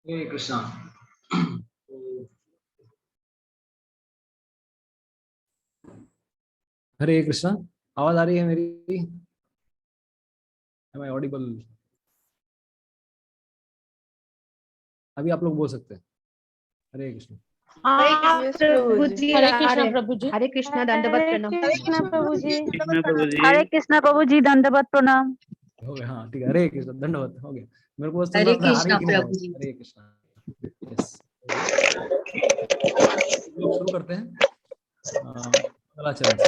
हरे कृष्णा। हरे कृष्णा। आवाज आ रही है मेरी? Am I audible? अभी आप लोग बोल सकते हैं। हरे कृष्ण। यस प्रभु प्रभु जी। जी हरे आ कृष्णा रहे। प्रभु जी। हरे कृष्णा दंडवत प्रणाम। हरे कृष्णा प्रभु जी। कृष्ण प्रभु जी। हरे कृष्णा प्रभु जी दंडवत प्रणाम। हो गया? हाँ ठीक है। हरे कृष्ण, धन्यवाद। हो गया। मेरे को बस सुनना हरे था आ रही कृष्णा कि नहीं प्रभु आवाज। जी। हरे कृष्णा। यस, लोग शुरू करते हैं अगला चरण से।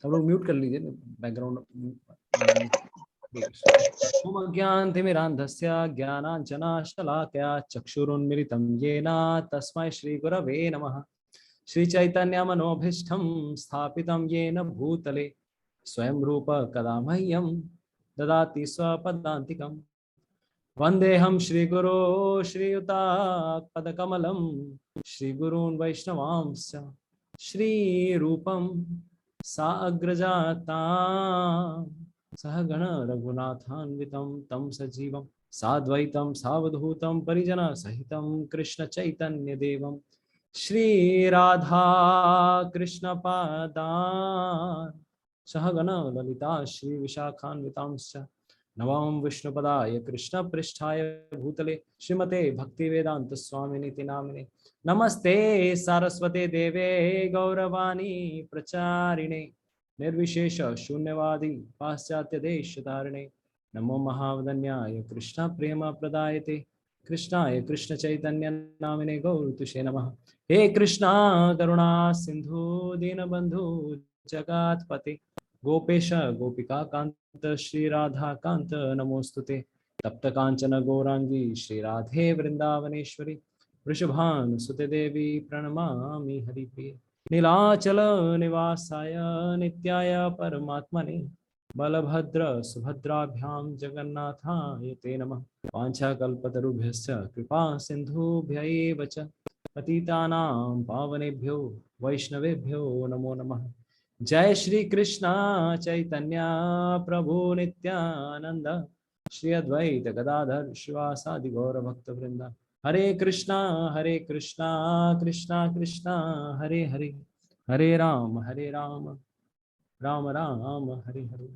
सब लोग म्यूट कर लीजिए बैकग्राउंड। ओम अज्ञानतिमिरान्धस्य ज्ञानाञ्जनशलाकया चक्षुरुन्मिलितं येन तस्मै श्रीगुरवे नमः। श्रीचैतन्यमनोभीष्टं स्थापितं येन भूतले स्वयं रूप कदा मह्यं ददाति स्वपदान्तिकम्। वन्देऽहं श्रीगुरो श्रीयुतापदकमलं श्रीगुरून् वैष्णवांश्च श्रीरूपं साग्रजाता सहगण रघुनाथान्वितं तं सजीवं साद्वैतं सावधूतं परिजनसहितं कृष्णचैतन्यदेवं श्रीराधा कृष्णपादान् सहगण ललिता श्रीविशाखान्वितांश्च नमामि विष्णुपदाय कृष्णपृष्ठाय भूतले श्रीमते भक्तिवेदांत स्वामिनीति नामिने। नमस्ते सारस्वते देवे गौरवाणी प्रचारिणे निर्विशेष शून्यवादी पाश्चात्य देश तारिणे। नमो महावदन्याय कृष्ण प्रेम प्रदायते कृष्णाय कृष्ण चैतन्य नामिने गौरतुषे नमः। हे कृष्णा करुणा सिंधु दीनबंधु जगत्पते गोपेश गोपिका कांत श्री राधा कांत नमोस्तुते। तप्त कांचन गौरांगी श्री राधे वृंदावनेश्वरी वृषभानुसुते देवी प्रणमामि हरिप्रिये। नीलाचल निवासाय नित्याय परमात्मने बलभद्र सुभद्राभ्यां जगन्नाथाय ते नमः। वाञ्छाकल्पतरुभ्यश्च कृपा सिन्धुभ्यैव च पतितानां पावनेभ्यो वैष्णवेभ्यो नमो नमः। जय श्री कृष्णा चैतन्य प्रभु नित्यानंद श्री अद्वैत गदाधर शिवासादि गौर भक्त वृंदा। हरे कृष्णा कृष्णा कृष्णा हरे हरे हरे राम राम राम हरे हरे।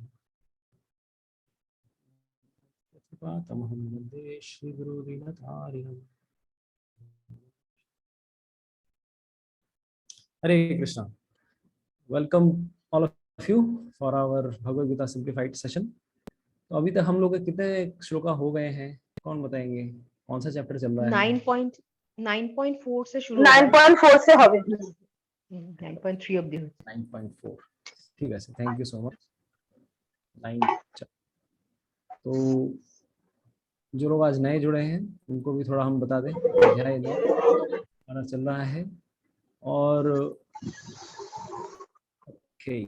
तमहं वन्दे श्री गुरुदीनतारिणम्। Hare Krishna. Welcome all of you for our Bhagavad Gita simplified session. तो अभी तक हम लोग के कितने श्लोका हो गए हैं? कौन बताएंगे कौन सा चैप्टर चल रहा है? 9.4 से शुरू होगा। 9.4 से হবে। 9.3 অবধি হচ্ছে। 9.4 ठीक है sir, thank you so much. 9। तो जो लोग आज नए जुड़े हैं उनको भी थोड़ा हम बता दें। अध्याय 9 हमारा चल रहा है और ओके।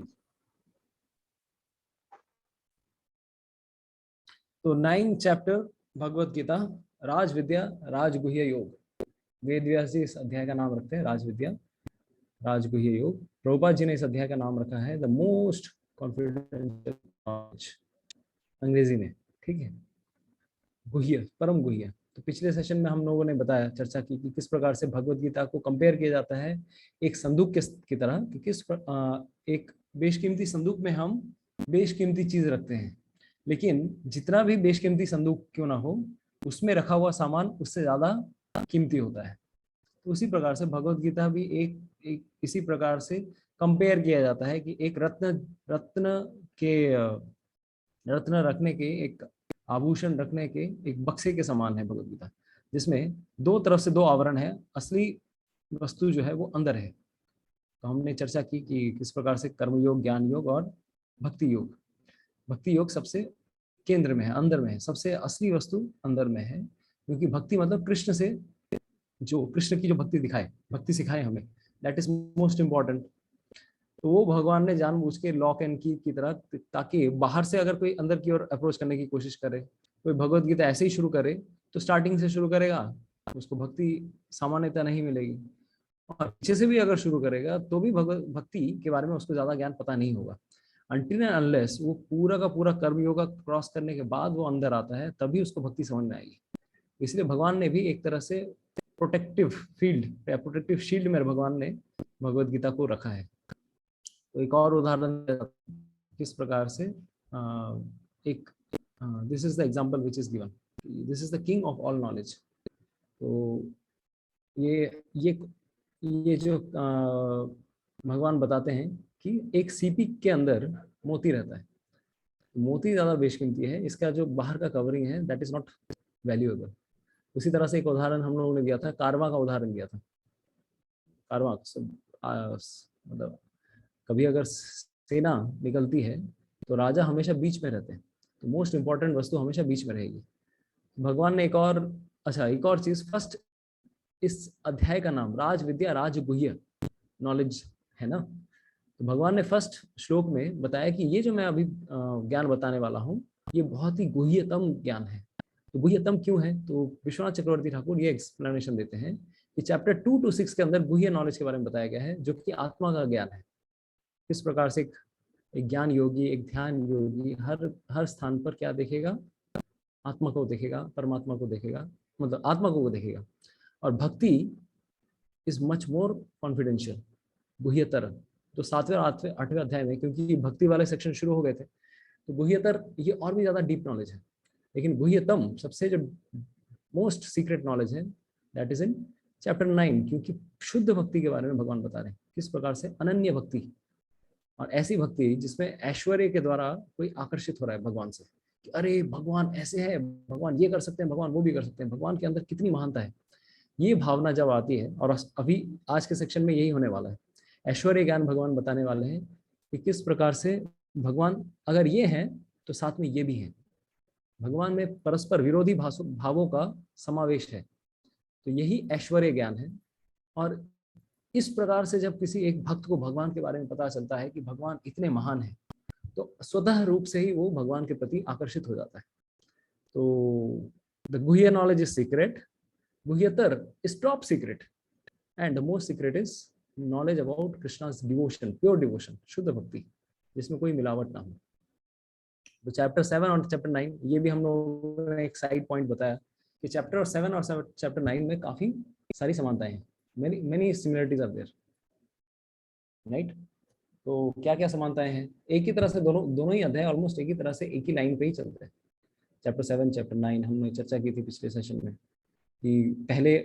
तो 9 चैप्टर भगवत गीता राज विद्या राजगुह्य योग। वेद व्यास जी इस अध्याय का नाम रखते हैं राज विद्या राजगुह्य योग। प्रभुपाद जी ने इस अध्याय का नाम रखा है द मोस्ट कॉन्फिडेंशियल नॉलेज, अंग्रेजी में। ठीक है, गुह्य, परम गुह्य। तो पिछले सेशन में हम लोगों ने बताया, चर्चा की कि किस प्रकार से भगवत गीता को कंपेयर किया जाता है एक संदूक की तरह कि एक बेशकीमती संदूक में हम बेशकीमती चीज रखते हैं, लेकिन जितना भी बेशकीमती संदूक क्यों ना हो उसमें रखा हुआ सामान उससे ज्यादा कीमती होता है। तो उसी प्रकार से भगवत गीता भी एक इसी प्रकार से कंपेयर किया जाता है कि एक रत्न रखने के, एक आभूषण रखने के एक बक्से के समान है भगवत गीता, जिसमें दो तरफ से दो आवरण है। असली वस्तु जो है वो अंदर है। तो हमने चर्चा की कि किस प्रकार से कर्मयोग, ज्ञान योग और भक्ति योग। भक्ति योग सबसे केंद्र में है, अंदर में है, सबसे असली वस्तु अंदर में है, क्योंकि भक्ति मतलब कृष्ण से, जो कृष्ण की जो भक्ति दिखाए, भक्ति सिखाए हमें, दैट इज मोस्ट इम्पॉर्टेंट। तो वो भगवान ने जानबूझ के लॉक एंड की तरह, ताकि बाहर से अगर कोई अंदर की ओर अप्रोच करने की कोशिश करे, कोई भगवत गीता ऐसे ही शुरू करे तो स्टार्टिंग से शुरू करेगा, उसको भक्ति सामान्यता नहीं मिलेगी। और पीछे से भी अगर शुरू करेगा तो भी भगवत भक्ति के बारे में उसको ज्यादा ज्ञान पता नहीं होगा। अनटिल एंड अनलेस वो पूरा का पूरा कर्म योगा क्रॉस करने के बाद वो अंदर आता है, तभी उसको भक्ति समझ में आएगी। इसलिए भगवान ने भी एक तरह से प्रोटेक्टिव फील्ड या प्रोटेक्टिव शील्ड में भगवान ने भगवत गीता को रखा है। तो एक और उदाहरण किस प्रकार से एक this is the example which is given, this is the king of all knowledge. तो ये जो भगवान बताते हैं कि एक सीपी के अंदर मोती रहता है, मोती ज्यादा बेशकीमती है, इसका जो बाहर का कवरिंग है दैट इज नॉट वैल्यूएबल। उसी तरह से एक उदाहरण हम लोगों ने दिया था, कारवा का उदाहरण दिया था। कारवा मतलब कभी अगर सेना निकलती है तो राजा हमेशा बीच में रहते हैं, तो मोस्ट इंपॉर्टेंट वस्तु हमेशा बीच में रहेगी। भगवान ने एक और चीज, फर्स्ट इस अध्याय का नाम राज विद्या राज गुह्य नॉलेज है ना, तो भगवान ने फर्स्ट श्लोक में बताया कि ये जो मैं अभी ज्ञान बताने वाला हूँ ये बहुत ही गुह्यतम ज्ञान है। तो गुह्यतम क्यों है, तो विश्वनाथ चक्रवर्ती ठाकुर ये एक्सप्लेनेशन देते हैं कि चैप्टर 2 to 6 के अंदर गुह्य नॉलेज के बारे में बताया गया है, जो कि आत्मा का ज्ञान है। किस प्रकार से एक ज्ञान योगी, एक ध्यान योगी हर स्थान पर क्या देखेगा, आत्मा को देखेगा, परमात्मा को देखेगा, मतलब आत्मा को देखेगा। और भक्ति इज मच मोर कॉन्फिडेंशियल, गुह्यतर। तो 7वें और 8वें अध्याय में, क्योंकि भक्ति वाले सेक्शन शुरू हो गए थे, तो गुह्यतर ये और भी ज्यादा डीप नॉलेज है, लेकिन गुह्यतम सबसे जो मोस्ट सीक्रेट नॉलेज है दैट इज इन चैप्टर 9, क्योंकि शुद्ध भक्ति के बारे में भगवान बता रहे हैं, किस प्रकार से अनन्य भक्ति, और ऐसी भक्ति जिसमें ऐश्वर्य के द्वारा कोई आकर्षित हो रहा है भगवान से, कि अरे भगवान ऐसे है, भगवान ये कर सकते हैं, भगवान वो भी कर सकते हैं, भगवान के अंदर कितनी महानता है। ये भावना जब आती है, और अभी आज के सेक्शन में यही होने वाला है, ऐश्वर्य ज्ञान भगवान बताने वाले हैं कि किस प्रकार से भगवान अगर ये है तो साथ में ये भी है। भगवान में परस्पर विरोधी भावों का समावेश है, तो यही ऐश्वर्य ज्ञान है। और इस प्रकार से जब किसी एक भक्त को भगवान के बारे में पता चलता है कि भगवान इतने महान हैं, तो स्वतः रूप से ही वो भगवान के प्रति आकर्षित हो जाता है। तो द गुह्य नॉलेज इज सीक्रेट, गुह्यतर is top secret, and the most secret is knowledge about Krishna's devotion, pure devotion, शुद्ध भक्ति जिसमें कोई मिलावट ना हो। तो चैप्टर 7 और चैप्टर 9, ये भी हम लोगों ने एक साइड पॉइंट बताया कि चैप्टर 7 और चैप्टर 9 में काफी सारी समानताएं हैं, many similarities are there, right. तो क्या क्या समानताएं हैं, एक ही तरह से दोनों ही अध्याय ऑलमोस्ट एक ही तरह से एक ही लाइन पे ही चलते हैं। चैप्टर 7 चैप्टर 9 हमने चर्चा की थी पिछले सेशन में कि पहले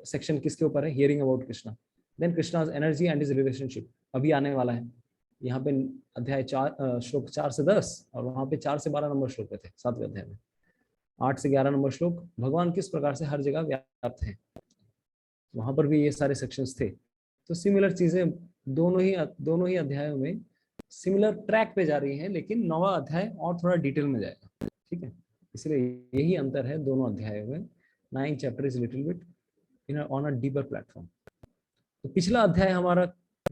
सेक्शन किसके ऊपर है, hearing about Krishna, then Krishna's energy and his relationship अभी आने वाला है। यहाँ पे अध्याय 4 श्लोक 4 से 10 और वहाँ पे 4 से 12 नंबर श्लोक पे थे 7वें अध्याय में। 8 से 11 नंबर श्लोक भगवान किस प्रकार से हर जगह व्याप्त है, वहां पर भी ये सारे सेक्शंस थे। तो सिमिलर चीजें दोनों ही अध्यायों में सिमिलर ट्रैक पे जा रही हैं, लेकिन 9वां अध्याय और थोड़ा डिटेल में जाएगा, ठीक है। इसलिए यही अंतर है दोनों अध्यायों में। 9 chapter is little bit in on a deeper platform. तो पिछला अध्याय हमारा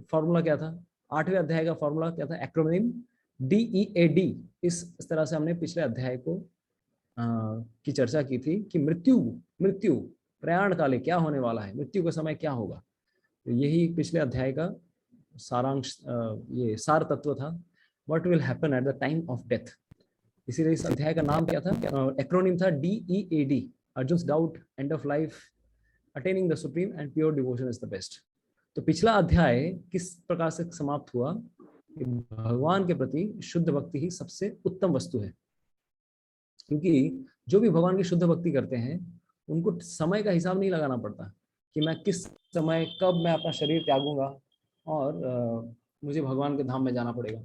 फॉर्मूला क्या था, 8वें अध्याय का फॉर्मूला क्या था, एक्रोनिम DEAD। इस तरह से हमने पिछले अध्याय को की चर्चा की थी कि मृत्यु प्रयाण काले क्या होने वाला है, मृत्यु के समय क्या होगा। तो यही पिछले अध्याय का सारांश, ये सार तत्व था, what will happen at the time of death. इसीलिए इस अध्याय का नाम क्या था, एक्रोनिम था DEAD, Arjun's doubt, end of life, attaining the supreme and pure devotion is the best. तो पिछला अध्याय किस प्रकार से समाप्त हुआ कि भगवान के प्रति शुद्ध भक्ति ही सबसे उत्तम वस्तु है, क्योंकि जो भी भगवान की शुद्ध भक्ति करते हैं उनको समय का हिसाब नहीं लगाना पड़ता कि मैं किस समय कब मैं अपना शरीर त्यागूंगा और मुझे भगवान के धाम में जाना पड़ेगा।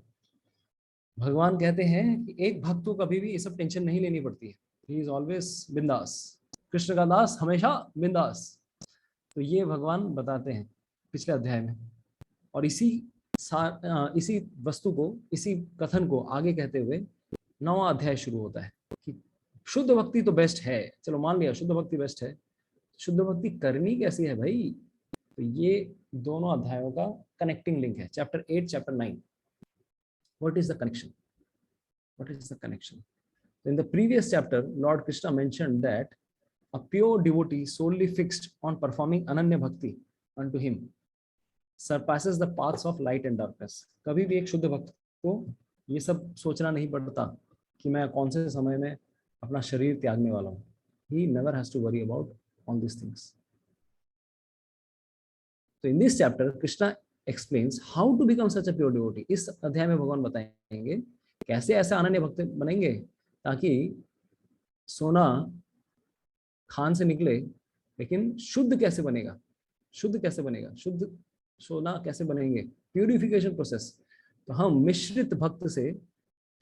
भगवान कहते हैं कि एक भक्त को कभी भी ये सब टेंशन नहीं लेनी पड़ती है, ही इज ऑलवेज बिंदास, कृष्ण का दास हमेशा बिंदास। तो ये भगवान बताते हैं पिछले अध्याय में, और इसी वस्तु को, इसी कथन को आगे कहते हुए 9वां अध्याय शुरू होता है कि शुद्ध भक्ति तो बेस्ट है, चलो मान लिया शुद्ध भक्ति बेस्ट है, शुद्ध भक्ति करनी कैसी है भाई। तो ये दोनों अध्यायों का कनेक्टिंग लिंक है, chapter 8 chapter 9। What is the connection, what is the connection? In the previous chapter, Lord Krishna mentioned that a pure devotee solely fixed on performing ananya bhakti unto him surpasses the paths of light and darkness. कभी भी एक शुद्ध भक्त को ये सब सोचना नहीं पड़ता कि मैं कौन से समय में अपना शरीर त्यागने वाला हूँ. He never has to worry about all these things. So in this chapter, Krishna explains how to become such a pure devotee. इस अध्याय में भगवान बताएंगे कैसे ऐसे अनन्य भक्त बनेंगे ताकि सोना खान से निकले, लेकिन शुद्ध कैसे बनेगा, शुद्ध कैसे बनेगा, शुद्ध सोना कैसे बनेंगे, प्यूरिफिकेशन प्रोसेस. तो हम मिश्रित भक्त से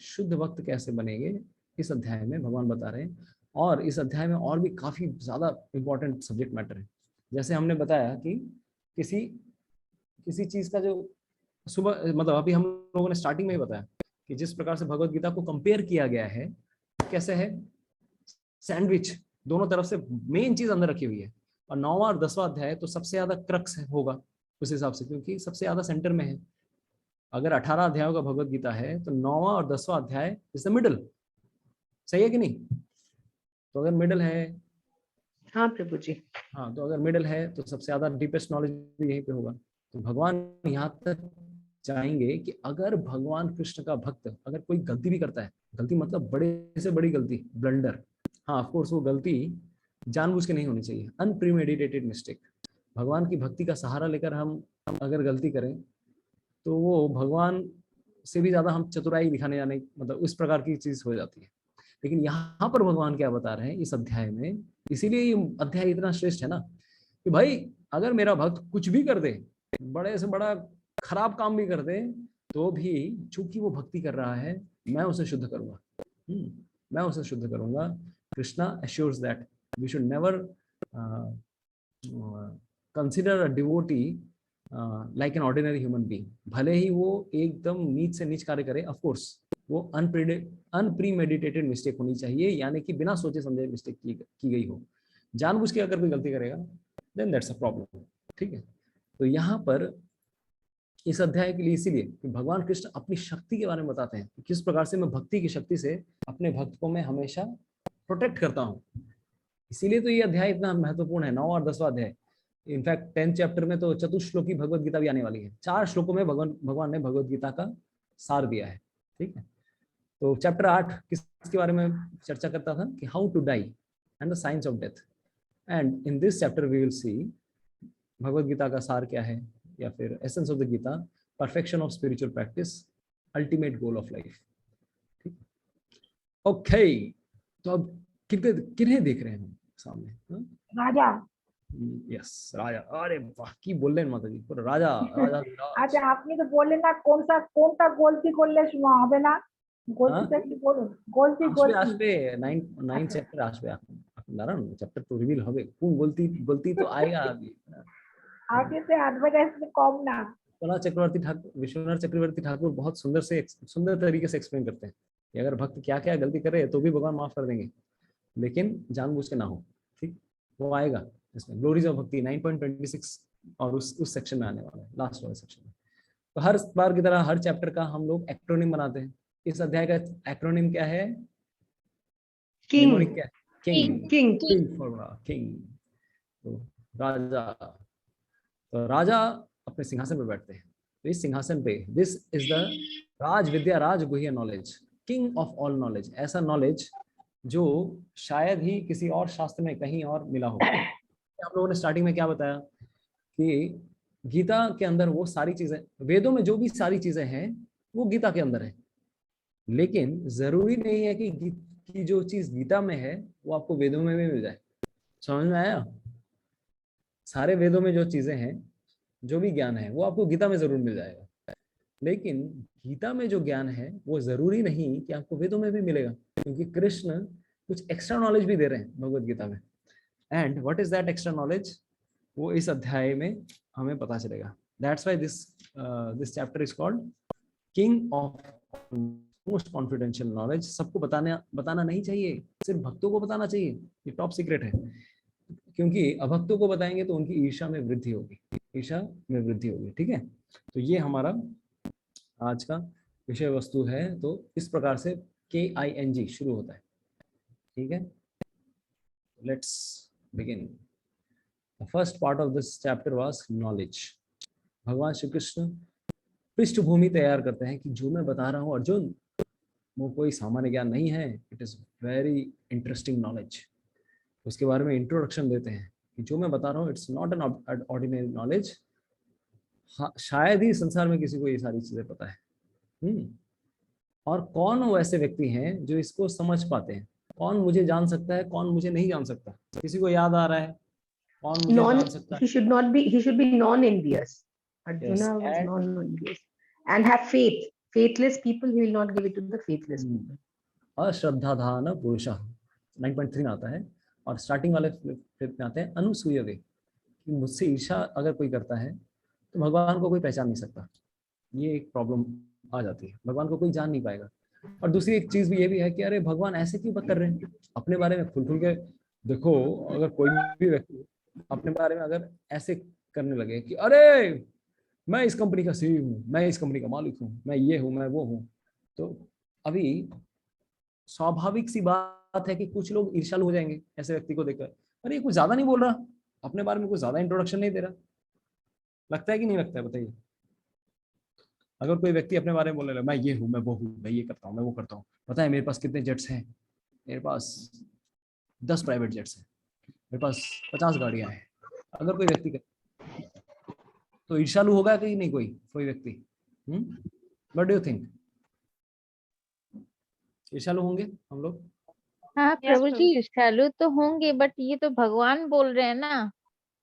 शुद्ध भक्त कैसे बनेंगे इस अध्याय में भगवान बता रहे हैं. और इस अध्याय में और भी काफी ज्यादा इंपॉर्टेंट सब्जेक्ट मैटर है. जैसे हमने बताया कि किसी किसी चीज का जो सुबह मतलब अभी हम लोगों ने स्टार्टिंग में ही बताया कि जिस प्रकार से भगवत गीता को कंपेयर किया गया है, कैसे है सैंडविच, दोनों तरफ से मेन चीज अंदर रखी हुई है. और 9वां और 10वां अध्याय तो सबसे ज्यादा क्रक्स होगा उस हिसाब से, क्योंकि सबसे ज्यादा सेंटर में है. अगर 18 अध्यायों का भगवत गीता है तो 9वां और 10वां अध्याय इज द मिडल. सही है कि नहीं? तो अगर मिडल है, हाँ प्रभु जी. हाँ, तो अगर मिडल है तो सबसे ज्यादा डीपेस्ट नॉलेज भी यहीं पे होगा. तो भगवान यहाँ तक चाहेंगे कि अगर भगवान कृष्ण का भक्त अगर कोई गलती भी करता है, गलती मतलब बड़े से बड़ी गलती, ब्लंडर, हाँ ऑफ कोर्स वो गलती जानबूझ के नहीं होनी चाहिए, अनप्रीमेडिटेटेड मिस्टेक. भगवान की भक्ति का सहारा लेकर हम अगर गलती करें तो वो भगवान से भी ज्यादा हम चतुराई दिखाने जाने, मतलब उस प्रकार की चीज हो जाती है. लेकिन यहाँ पर भगवान क्या बता रहे हैं इस अध्याय में, इसीलिए ये अध्याय इतना श्रेष्ठ है ना, कि भाई अगर मेरा भक्त कुछ भी कर दे, बड़े से बड़ा खराब काम भी कर दे, तो भी चूंकि वो भक्ति कर रहा है, मैं उसे शुद्ध करूंगा. मैं उसे शुद्ध करूंगा. Krishna assures that we should never consider a devotee like an ordinary human being. भले ही वो एकदम नीच से नीच कार्य करे, ऑफ कोर्स वो अनप्रीमेडिटेटेड मिस्टेक होनी चाहिए, यानी कि बिना सोचे समझे मिस्टेक की गई हो. जानबूझ के अगर कोई गलती करेगा देन दैट्स अ प्रॉब्लम. ठीक है. तो यहाँ पर इस अध्याय के लिए इसीलिए कि भगवान कृष्ण अपनी शक्ति के बारे में बताते हैं कि किस प्रकार से मैं भक्ति की शक्ति से अपने भक्त को मैं हमेशा प्रोटेक्ट करता हूँ. इसीलिए तो ये अध्याय इतना महत्वपूर्ण है, 9 और 10वां अध्याय. इनफैक्ट 10th चैप्टर में तो चतुश्लोकी भगवत गीता भी आने वाली है. 4 श्लोकों में भगवान ने भगवत गीता का सार दिया है. ठीक है. तो चैप्टर 8 किसके बारे में चर्चा करता था कि how to die and the science of death. And in this chapter we will see Bhagavad Gita का सार क्या है, या फिर essence of the Gita, perfection of spiritual practice, ultimate goal of life. ठीक. ओके. तो अब किन्हें देख रहे हैं हम सामने? राजा. यस, राजा. अरे वाह, की बोललेন মাতাজি, পুরো রাজা রাজা. আচ্ছা আপনি তো বললেন না কোনটা গলতি করলে হবে না, গলতিটা কি বলুন, গলতি আসবে 9 চ্যাপ্টার আসবে. এখন দাঁড়ান, চ্যাপ্টার তো রিভিল হবে, কোন গলতি তো आएगा अभी. आगे से एडवर्टाइजमेंट कम ना. विश्वनाथ चक्रवर्ती ठाकुर बहुत सुंदर तरीके से एक्सप्लेन करते हैं कि अगर भक्त क्या क्या गलती करे तो भी भगवान माफ कर देंगे, लेकिन जानबूझ के ना हो. ठीक. वो आएगा इसमें, ग्लोरीज ऑफ भक्ति 9.26 और उस सेक्शन में आने वाला है, लास्ट वाले सेक्शन में. तो हर बार की तरह हर चैप्टर का हम लोग एक्रोनिम बनाते हैं. इस अध्याय का एक्रोनिम क्या है? किंग. क्या? King formula king. तो राजा, तो राजा अपने सिंहासन पे बैठते हैं. तो इस सिंहासन पे दिस इज द राज विद्या राज गुह्य knowledge, king of all knowledge. ऐसा नॉलेज जो शायद ही किसी और शास्त्र में कहीं और मिला हो. हम लोगों ने स्टार्टिंग में क्या बताया कि गीता के अंदर वो सारी चीजें, वेदों में जो भी सारी चीजें हैं वो गीता के अंदर है, लेकिन जरूरी नहीं है कि जो चीज गीता में है वो आपको वेदों में भी मिल जाए. समझ में आया? सारे वेदों में जो चीजें हैं, जो भी ज्ञान है, वो आपको गीता में जरूर मिल जाएगा, लेकिन गीता में जो ज्ञान है वो जरूरी नहीं कि आपको वेदों में भी मिलेगा, क्योंकि कृष्ण कुछ एक्स्ट्रा नॉलेज भी दे रहे हैं भगवत गीता में. And what is that extra knowledge, वो इस अध्याय में हमें पता चलेगा. That's why this chapter is called king of most confidential knowledge. सबको बताना नहीं चाहिए, सिर्फ भक्तों को बताना चाहिए. ये टॉप सीक्रेट है, क्योंकि अभक्तों को बताएंगे तो उनकी ईर्ष्या में वृद्धि होगी, ईर्ष्या में वृद्धि होगी. ठीक है. तो ये हमारा आज का विषय वस्तु है. तो इस प्रकार से KING शुरू होता है. ठीक है. Let's begin. The first part of this chapter was knowledge. भगवान श्री कृष्ण पृष्ठभूमि तैयार करते हैं कि जो मैं बता रहा हूँ अर्जुन, वो कोई सामान्य ज्ञान नहीं है, it is very interesting knowledge. उसके बारे में इंट्रोडक्शन देते हैं कि जो मैं बता रहा हूँ it's not an ordinary knowledge. शायद ही संसार में किसी को ये सारी चीजें पता है। और कौन वो ऐसे व्यक्ति हैं जो इसको समझ पाते हैं? कौन मुझे जान सकता है, कौन मुझे नहीं जान सकता? किसी को याद आ रहा है कौन मुझे जान सकता है? He should be non-envious. Arjuna Yes, was and non-envious and have faith. Faithless people he will not give it to the faithless people. अश्रद्धाधान पुरुषः 9.3 में आता है, और स्टार्टिंग वाले फ्लिप में आते हैं अनुसूयवे, कि मुझसे ईर्ष्या अगर कोई करता है तो भगवान को कोई पहचान नहीं सकता। ये एक प्रॉब्लम आ जाती है, भगवान को कोई जान नहीं पाएगा। और दूसरी एक चीज भी ये भी है कि अरे भगवान ऐसे क्यों कर रहे हैं अपने बारे में खुल खुल के देखो। अगर कोई भी व्यक्ति अपने बारे में अगर ऐसे करने लगे कि अरे मैं इस कंपनी का सीईओ हूँ, मैं इस कंपनी का मालिक हूँ, मैं ये हूँ, मैं वो हूँ, तो अभी स्वाभाविक सी बात है कि कुछ लोग ईर्ष्यालु हो जाएंगे ऐसे व्यक्ति को देखकर। अरे ये कुछ ज्यादा नहीं बोल रहा, अपने बारे में कुछ ज्यादा इंट्रोडक्शन नहीं दे रहा। लगता है कि नहीं लगता है, बताइए। अगर कोई व्यक्ति अपने बारे में बोलने लगे मैं ये हूँ, मैं वो हूँ, मैं ये करता हूँ, मैं वो करता हूँ, पता है मेरे पास कितने जेट्स हैं, मेरे पास 10 प्राइवेट जेट्स हैं, मेरे पास 50 गाड़ियां हैं, अगर कोई व्यक्ति तो ईर्ष्यालु होगा कि नहीं कोई व्यक्ति? What do you think? ईर्ष्यालु होंगे हम लोग? हाँ प्रभु जी, ईर्ष्यालु तो होंगे, बट ये तो भगवान बोल रहे हैं ना,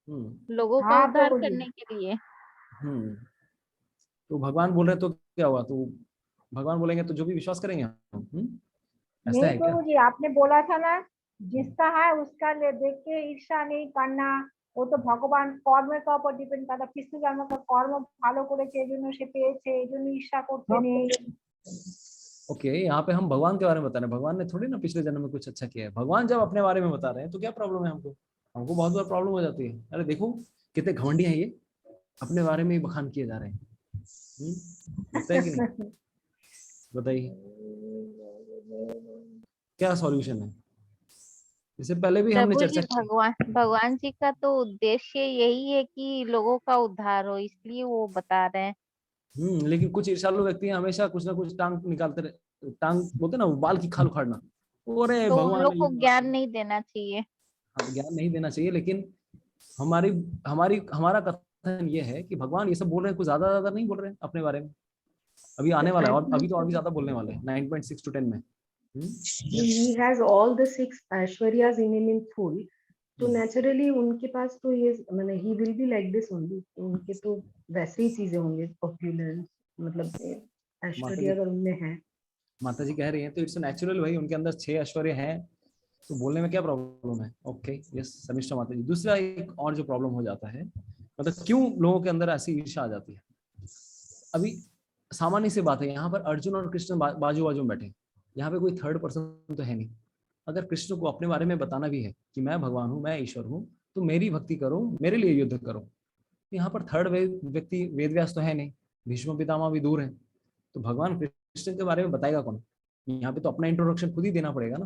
लोगों का हाँ उद्धार प्रभु जी। करने के लिए। तो भगवान बोल रहे तो क्या हुआ? तो भगवान बोलेंगे तो जो भी विश्वास करेंगे हम। ऐसा नहीं है क्या? प्रभु जी, आपने बोला था ना जिसका है उसका ले देख के ईर्ष्या नहीं करना। वो তো ভগবান কর্মের উপর ডিপেন্ড করে, পিছু জন্ম কর্ম ভালো করেছে এজন্য সে পেয়েছে, এজন্য ঈর্ষা করতে নেই। ओके, यहाँ पे हम भगवान के बारे में बता रहे हैं, भगवान ने थोड़ी ना पिछले जन्म में कुछ अच्छा किया है। भगवान जब अपने बारे में बता रहे हैं तो क्या प्रॉब्लम है हमको? हमको बहुत बार प्रॉब्लम हो जाती है, अरे देखो कितने घमंडी हैं ये, अपने बारे में ही बखान किए जा रहे हैं। लगता है कि नहीं? बताइए क्या सॉल्यूशन है? इससे पहले भी हमने प्रभु जी, चर्चा की। भगवान जी का तो उद्देश्य यही है कि लोगों का उद्धार हो, इसलिए वो बता रहे हैं। लेकिन कुछ ईर्ष्यालु व्यक्ति हमेशा कुछ ना कुछ टांग निकालते रहे, टांग बोलते ना बाल की खाल उखाड़ना। अरे तो उन भगवान लोग ने को ये ज्ञान नहीं देना चाहिए। हाँ, ज्ञान नहीं देना चाहिए, लेकिन हमारी हमारी हमारा कथन ये है कि भगवान ये सब बोल रहे हैं, कुछ ज्यादा नहीं बोल रहे हैं अपने बारे में। अभी आने वाला है और अभी तो और भी ज्यादा बोलने वाले हैं 9.6 to 10 में। He has all the 6 Aishwaryas in him in full. तो naturally उनके पास तो ये मतलब he will be like this only. उनके तो वैसे ही चीजें होंगे, opulence, मतलब ऐश्वर्य अगर उनमें है। माता जी कह रही हैं तो इट्स नेचुरल, भाई उनके अंदर 6 ऐश्वर्य हैं तो बोलने में क्या प्रॉब्लम है? ओके, यस शर्मिष्ठा माता जी। दूसरा एक और जो प्रॉब्लम हो जाता है, मतलब क्यों लोगों के अंदर ऐसी ईर्ष्या आ जाती है। अभी सामान्य सी बात है, यहाँ पर अर्जुन और कृष्ण बाजू बाजू में बैठे, यहाँ पे कोई थर्ड पर्सन तो है नहीं। अगर कृष्ण को अपने बारे में बताना भी है कि मैं भगवान हूँ, मैं ईश्वर हूँ, तो मेरी भक्ति करो, मेरे लिए युद्ध करो। यहाँ पर थर्ड व्यक्ति वेदव्यास तो है नहीं, भीष्म पितामह भी दूर है, तो भगवान कृष्ण के बारे में बताएगा कौन? यहाँ पे तो अपना इंट्रोडक्शन खुद ही देना पड़ेगा ना।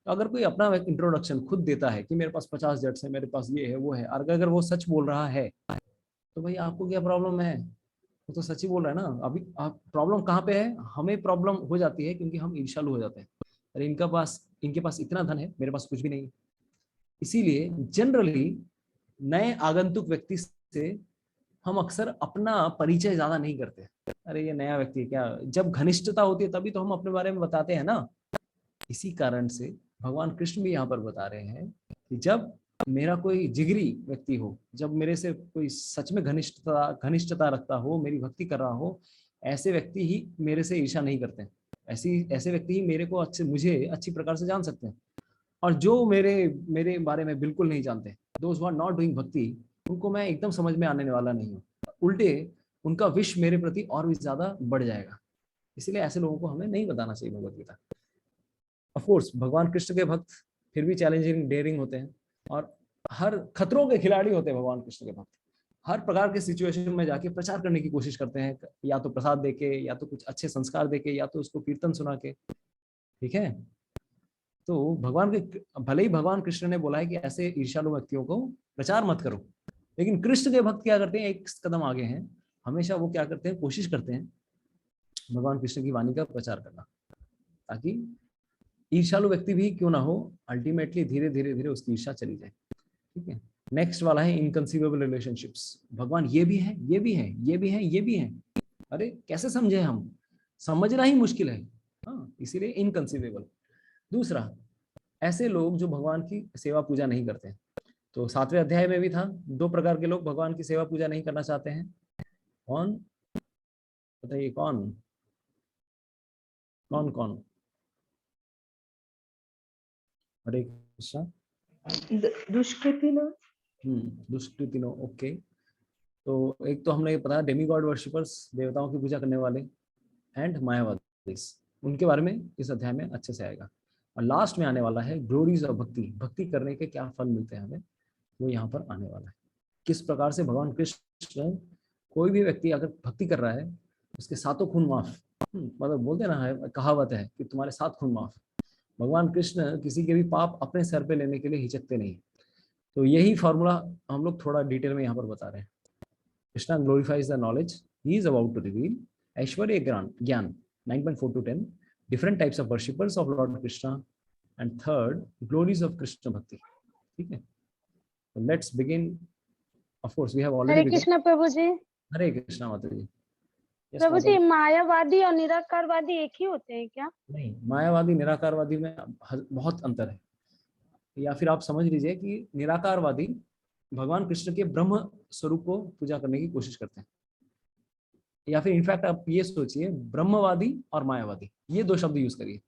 तो अगर कोई अपना इंट्रोडक्शन खुद देता है कि मेरे पास 50 जेट्स है, मेरे पास ये है वो है, और अगर वो सच बोल रहा है तो भाई आपको क्या प्रॉब्लम है? वो तो सच ही बोल रहा है ना। अभी आप प्रॉब्लम कहाँ पे है? हमें प्रॉब्लम हो जाती है क्योंकि हम ईर्ष्यालु हो जाते हैं। अरे इनके पास इतना धन है, मेरे पास कुछ भी नहीं। इसीलिए जनरली नए आगंतुक व्यक्ति से हम अक्सर अपना परिचय ज्यादा नहीं करते। अरे ये नया व्यक्ति है क्या? जब घनिष्ठता होती है तभी तो हम अपने बारे में बताते हैं ना। इसी कारण से भगवान कृष्ण भी यहाँ पर बता रहे हैं कि जब मेरा कोई जिगरी व्यक्ति हो, जब मेरे से कोई सच में घनिष्ठता रखता हो, मेरी भक्ति कर रहा हो, ऐसे व्यक्ति ही मेरे से ईर्ष्या नहीं करते हैं। ऐसे व्यक्ति ही मुझे अच्छी प्रकार से जान सकते हैं। और जो मेरे बारे में बिल्कुल नहीं जानते, those who are not doing bhakti, उनको मैं एकदम समझ में आने वाला नहीं हूँ। उल्टे उनका विश मेरे प्रति और भी ज्यादा बढ़ जाएगा। इसलिए ऐसे लोगों को हमें नहीं बताना चाहिए भगवत गीता। ऑफ कोर्स भगवान कृष्ण के भक्त फिर भी चैलेंजिंग डेयरिंग होते हैं और हर खतरों के खिलाड़ी होते हैं भगवान कृष्ण के भक्त। हर प्रकार के सिचुएशन में जाके प्रचार करने की कोशिश करते हैं, या तो प्रसाद देके, या तो कुछ अच्छे संस्कार देके, या तो उसको कीर्तन सुना के। ठीक है, तो भगवान के भले ही भगवान कृष्ण ने बोला है कि ऐसे ईर्ष्यालु व्यक्तियों को प्रचार मत करो, लेकिन कृष्ण के भक्त क्या करते हैं? एक कदम आगे हैं, हमेशा वो क्या करते हैं, कोशिश करते हैं भगवान कृष्ण की वाणी का प्रचार करना, ताकि ईर्ष्यालु व्यक्ति भी क्यों ना हो, अल्टीमेटली धीरे धीरे धीरे उसकी ईर्ष्या चली जाए। ठीक है, नेक्स्ट वाला है इनकंसीवेबल रिलेशनशिप्स। भगवान ये भी है, ये भी है, ये भी है, ये भी है, अरे कैसे समझे हम, समझना ही मुश्किल है। हाँ, इसीलिए इनकंसीवेबल। दूसरा, ऐसे लोग जो भगवान की सेवा पूजा नहीं करते हैं। तो 7वें अध्याय में भी था, 2 प्रकार के लोग भगवान की सेवा पूजा नहीं करना चाहते हैं। कौन बताइए, कौन कौन कौन? हरे कृष्णा। दुष्कृति ना। दुष्कृतिनो, ओके। तो एक तो हमने पता डेमी गॉड वर्शिपर्स, देवताओं की पूजा करने वाले, एंड मायावादी, उनके बारे में इस अध्याय में अच्छे से आएगा। और लास्ट में आने वाला है ग्लोरीज ऑफ भक्ति, भक्ति करने के क्या फल मिलते हैं हमें, वो यहाँ पर आने वाला है। किस प्रकार से भगवान कृष्ण, कोई भी व्यक्ति अगर भक्ति कर रहा है उसके सातों खून माफ, मतलब बोलते हैं ना, कहावत है कि तुम्हारे 7 खून माफ। भगवान कृष्ण किसी के भी पाप अपने सर पे लेने के लिए हिचकते नहीं। तो यही फॉर्मूला हम लोग थोड़ा डिटेल में यहाँ पर बता रहे हैं। Krishna glorifies the knowledge he is about to reveal, ऐश्वर्य ज्ञान 9.4 to 10, different types of worshippers of Lord Krishna, and third, glories of Krishna Bhakti. ठीक है, so let's begin. Of course, we have already Hare begun. Krishna प्रभु जी। हरे कृष्णा माता जी। Yes, प्रभु माता जी, मायावादी और निराकारवादी एक ही होते हैं क्या? नहीं, मायावादी निराकारवादी में बहुत अंतर है। या फिर आप समझ लीजिए कि निराकारवादी भगवान कृष्ण के ब्रह्म स्वरूप को पूजा करने की कोशिश करते हैं, या फिर इनफैक्ट आप ये सोचिए ब्रह्मवादी और मायावादी, ये 2 शब्द यूज करिए।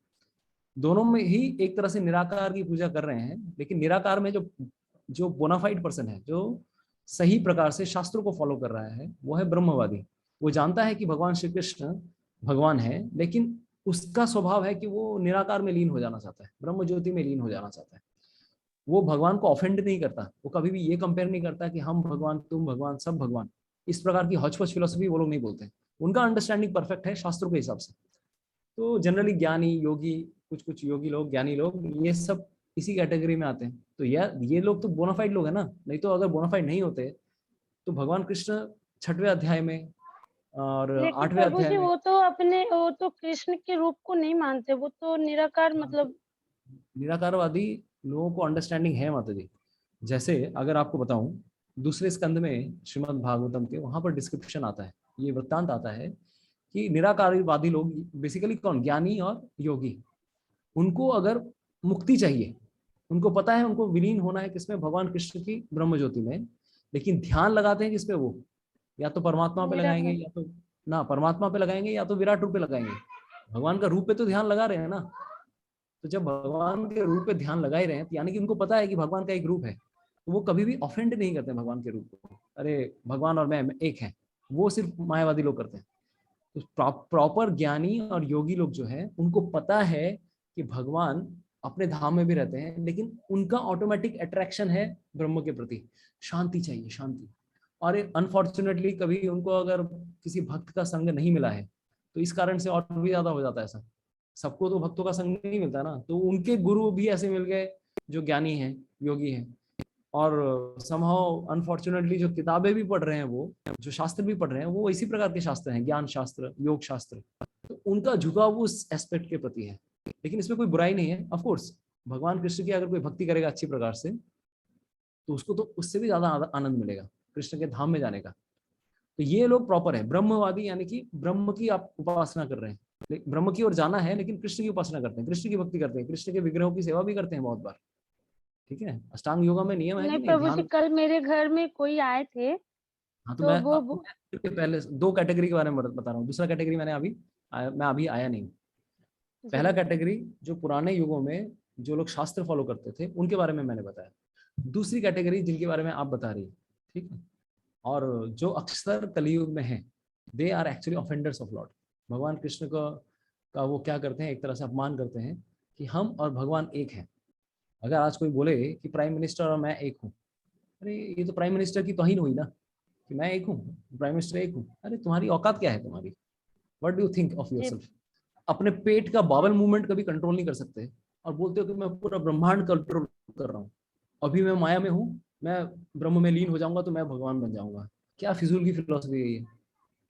दोनों में ही एक तरह से निराकार की पूजा कर रहे हैं, लेकिन निराकार में जो बोनाफाइड पर्सन है, जो सही प्रकार से शास्त्रों को फॉलो कर रहा है, वो है ब्रह्मवादी। वो जानता है कि भगवान श्री कृष्ण भगवान है, लेकिन उसका स्वभाव है कि वो निराकार में लीन हो जाना चाहता है, ब्रह्म ज्योति में लीन हो जाना चाहता है। वो भगवान को ऑफेंड नहीं करता, वो कभी भी ये कंपेयर नहीं करता कि हम भगवान, तुम भगवान, सब भगवान। इस प्रकार की हौच-पौच फिलोसफी वो लोग नहीं बोलते। उनका अंडरस्टैंडिंग परफेक्ट है शास्त्रों के हिसाब से। तो जनरली ज्ञानी, योगी, कुछ योगी लोग, ज्ञानी लोग, ये सब इसी कैटेगरी में आते हैं। तो ये लोग तो बोनाफाइड लोग है ना, नहीं तो अगर बोनाफाइड नहीं होते तो भगवान कृष्ण 6वें अध्याय में और लेकिन 8वें प्रभु अध्याय जी, में, वो तो कृष्ण के रूप को नहीं मानते, वो तो निराकार मतलब। निराकारवादी लोगों को अंडरस्टैंडिंग है माता जी। जैसे अगर आपको बताऊं, दूसरे स्कंद में श्रीमद् भागवतम के वहां पर डिस्क्रिप्शन आता है, ये वृत्तांत आता है कि निराकारवादी लोग बेसिकली कौन, ज्ञानी और योगी, उनको अगर मुक्ति चाहिए, उनको पता है उनको विलीन होना है किसमें, भगवान कृष्ण की ब्रह्म ज्योति में, लेकिन ध्यान लगाते हैं किस पे, वो या तो परमात्मा पे लगाएंगे, या तो ना परमात्मा पे लगाएंगे, या तो विराट रूप पे लगाएंगे। भगवान का रूप पे तो ध्यान लगा रहे हैं ना। तो जब भगवान के रूप पे ध्यान लगा ही रहे हैं, तो यानी कि उनको पता है कि भगवान का एक रूप है, तो वो कभी भी ऑफेंड नहीं करते भगवान के रूप को, अरे भगवान और मैं एक हैं। वो सिर्फ मायावादी लोग करते हैं। तो प्रॉपर ज्ञानी और योगी लोग जो है, उनको पता है कि भगवान अपने धाम में भी रहते हैं, लेकिन उनका ऑटोमेटिक अट्रैक्शन है ब्रह्म के प्रति, शांति चाहिए, शांति। और अनफॉर्चुनेटली कभी उनको अगर किसी भक्त का संग नहीं मिला है, तो इस कारण से और भी ज्यादा हो जाता है ऐसा। सबको तो भक्तों का संग नहीं मिलता ना, तो उनके गुरु भी ऐसे मिल गए जो ज्ञानी हैं, योगी हैं। और समहाउ अनफॉर्चुनेटली जो किताबें भी पढ़ रहे हैं, वो जो शास्त्र भी पढ़ रहे हैं, वो इसी प्रकार के शास्त्र हैं, ज्ञान शास्त्र, योग शास्त्र। तो उनका झुकाव उस एस्पेक्ट के प्रति है, लेकिन इसमें कोई बुराई नहीं है। ऑफ कोर्स भगवान कृष्ण की अगर कोई भक्ति करेगा अच्छी प्रकार से, तो उसको तो उससे भी ज्यादा आनंद मिलेगा कृष्ण के धाम में जाने का। तो ये लोग प्रॉपर है ब्रह्मवादी, यानी कि ब्रह्म की आप उपासना कर रहे हैं, ब्रह्म की ओर जाना है, लेकिन कृष्ण की उपासना करते हैं, कृष्ण की भक्ति करते हैं, कृष्ण के विग्रहों की सेवा भी करते हैं बहुत बार। ठीक है, अष्टांग योगा में नियम है कि नहीं नहीं, प्रभु जी, ध्यान। कल मेरे घर में कोई आए थे, हाँ, तो तो मैं वो पहले 2 कैटेगरी के बारे में बता रहा हूँ। दूसरा कैटेगरी मैं अभी आया नहीं। पहला कैटेगरी जो पुराने युगों में जो लोग शास्त्र फॉलो करते थे, उनके बारे में मैंने बताया। दूसरी कैटेगरी जिनके बारे में आप बता रही है, ठीक है, और जो अक्सर कलयुग में है, they are actually offenders of Lord. भगवान कृष्ण का वो क्या करते हैं, एक तरह से अपमान करते हैं कि हम और भगवान एक हैं। अगर आज कोई बोले कि प्राइम मिनिस्टर और मैं एक हूँ, अरे ये तो प्राइम मिनिस्टर की तौहीन हुई ना, कि मैं एक हूँ, प्राइम मिनिस्टर एक हूँ। अरे तुम्हारी औकात क्या है तुम्हारी, what do you think of yourself? अपने पेट का बावल मूवमेंट कभी कंट्रोल नहीं कर सकते, और बोलते हो कि मैं पूरा ब्रह्मांड कंट्रोल कर रहा हूँ, अभी मैं माया में हूँ, मैं ब्रह्म में लीन हो जाऊंगा तो मैं भगवान बन जाऊंगा। क्या फिजूल की फिलोसफी है ये?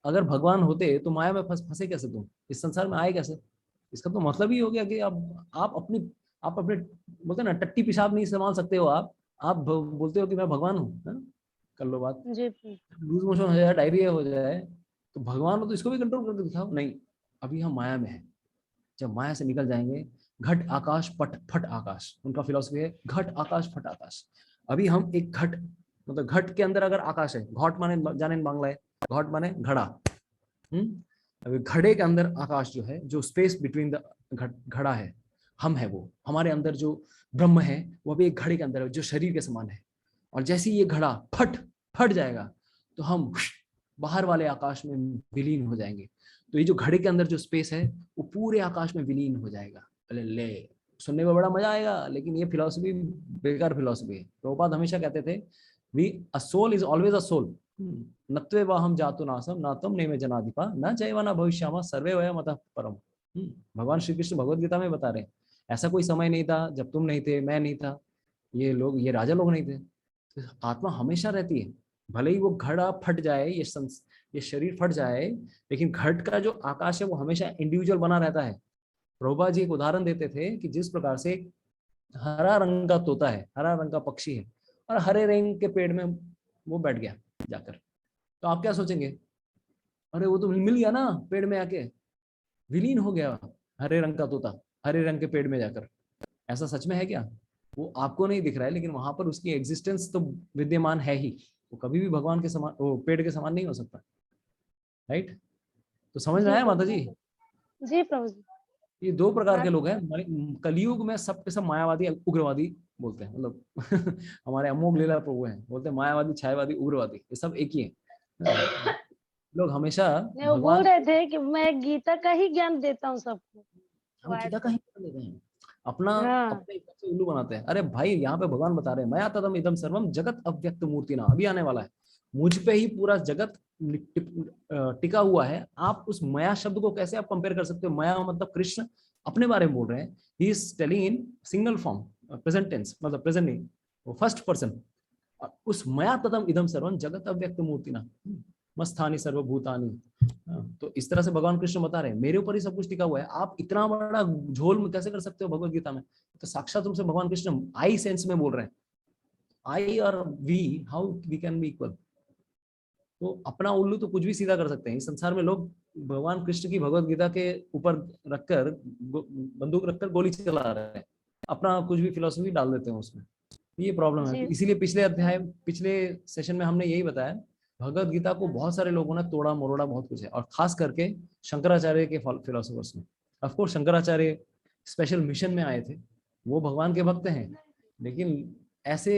अगर भगवान होते तो माया में फंसे कैसे तुम, इस संसार में आए कैसे? इसका तो मतलब ही हो गया कि अब आप अपने बोलते हैं ना टट्टी पेशाब नहीं संभाल सकते हो आप बोलते हो कि मैं भगवान हूँ, है ना? कर लो बात, जी प्रभु लूज मोशन हो जाए, डायरिया हो जाए, तो भगवान हो तो इसको भी कंट्रोल करके दिखाओ। नहीं, अभी हम माया में है। जब माया से निकल जाएंगे, घट आकाश पट फट आकाश, उनका फिलॉसफी है घट आकाश फट आकाश। अभी हम एक घट, मतलब घट के अंदर अगर आकाश है, घट माने जाने बांग्ला है, घट माने घड़ा। अभी घड़े के अंदर आकाश जो है, जो स्पेस बिटवीन द घड़ा है, हम है वो, हमारे अंदर जो ब्रह्म है वो भी एक घड़े के अंदर है, जो शरीर के समान है। और जैसे ही ये घड़ा फट फट जाएगा तो हम बाहर वाले आकाश में विलीन हो जाएंगे। तो ये जो घड़े के अंदर जो स्पेस है वो पूरे आकाश में विलीन हो जाएगा। अरे ले, सुनने में बड़ा मजा आएगा, लेकिन ये फिलॉसफी बेकार फिलॉसफी है। प्रभुपाद हमेशा कहते थे, we a soul is always a soul, नत्वे वाहम जातु नासम नातम नेमे जनाधिपा न जैवा न भविष्यामा सर्वे वयम अतः परम। भगवान श्री कृष्ण भगवद गीता में बता रहे हैं, ऐसा कोई समय नहीं था जब तुम नहीं थे, मैं नहीं था, ये लोग, ये राजा लोग नहीं थे। तो आत्मा हमेशा रहती है, भले ही वो घड़ा फट जाए, ये शरीर फट जाए, लेकिन घट का जो आकाश है वो हमेशा इंडिविजुअल बना रहता है। प्रभुपा जी एक उदाहरण देते थे कि जिस प्रकार से हरा रंग का तोता है, हरा रंग का पक्षी है, और हरे रंग के पेड़ में वो बैठ गया जाकर, तो आप क्या सोचेंगे? अरे वो तो मिल गया ना पेड़ में आके, विलीन हो गया हरे रंग का तोता हरे रंग के पेड़ में जाकर। ऐसा सच में है क्या? वो आपको नहीं दिख रहा है, लेकिन वहां पर उसकी एग्जिस्टेंस तो विद्यमान है ही। वो कभी भी भगवान के समान, वो पेड़ के समान नहीं हो सकता। राइट? तो समझ में जी आया माता प्रभु जी? जी प्रभु जी। ये दो प्रकार के हाँ लोग हैं कलयुग में, सब के सब मायावादी उग्रवादी बोलते हैं, मतलब हमारे अमोघ लीला प्रभु हैं, बोलते हैं मायावादी छायावादी उग्रवादी, ये सब एक ही है। लोग हमेशा नहीं वो बोल भगवान, रहे थे कि मैं गीता का ही ज्ञान देता हूँ सबको। हम वाइट गीता का ही ज्ञान देते हैं, अपना हाँ अपने हिसाब से उल्लू बनाते हैं। अरे भाई, यहाँ पे भगवान बता रहे हैं, मया तदम इदम सर्वम जगत अव्यक्त मूर्ति ना, अभी आने वाला है, मुझ पे ही पूरा जगत टिका हुआ है। आप उस मया शब्द को कैसे आप कंपेयर कर सकते हो? मया मतलब कृष्ण अपने बारे में बोल रहे हैं, he is telling in single form, present tense, मतलब प्रेजेंट नहीं, वो फर्स्ट पर्सन। उस मया तदम इदम सर्वम जगत अव्यक्त मूर्ति ना मस्थानी सर्वभूतानी। तो इस तरह से भगवान कृष्ण बता रहे हैं, मेरे ऊपर ही सब कुछ टिका हुआ है, आप इतना बड़ा झोल में कैसे कर सकते हो भगवत गीता में? तो साक्षात रूप से भगवान कृष्ण आई सेंस में बोल रहे हैं, आई और we, how we can be equal? तो अपना उल्लू तो कुछ भी सीधा कर सकते हैं। इस संसार में लोग भगवान कृष्ण की भगवत गीता के ऊपर रखकर, बंदूक रखकर गोली चला रहे हैं, अपना कुछ भी फिलोसफी डाल देते हैं उसमें। ये प्रॉब्लम है। जी तो इसीलिए पिछले सेशन में हमने यही बताया, भगवत गीता को बहुत सारे लोगों ने तोड़ा मरोड़ा बहुत कुछ है, और खास करके शंकराचार्य के फिलोसफर्स ने। ऑफकोर्स शंकराचार्य स्पेशल मिशन में आए थे, वो भगवान के भक्त हैं, लेकिन ऐसे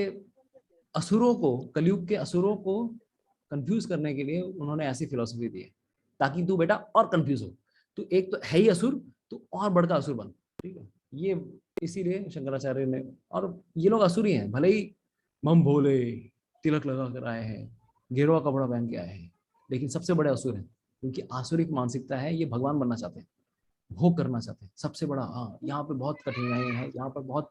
असुरों को, कलयुग के असुरों को कंफ्यूज करने के लिए उन्होंने ऐसी फिलोसफी दी है, ताकि तू बेटा और कंफ्यूज हो, तू एक तो है ही असुर, तू और बड़का असुर बन। ठीक है, ये इसीलिए शंकराचार्य ने, और ये लोग असुर ही हैं, भले ही मम भोले तिलक लगा कर आए हैं, गेरुआ कपड़ा पहन के आए हैं, लेकिन सबसे बड़े असुर हैं, क्योंकि आसुरिक मानसिकता है, ये भगवान बनना चाहते हैं, भोग करना चाहते हैं सबसे बड़ा। हाँ, यहाँ पे बहुत कठिनाई है, यहाँ पर बहुत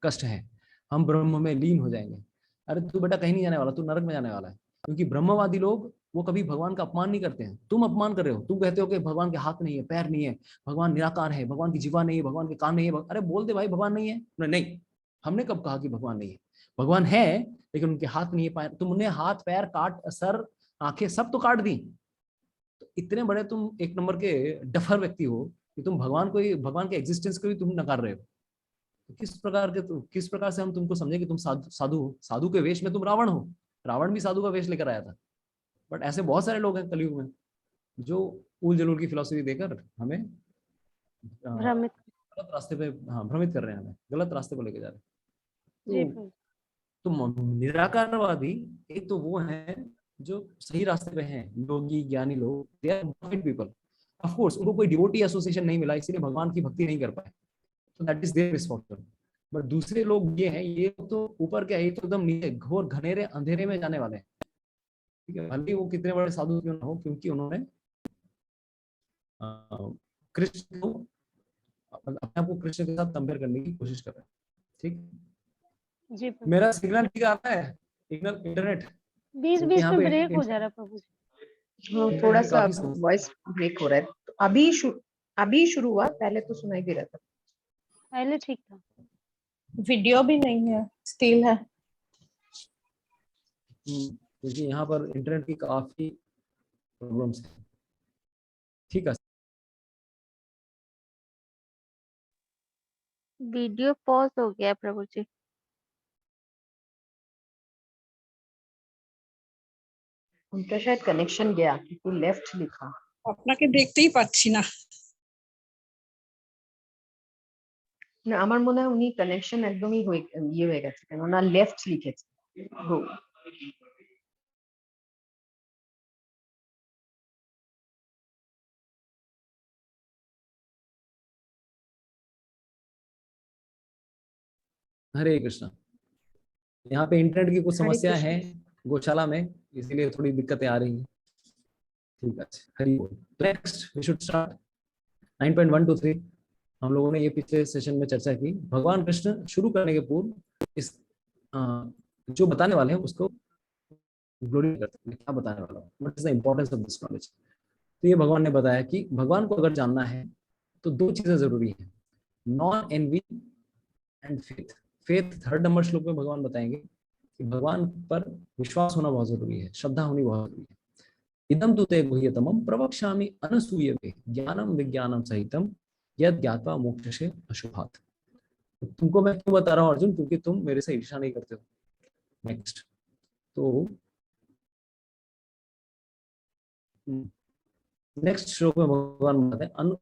कष्ट है, हम ब्रह्म में लीन हो जाएंगे। अरे तू बेटा कहीं नहीं जाने वाला, तू नरक में जाने वाला है, क्योंकि ब्रह्मवादी लोग वो कभी भगवान का अपमान नहीं करते हैं। तुम अपमान कर रहे हो, तुम कहते हो कि भगवान के हाथ नहीं है, पैर नहीं है, भगवान निराकार है, भगवान की जीवा नहीं है, भगवान के कान नहीं है। अरे बोल दे भाई भगवान नहीं है। नहीं, हमने कब कहा कि भगवान नहीं है? भगवान है, लेकिन उनके हाथ नहीं है, पैर, तुमने हाथ पैर काट, सर आंखें सब तो काट दी। तो इतने बड़े तुम एक नंबर के डफर व्यक्ति हो कि तुम भगवान के एग्जिस्टेंस को भी तुम नकार रहे हो। तो किस प्रकार से हम तुमको समझे कि तुम साधु हो? साधु के वेश में तुम रावण हो, रावण भी साधु का वेश लेकर आया था। बट ऐसे बहुत सारे लोग हैं कलयुग में जो ऊल जलूल की फिलोसफी देकर हमें भ्रमित। गलत रास्ते पे, हाँ, भ्रमित कर रहे हैं, हमें गलत रास्ते पर लेके जा रहे जी हैं। प्रभु तो निराकारवादी एक तो वो हैं जो सही रास्ते पे हैं, योगी ज्ञानी लोग, they are perfect people. Of course उनको कोई डिवोटी एसोसिएशन नहीं मिला, इसीलिए भगवान की भक्ति नहीं कर पाए, तो that is their misfortune. But दूसरे लोग ये हैं, ये तो ऊपर क्या है, ये तो एकदम नीचे घोर घनेरे अंधेरे में जाने वाले हैं। ठीक है, भले ही वो कितने बड़े साधु क्यों ना हो, क्योंकि उन्होंने कृष्ण को, अपने आप को कृष्ण के साथ कंपेयर करने की कोशिश कर रहे हैं। ठीक, जी प्रभु। मेरा सिग्नल ठीक आता है? Signal internet? बीच क्योंकि बीच यहाँ में पे ब्रेक हो जा रहा है प्रभु जी। हाँ, थोड़ा सा काफी समस्या। वॉइस ब्रेक हो रहा है। तो अभी शुरू हुआ, पहले तो सुनाई दे रहा था। पहले ठीक था। वीडियो भी नहीं है, स्टिल है। क्योंकि यहाँ पर इंटरनेट की काफी प्रॉब्लम्स है। ठीक है, वीडियो पॉज हो गया प्रभु जी। उनका शायद कनेक्शन गया क्योंकि लेफ्ट लिखा। আপনাকে দেখতেই পাচ্ছি না। না, আমার মনে হয় উনি কানেকশন একদমই ইয়ে হয়ে গেছে, কেন না লেফট লিখেছে। গো। हरे कृष्णा। यहाँ पे इंटरनेट की कुछ हरे समस्या कृष्ण। है गौशाला में, इसीलिए थोड़ी दिक्कतें आ रही हैं। ठीक है, हरी बोल। Next we should start 9.123। हम लोगों ने ये पिछले सेशन में चर्चा की। भगवान कृष्ण शुरू करने के पूर्व इस जो बताने वाले हैं उसको ग्लोरी करते हैं। क्या बताने वाला हूँ, what is the importance of this knowledge. तो ये भगवान ने बताया कि भगवान को अगर जानना है तो दो चीजें जरूरी है, non envy and faith. Faith third number श्लोक में भगवान बताएंगे कि भगवान पर विश्वास होना बहुत जरूरी है, श्रद्धा होनी बहुत जरूरी है। इदम तु ते गुह्यतमं प्रवक्ष्यामि अनसूयवे ज्ञानम विज्ञानम सहितम यद ज्ञात्वा मोक्षसे अशुभात्। तुमको मैं क्यों बता रहा हूँ अर्जुन, क्योंकि तुम मेरे से ईर्ष्या नहीं करते हो। नेक्स्ट, तो नेक्स्ट श्लोक में भगवान बताते हैं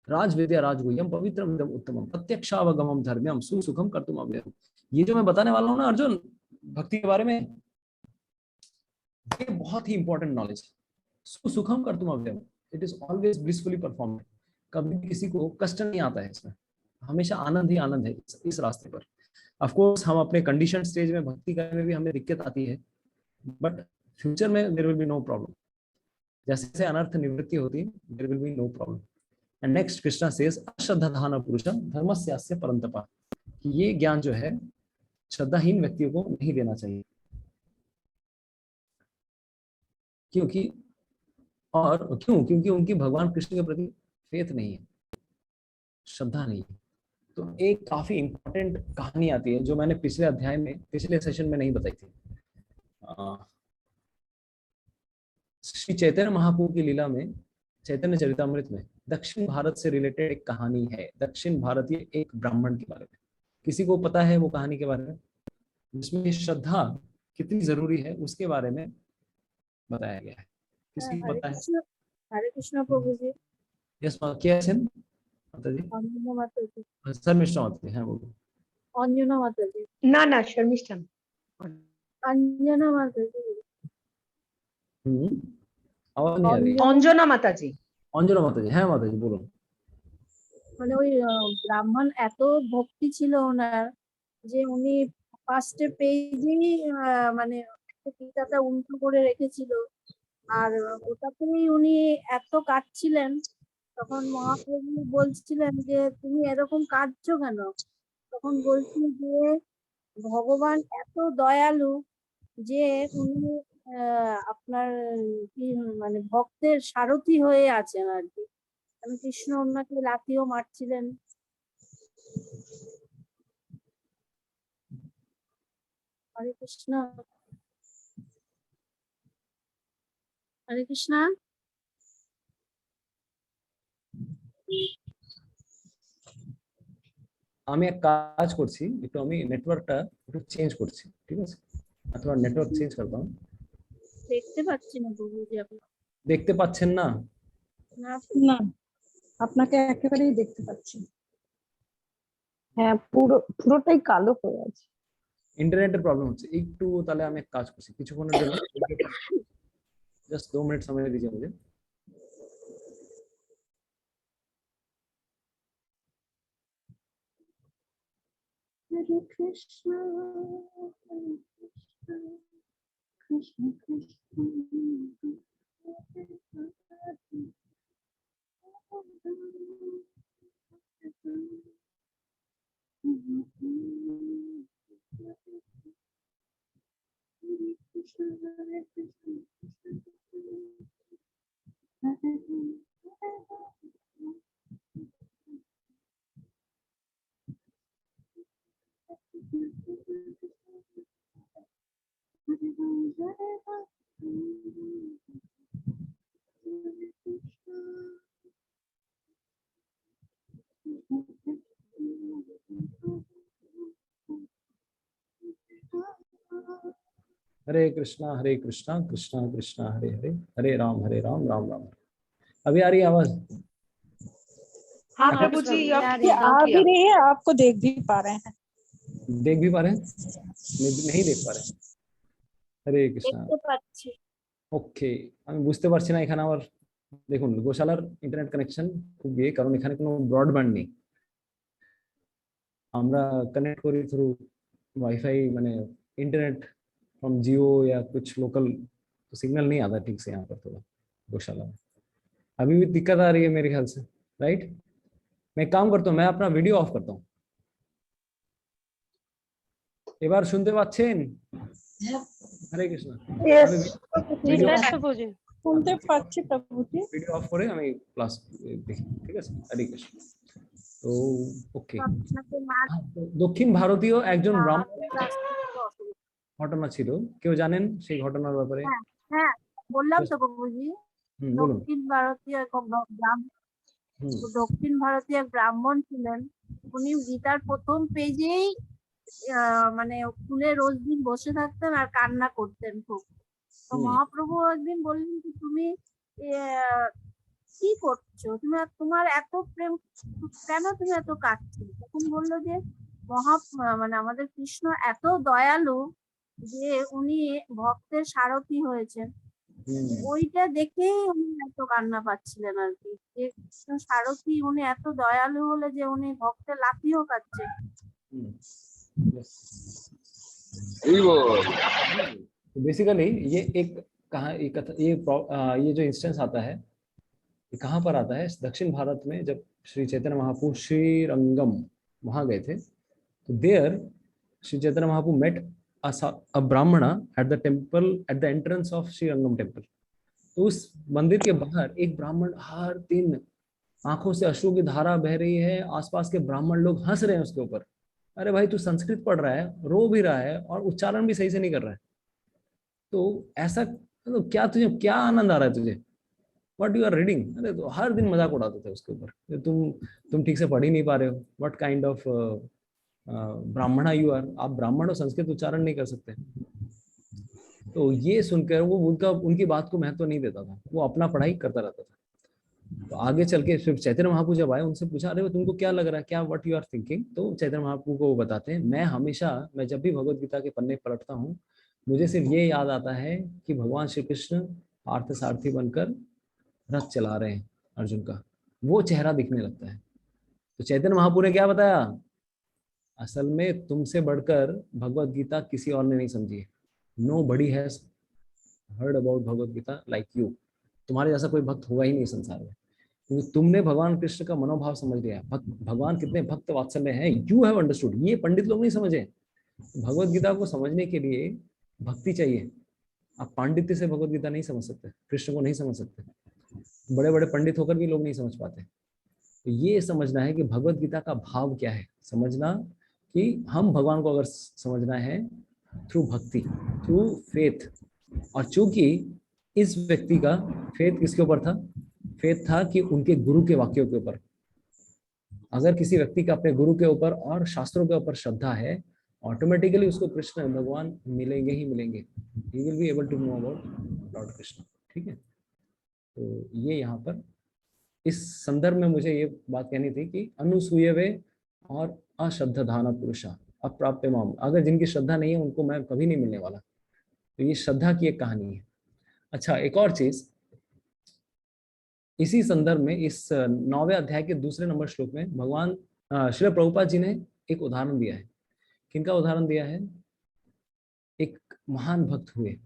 राज विद्या राजगुह्यम पवित्रम इदम उत्तमम प्रत्यक्षावगमम धर्म्यम सुसुखम कर्तुम अव्ययम। ये जो मैं बताने वाला हूँ ना अर्जुन, भक्ति के बारे में, ये बहुत ही इंपॉर्टेंट नॉलेज है। सुसुखम कर्तुम अव्ययम, it is always blissfully performed. कभी भी किसी को कष्ट नहीं आता है इसमें, हमेशा आनंद ही आनंद है इस रास्ते पर। ऑफ कोर्स हम अपने कंडीशन स्टेज में भक्ति करने में भी हमें दिक्कत आती है, बट फ्यूचर में there will be no problem. जैसे जैसे अनर्थ निवृत्ति होती है, there will be no problem. And next Krishna says अश्रद्धाधान पुरुषम धर्मस्यास्य परंतपा। ये ज्ञान जो है श्रद्धाहीन व्यक्तियों को नहीं देना चाहिए, क्योंकि क्योंकि उनकी भगवान कृष्ण के प्रति फेथ नहीं है, श्रद्धा नहीं है। तो एक काफी इंपॉर्टेंट कहानी आती है जो मैंने पिछले अध्याय में, पिछले सेशन में नहीं बताई थी। श्री चैतन्य महाप्रभु की लीला में, चैतन्य चरितामृत में दक्षिण भारत से रिलेटेड एक कहानी है, दक्षिण भारतीय एक ब्राह्मण के बारे में। किसी को पता है वो कहानी के बारे में, जिसमें श्रद्धा कितनी जरूरी है उसके बारे में बताया गया है। किसी को पता है? हरे कृष्ण प्रभु जी। यस क्या है माता जी? अंजना माता जी। सर मिश्रा माता जी हैं बोलो। अंजना माता जी। ना ना शर्मिष्ठा। अंजना माता जी। आवाज नहीं आ रही। अंजना माता जी। अंजना माता जी, হ্যাঁ माता जी बोलो। মানে ওই ব্রাহ্মণ এত ভক্তি ছিল ওনার যে উনি ফার্স্টে পেজেই মানে গীতাটা উল্টো করে রেখেছিল, আর ওটাতেই উনি এত কাঁদছিলেন। তখন মহাপ্রভু বলছিলেন যে তুমি এরকম কাঁদছো কেন? তখন বলছি যে ভগবান এত দয়ালু যে উনি আপনার কি মানে ভক্তের সারথি হয়ে আছেন আর কি। কৃষ্ণ ওনাকে লাথিও মারছিলেন। হরে কৃষ্ণ। হরে কৃষ্ণ। আমি এক কাজ করছি, একটু আমি নেটওয়ার্কটা একটু চেঞ্জ করছি, ঠিক আছে? অথবা নেটওয়ার্ক চেঞ্জ করতে হবে। দেখতে পাচ্ছি না প্রভুজি আপনি। দেখতে পাচ্ছেন না? না না, আপনাকে একেবারেই দেখতে পাচ্ছি। হ্যাঁ, পুরোটাই কালো হয়ে আছে। ইন্টারনেটের প্রবলেম হচ্ছে একটু। তাহলে আমি এক কাজ করছি, কিছুক্ষণের জন্য জাস্ট 2 मिनट समय दीजिए मुझे। হরে কৃষ্ণ কৃষ্ণ কৃষ্ণ हरे कृष्णा कृष्णा कृष्णा हरे हरे, हरे राम राम राम राम। अभी आ रही है आवाज? हाँ हाँ, प्रभु जी, प्रभु अब जी, ये आ आ भी रही है, आपको देख भी पा रहे हैं। देख भी पा रहे हैं? नहीं देख पा रहे हैं। हरे कृष्णा। দেখতে পাচ্ছি। ওকে, আমি বুঝতে পারছি না এখানে আমার, দেখুন গোশালার ইন্টারনেট কানেকশন খুব ইয়ে, কারণ এখানে কোনো ব্রডব্যান্ড নেই, আমরা कनेक्ट करी थ्रू वाईफाई, मैंने इंटरनेट फ्रॉम जियो या कुछ लोकल, तो सिग्नल नहीं आता ठीक से यहाँ पर थोड़ा गौशाला में। अभी भी दिक्कत आ रही है मेरे ख्याल से, राइट? मैं एक काम करता हूँ, मैं अपना वीडियो ऑफ करता हूँ। এবার শুনতে পাচ্ছেন? হরে কৃষ্ণ। আমি ভিডিও प्रभु जी सुनते पाচ্ছি प्रभु जी। ভিডিও অফ করে আমি ক্লাস দেখি, ঠিক আছে? হরে কৃষ্ণ। তো ওকে, আপনাকে মার দক্ষিণ ভারতীয় একজন ব্রাহ্মণ আমাদের রাস্তায় একটু অসুবিধা। ঘটনা ছিল, কেউ জানেন সেই ঘটনার ব্যাপারে? হ্যাঁ হ্যাঁ, বললাম তো প্রভুজি, বলুন। দক্ষিণ ভারতীয় এক দক্ষিণ ভারতীয় এক ব্রাহ্মণ ছিলেন। উনি গীতার প্রথম পেজেই মানে খুলে রোজ দিন বসে থাকতেন আর কান্না করতেন খুব। তো মহাপ্রভু একদিন বললেন যে তুমি কি করছো, তুমি তোমার এত প্রেম কেন, তুমি এত কাঁদছো? তখন বললো যে মানে আমাদের কৃষ্ণ এত দয়ালু যে উনি ভক্তের সারথি হয়েছেন। ওইটা দেখেই উনি এত কান্না পাচ্ছিলেন আর কি, যে কৃষ্ণ সারথি, উনি এত দয়ালু হলে যে उन्हें ভক্তের লাঠিও কাটছে। बेसिकली ये एक कहा ये जो इंस्टेंस आता है, ये कहाँ पर आता है? दक्षिण भारत में जब श्री चैतन्य महाप्रभु श्रीरंगम वहां गए थे, तो there Shri Chaitanya Mahaprabhu met a brahmana at the temple, at the entrance of Srirangam temple. तो उस मंदिर के बाहर एक ब्राह्मण हर दिन आंखों से अश्रु की धारा बह रही है, आसपास के ब्राह्मण लोग हंस रहे हैं उसके ऊपर। अरे भाई तू संस्कृत पढ़ रहा है, रो भी रहा है और उच्चारण भी सही से नहीं कर रहा है, तो ऐसा तो क्या तुझे क्या आनंद आ रहा है तुझे? What you are reading? अरे तो हर दिन मजाक उड़ाते थे उसके ऊपर, तुम ठीक से पढ़ ही नहीं पा रहे हो, व्हाट काइंड ऑफ ब्राह्मणा यू आर, आप ब्राह्मण हो, संस्कृत उच्चारण नहीं कर सकते। तो ये सुनकर वो उनकी बात को महत्व नहीं देता था, वो अपना पढ़ाई करता रहता था। तो आगे चल के फिर चैतन्य महाप्रभु जब आए, उनसे पूछा अरे तुमको क्या लग रहा है, क्या व्हाट यू आर थिंकिंग? तो चैतन्य महाप्रभु को वो बताते हैं, मैं जब भी भगवत गीता के पन्ने पलटता हूँ, मुझे सिर्फ ये याद आता है कि भगवान श्री कृष्ण पार्थ सारथी बनकर रथ चला रहे हैं अर्जुन का, वो चेहरा दिखने लगता है। तो चैतन्य महाप्रभु ने क्या बताया? असल में तुमसे बढ़कर भगवत गीता किसी और ने नहीं समझी है। Nobody has heard about Bhagavad Gita like you। तुम्हारे जैसा कोई भक्त होगा ही नहीं संसार में, क्योंकि तुमने भगवान कृष्ण का मनोभाव समझ लिया है, भगवान कितने भक्त वात्सल्य हैं, यू हैव अंडरस्टूड। ये पंडित लोग नहीं समझे। भगवत गीता को समझने के लिए भक्ति चाहिए। आप पांडित्य से भगवत गीता नहीं समझ सकते, कृष्ण को नहीं समझ सकते, बड़े बड़े पंडित होकर भी लोग नहीं समझ पाते। तो ये समझना है कि भगवत गीता का भाव क्या है, समझना कि हम भगवान को अगर समझना है थ्रू भक्ति, थ्रू फेथ। और चूंकि इस व्यक्ति का फेथ किसके ऊपर था? फेथ था कि उनके गुरु के वाक्यों के ऊपर। अगर किसी व्यक्ति का अपने गुरु के ऊपर और शास्त्रों के ऊपर श्रद्धा है, ऑटोमेटिकली उसको कृष्ण भगवान मिलेंगे ही मिलेंगे। He will be able to know about Lord Krishna. ठीक है, तो ये यहाँ पर इस संदर्भ में मुझे ये बात कहनी थी कि अनुसूयवे और अश्रद्धाधान पुरुषा अप्राप्य माम, अगर जिनकी श्रद्धा नहीं है उनको मैं कभी नहीं मिलने वाला। तो ये श्रद्धा की एक कहानी है। अच्छा, एक और चीज इसी संदर्भ में, इस 9वें अध्याय के दूसरे नंबर श्लोक में भगवान श्री प्रभुपाद जी ने एक उदाहरण दिया है। किनका उदाहरण दिया है? एक महान भक्त हुए,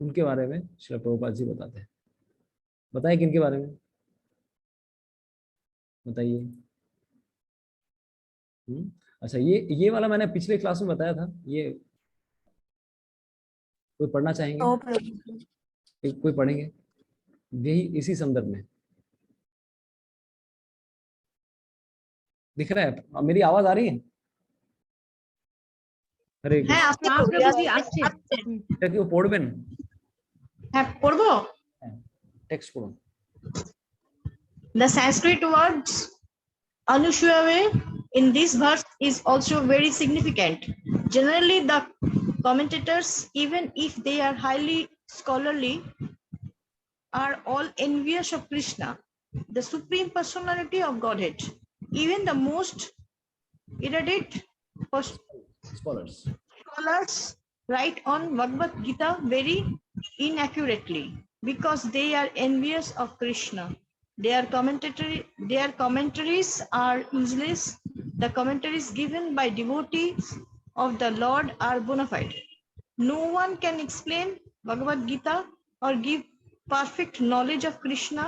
उनके बारे में श्री प्रभुपाद जी बताते हैं। बताइए किनके बारे में, बताइए। अच्छा, ये वाला मैंने पिछले क्लास में बताया था। ये कोई पढ़ना चाहेंगे? कोई पढ़ेंगे? यही इसी संदर्भ में दिख रहा है। मेरी आवाज आ रही है? हरे হ্যাঁ कृष्ण। আপনি প্রভুজি আসছে এটা কেউ পড়বেন? হ্যাঁ পড়বো টেক্সট পড়ুন। The Sanskrit words Anushuave in this verse is also very significant. Generally, the commentators, even if they are highly scholarly, are all envious of Krishna, the supreme personality of Godhead. Even the most erudite Scholars. scholars write on Bhagavad Gita very inaccurately because they are envious of Krishna. Their commentaries are useless. The commentaries given by devotees of the Lord are bona fide. No one can explain Bhagavad Gita or give perfect knowledge of Krishna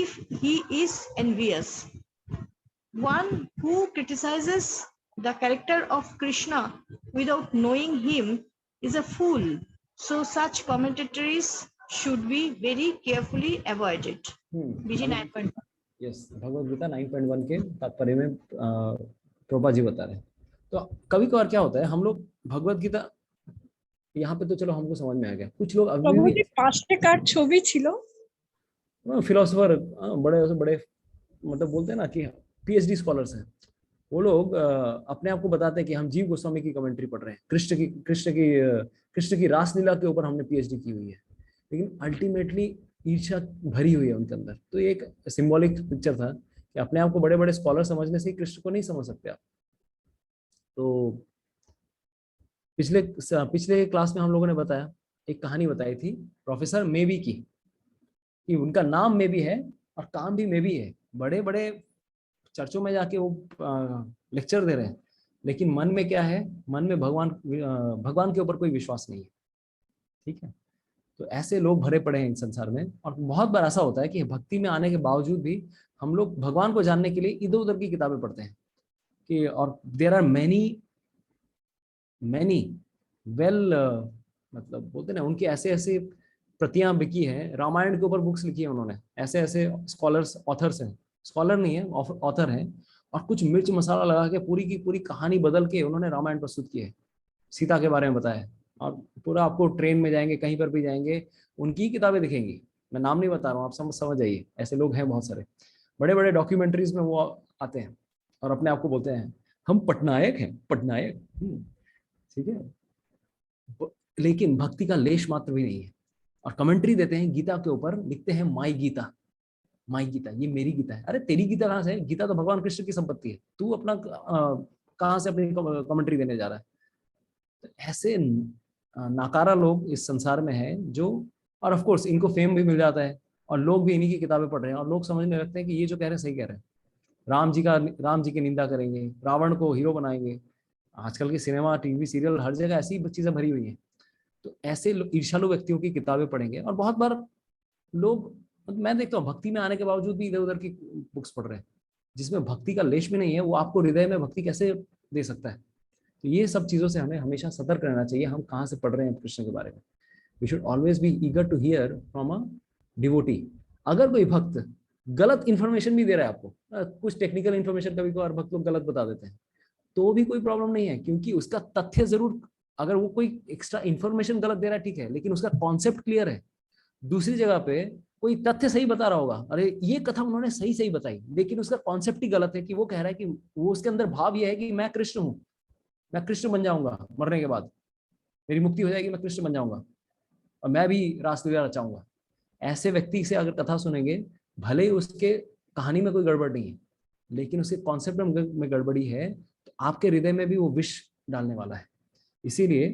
if he is envious. One who criticizes the character of Krishna without knowing him is a fool. So such commentaries should be very carefully avoided. BG 9.1. Yes, Bhagavad Gita 9.1 के तात्पर्य में प्रभुपाद जी बता रहे हैं। तो कभी कभार क्या होता है, हम लोग भगवद गीता यहाँ पे तो चलो हमको समझ में आ गया, कुछ लोग अभी প্রভুজি भी 5टे কার ছবি ছিল। फिलोसोफर बड़े बड़े मतलब बोलते हैं ना कि पीएचडी स्कॉलर्स हैं, वो लोग अपने आप को बताते हैं कि हम जीव गोस्वामी की कमेंट्री पढ़ रहे हैं, कृष्ण की रासलीला के ऊपर हमने पीएचडी की हुई है, लेकिन अल्टीमेटली ईर्ष्या भरी हुई है उनके अंदर। तो ये एक सिंबॉलिक पिक्चर था कि अपने आप को बड़े बड़े स्कॉलर समझने से कृष्ण को नहीं समझ सकते आप। तो पिछले क्लास में हम लोगों ने बताया, एक कहानी बताई थी प्रोफेसर मेबी की, कि उनका नाम में भी है और काम भी में भी है, बड़े बड़े चर्चों में जाके वो लेक्चर दे रहे हैं, लेकिन मन में क्या है, मन में भगवान के ऊपर कोई विश्वास नहीं है। ठीक है, तो ऐसे लोग भरे पड़े हैं इन संसार में। और बहुत बार ऐसा होता है कि भक्ति में आने के बावजूद भी हम लोग भगवान को जानने के लिए इधर उधर की किताबें पढ़ते हैं कि, और देयर आर मैनी वेल मतलब बोलते ना, उनकी ऐसे ऐसे प्रतियां बिकी हैं, रामायण के ऊपर बुक्स लिखी है उन्होंने, ऐसे ऐसे स्कॉलर्स ऑथर्स हैं, स्कॉलर नहीं है ऑथर हैं, और कुछ मिर्च मसाला लगा के पूरी की पूरी कहानी बदल के उन्होंने रामायण प्रस्तुत की है, सीता के बारे में बताया, और पूरा आपको ट्रेन में जाएंगे कहीं पर भी जाएंगे उनकी किताबें दिखेंगी। मैं नाम नहीं बता रहा हूँ, आप समझ जाइए, ऐसे लोग हैं बहुत सारे, बड़े बड़े डॉक्यूमेंट्रीज में वो आते हैं और अपने आप को बोलते हैं हम पटनायक हैं, पटनायक। ठीक है, लेकिन भक्ति का लेश मात्र भी नहीं है, और कमेंट्री देते हैं गीता के ऊपर, लिखते हैं माई गीता, ये मेरी गीता है। अरे तेरी गीता कहाँ से है? गीता तो भगवान कृष्ण की संपत्ति है, तू अपना कहाँ से अपनी कमेंट्री देने जा रहा है? तो ऐसे नाकारा लोग इस संसार में हैं जो, और ऑफ कोर्स इनको फेम भी मिल जाता है और लोग भी इन्हीं की किताबें पढ़ रहे हैं और लोग समझने लगते हैं कि ये जो कह रहे हैं सही कह रहे हैं। राम जी की निंदा करेंगे, रावण को हीरो बनाएंगे, आजकल की सिनेमा टीवी सीरियल हर जगह ऐसी चीजें भरी हुई हैं। तो ऐसे ईर्ष्यालु व्यक्तियों की किताबें पढ़ेंगे, और बहुत बार लोग, मैं देखता हूँ भक्ति में आने के बावजूद भी इधर उधर की बुक्स पढ़ रहे हैं जिसमें भक्ति का लेश भी नहीं है, वो आपको हृदय में भक्ति कैसे दे सकता है? तो ये सब चीजों से हमें हमेशा सतर्क रहना चाहिए, हम कहाँ से पढ़ रहे हैं कृष्ण के बारे में। We should always be eager to hear from a devotee. अगर कोई भक्त गलत इन्फॉर्मेशन भी दे रहा है आपको, कुछ टेक्निकल इन्फॉर्मेशन कभी कभार भक्त लोग गलत बता देते हैं, तो भी कोई प्रॉब्लम नहीं है, क्योंकि उसका तथ्य जरूर, अगर वो कोई एक्स्ट्रा इन्फॉर्मेशन गलत दे रहा है ठीक है, लेकिन उसका कॉन्सेप्ट क्लियर है। दूसरी जगह पे कोई तथ्य सही बता रहा होगा, अरे ये कथा उन्होंने सही बताई, लेकिन उसका कॉन्सेप्ट ही गलत है, कि वो कह रहा है कि वो उसके अंदर भाव ये है कि मैं कृष्ण हूं, मैं कृष्ण बन जाऊंगा, मरने के बाद मेरी मुक्ति हो जाएगी, मैं कृष्ण बन जाऊंगा और मैं भी रासलीला रचाऊंगा। ऐसे व्यक्ति से अगर कथा सुनेंगे, भले ही उसके कहानी में कोई गड़बड़ नहीं है, लेकिन उसके कॉन्सेप्ट में गड़बड़ी है, तो आपके हृदय में भी वो विष डालने वाला है। इसीलिए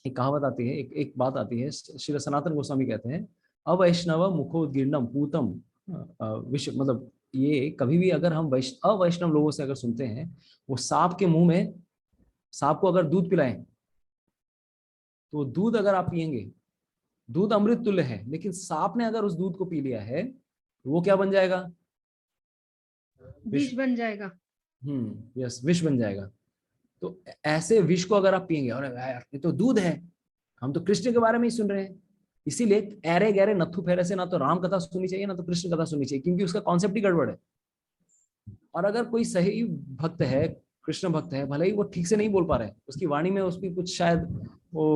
एक कहावत आती है, एक बात आती है, श्री सनातन गोस्वामी कहते हैं, अवैष्णव मुखोद्गीर्णम पूतम विश्व, मतलब ये कभी भी अगर हम अवैष्णव लोगों से अगर सुनते हैं, वो सांप के मुंह में, सांप को अगर दूध पिलाएं तो दूध अगर आप पिएंगे, दूध अमृत तुल्य है, लेकिन सांप ने अगर उस दूध को पी लिया है तो वो क्या बन जाएगा? विष बन जाएगा। यस, विष बन जाएगा। तो ऐसे विष को अगर आप पिएंगे, और यार ये तो दूध है, हम तो कृष्ण के बारे में ही सुन रहे हैं, इसीलिए ऐरे गहरे नत्थु फेरे से ना तो राम कथा सुननी चाहिए ना तो कृष्ण कथा सुननी चाहिए, क्योंकि उसका कॉन्सेप्ट ही गड़बड़ है। और अगर कोई सही भक्त है, कृष्ण भक्त है, भले ही वो ठीक से नहीं बोल पा रहे, उसकी वाणी में उसकी कुछ शायद वो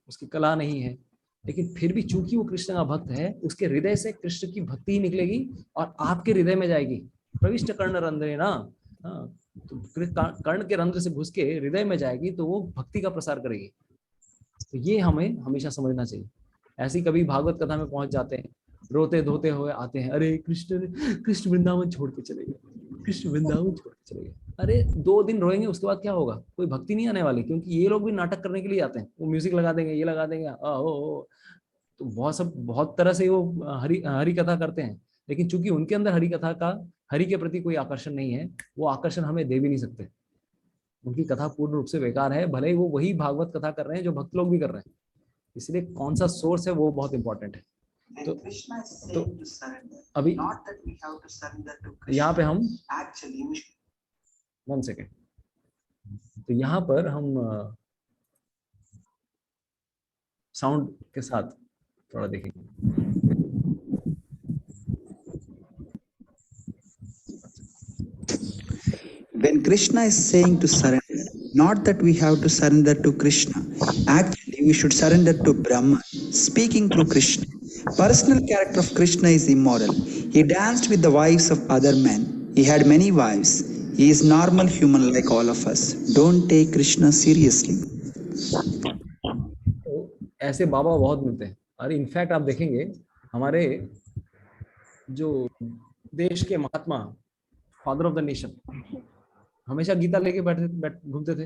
उसकी कला नहीं है, लेकिन फिर भी चूंकि वो कृष्ण का भक्त है, उसके हृदय से कृष्ण की भक्ति ही निकलेगी और आपके हृदय में जाएगी। प्रविष्ट कर्ण रंध्रे ना, हाँ, तो कर्ण के रंध्र से घुस के हृदय में जाएगी, तो वो भक्ति का प्रसार करेगी। तो ये हमें हमेशा समझना चाहिए। ऐसी कभी भागवत कथा में पहुंच जाते हैं, रोते धोते हुए आते हैं, अरे कृष्ण वृंदावन छोड़ के चले गए, कृष्ण वृंदावन छोड़ के चले गए। अरे 2 दिन रोएंगे, उसके बाद क्या होगा? कोई भक्ति नहीं आने वाली, क्योंकि ये लोग भी नाटक करने के लिए आते हैं। वो म्यूजिक लगा देंगे, ये लगा देंगे, तो बहुत तरह से वो हरि कथा करते हैं, लेकिन चूंकि उनके अंदर हरि कथा का, हरि के प्रति कोई आकर्षण नहीं है, वो आकर्षण हमें दे भी नहीं सकते। उनकी कथा पूर्ण रूप से बेकार है, भले ही वो वही भागवत कथा कर रहे हैं जो भक्त लोग भी कर रहे हैं। इसलिए कौन सा सोर्स है वो बहुत इंपॉर्टेंट है। तो अभी यहाँ पे हम 1 सेकेंड, तो यहाँ पर हम साउंड के साथ थोड़ा देखेंगे। When Krishna is saying to surrender, not that we have to surrender to Krishna, actually we should surrender to Brahman, speaking through Krishna. Personal character of Krishna is immoral. He danced with the wives of other men. He had many wives. He is normal human like all of us. Don't take Krishna seriously. ऐसे बाबा बहुत मिलते हैं। और in fact आप देखेंगे हमारे जो देश के महात्मा, फादर ऑफ द नेशन, हमेशा गीता लेके घूमते थे,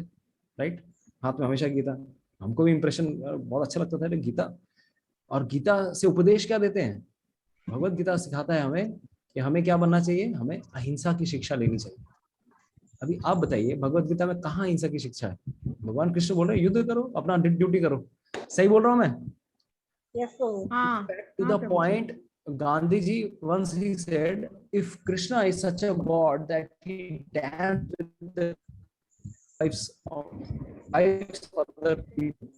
राइट? हाथ में हमेशा गीता। हमको भी इंप्रेशन बहुत अच्छा लगता था गीता। और गीता से उपदेश क्या देते हैं? भगवत गीता सिखाता है हमें कि हमें क्या बनना चाहिए, हमें अहिंसा की शिक्षा लेनी चाहिए। अभी आप बताइए, भगवत गीता में कहाँ अहिंसा की शिक्षा है? भगवान कृष्ण बोल रहे हैं युद्ध करो, अपना ड्यूटी करो। सही बोल रहा हूँ मैं? To the point, Gandhi ji once he said, if Krishna is such a god that he danced with the wives of other people,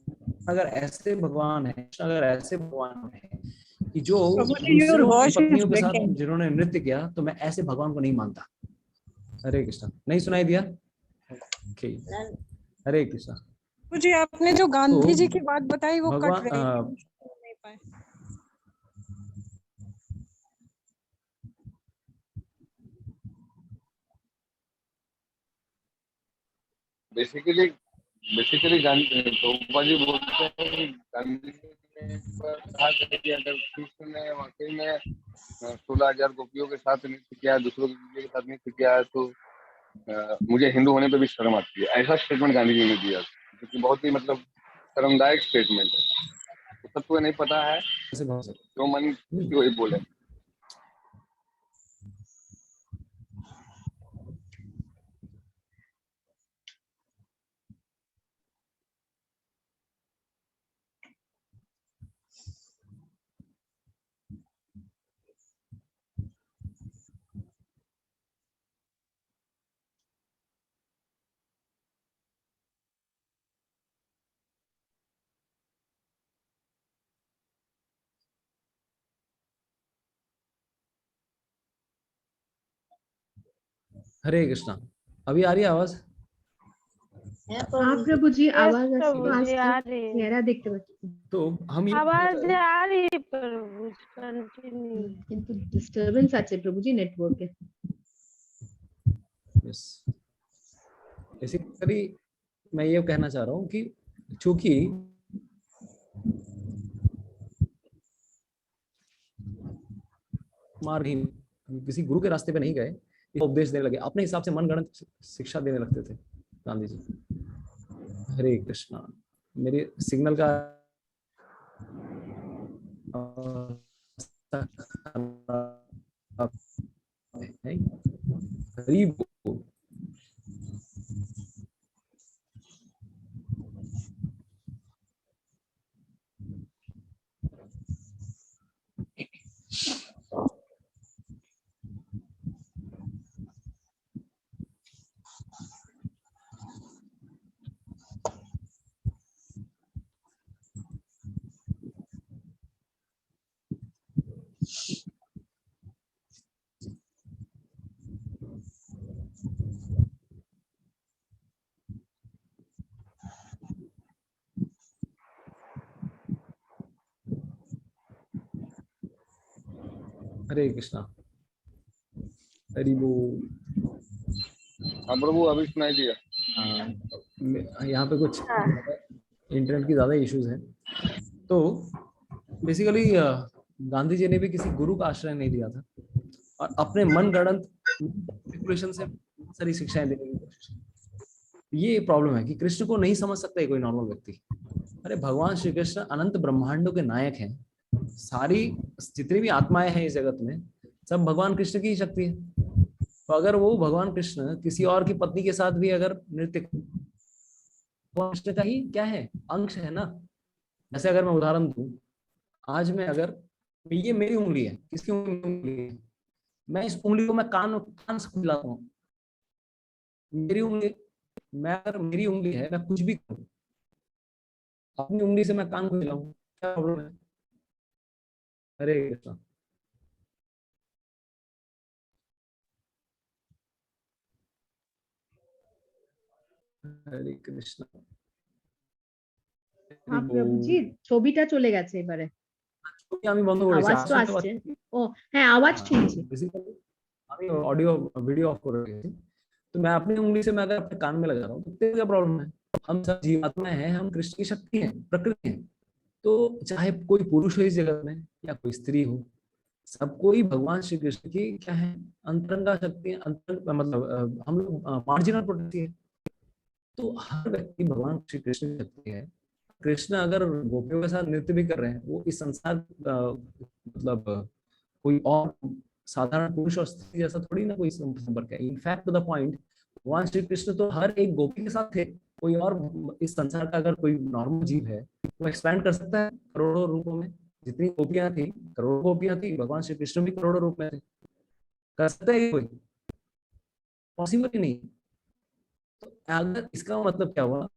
अगर ऐसे भगवान है, अगर ऐसे भगवान है कि जो दूसरों की पत्नियों के साथ जिन्होंने नृत्य किया, तो मैं ऐसे भगवान को नहीं मानता। हरे कृष्णा। नहीं सुनाई दिया? हरे कृष्णा। मुझे आपने जो गांधी जी की बात बताई वो कट रही है, नहीं पाए। बेसिकली प्रभुपाद जी बोलते हैं कि गांधी जी ने कहा कि अगर कृष्ण ने वाकई में 16,000 गोपियों के साथ नृत्य किया, दूसरों के साथ नृत्य किया है, तो मुझे हिंदू होने पे भी शर्म आती है। ऐसा स्टेटमेंट गांधी जी ने दिया, क्योंकि बहुत ही मतलब शर्मदायक स्टेटमेंट है। तो सबको नहीं पता है, जो मन वही बोले। हरे कृष्णा। अभी आ रही है आवाज? हाँ प्रभु जी, आवाज आ रही है। चेहरा देखते बच्चे। तो हम आवाज आ रही है प्रभु, किंतु डिस्टर्बेंस আছে प्रभु जी नेटवर्क के। यस, बेसिकली मैं ये कहना चाह रहा हूँ कि चूंकि मार्ग किसी गुरु के रास्ते पे नहीं गए, उपदेश देने लगे, अपने हिसाब से मनगढ़ंत शिक्षा देने लगते थे गांधी जी। हरे कृष्णा। मेरे सिग्नल का हरि बोल। हरे कृष्णा। हरि बोल। हाँ प्रभु अभी सुनाई दिया। यहाँ पे कुछ इंटरनेट की ज्यादा इश्यूज हैं। तो बेसिकली गांधी जी ने भी किसी गुरु का आश्रय नहीं लिया था और अपने मन गढ़ंत स्पेकुलेशन से सारी शिक्षाएं देने की कोशिश की। ये प्रॉब्लम है कि कृष्ण को नहीं समझ सकता है कोई नॉर्मल व्यक्ति। अरे भगवान श्री कृष्ण अनंत ब्रह्मांडों के नायक हैं। सारी जितनी भी आत्माएं हैं इस जगत में सब भगवान कृष्ण की ही शक्ति है। तो अगर वो भगवान कृष्ण किसी और की पत्नी के साथ भी अगर नृत्य, कृष्ण का ही क्या है, अंश है ना। जैसे अगर मैं उदाहरण दूं, आज मैं अगर ये मेरी उंगली है, किसकी उंगली है, मैं इस उंगली को मैं कान से खुलाता हूँ। मेरी उंगली, मैं अगर मेरी उंगली है, मैं कुछ भी करूँ, अपनी उंगली से मैं कान को हिलाऊं, क्या प्रॉब्लम है? हरे कृष्णा। হরে কৃষ্ণ। হ্যাঁ প্রভুজি, ছবিটা চলে গেছে এবারে। আমি বন্ধ করেছি, আওয়াজ তো আসছে। ও হ্যাঁ, আওয়াজ শুনছি। বেসিক্যালি আমি ऑडियो वीडियो ऑफ कर रही थी, तो मैं अपनी उंगली से मैं अगर अपने कान में लगा रहा हूँ तो क्या प्रॉब्लम है? हम सब जीवात्माएं हैं, हम कृष्ण की शक्ति हैं, प्रकृति है। तो चाहे कोई पुरुष हो इस जगत में या कोई स्त्री हो, सबको ही भगवान श्री कृष्ण की क्या है, अंतरंगा शक्ति, मतलब हम लोग मार्जिनल प्रोडक्ट है। तो हर व्यक्ति भगवान श्री कृष्ण की शक्ति है। कृष्ण अगर गोपियों के साथ नृत्य भी कर रहे हैं, वो इस संसार मतलब कोई और साधारण पुरुष और स्त्री जैसा थोड़ी ना कोई संपर्क है। इनफैक्ट टू द पॉइंट, भगवान श्री कृष्ण तो हर एक गोपी के साथ थे। कोई और इस संसार का अगर कोई नॉर्मल जीव है वो एक्सपैंड कर सकता है करोड़ों रूपों में। जितनी गोपियां थी, करोड़ों गोपियां थी, भगवान श्री कृष्ण भी करोड़ों रूप में थे। कर सकता है कोई? पॉसिबल ही नहीं। तो अगर इसका मतलब क्या हुआ,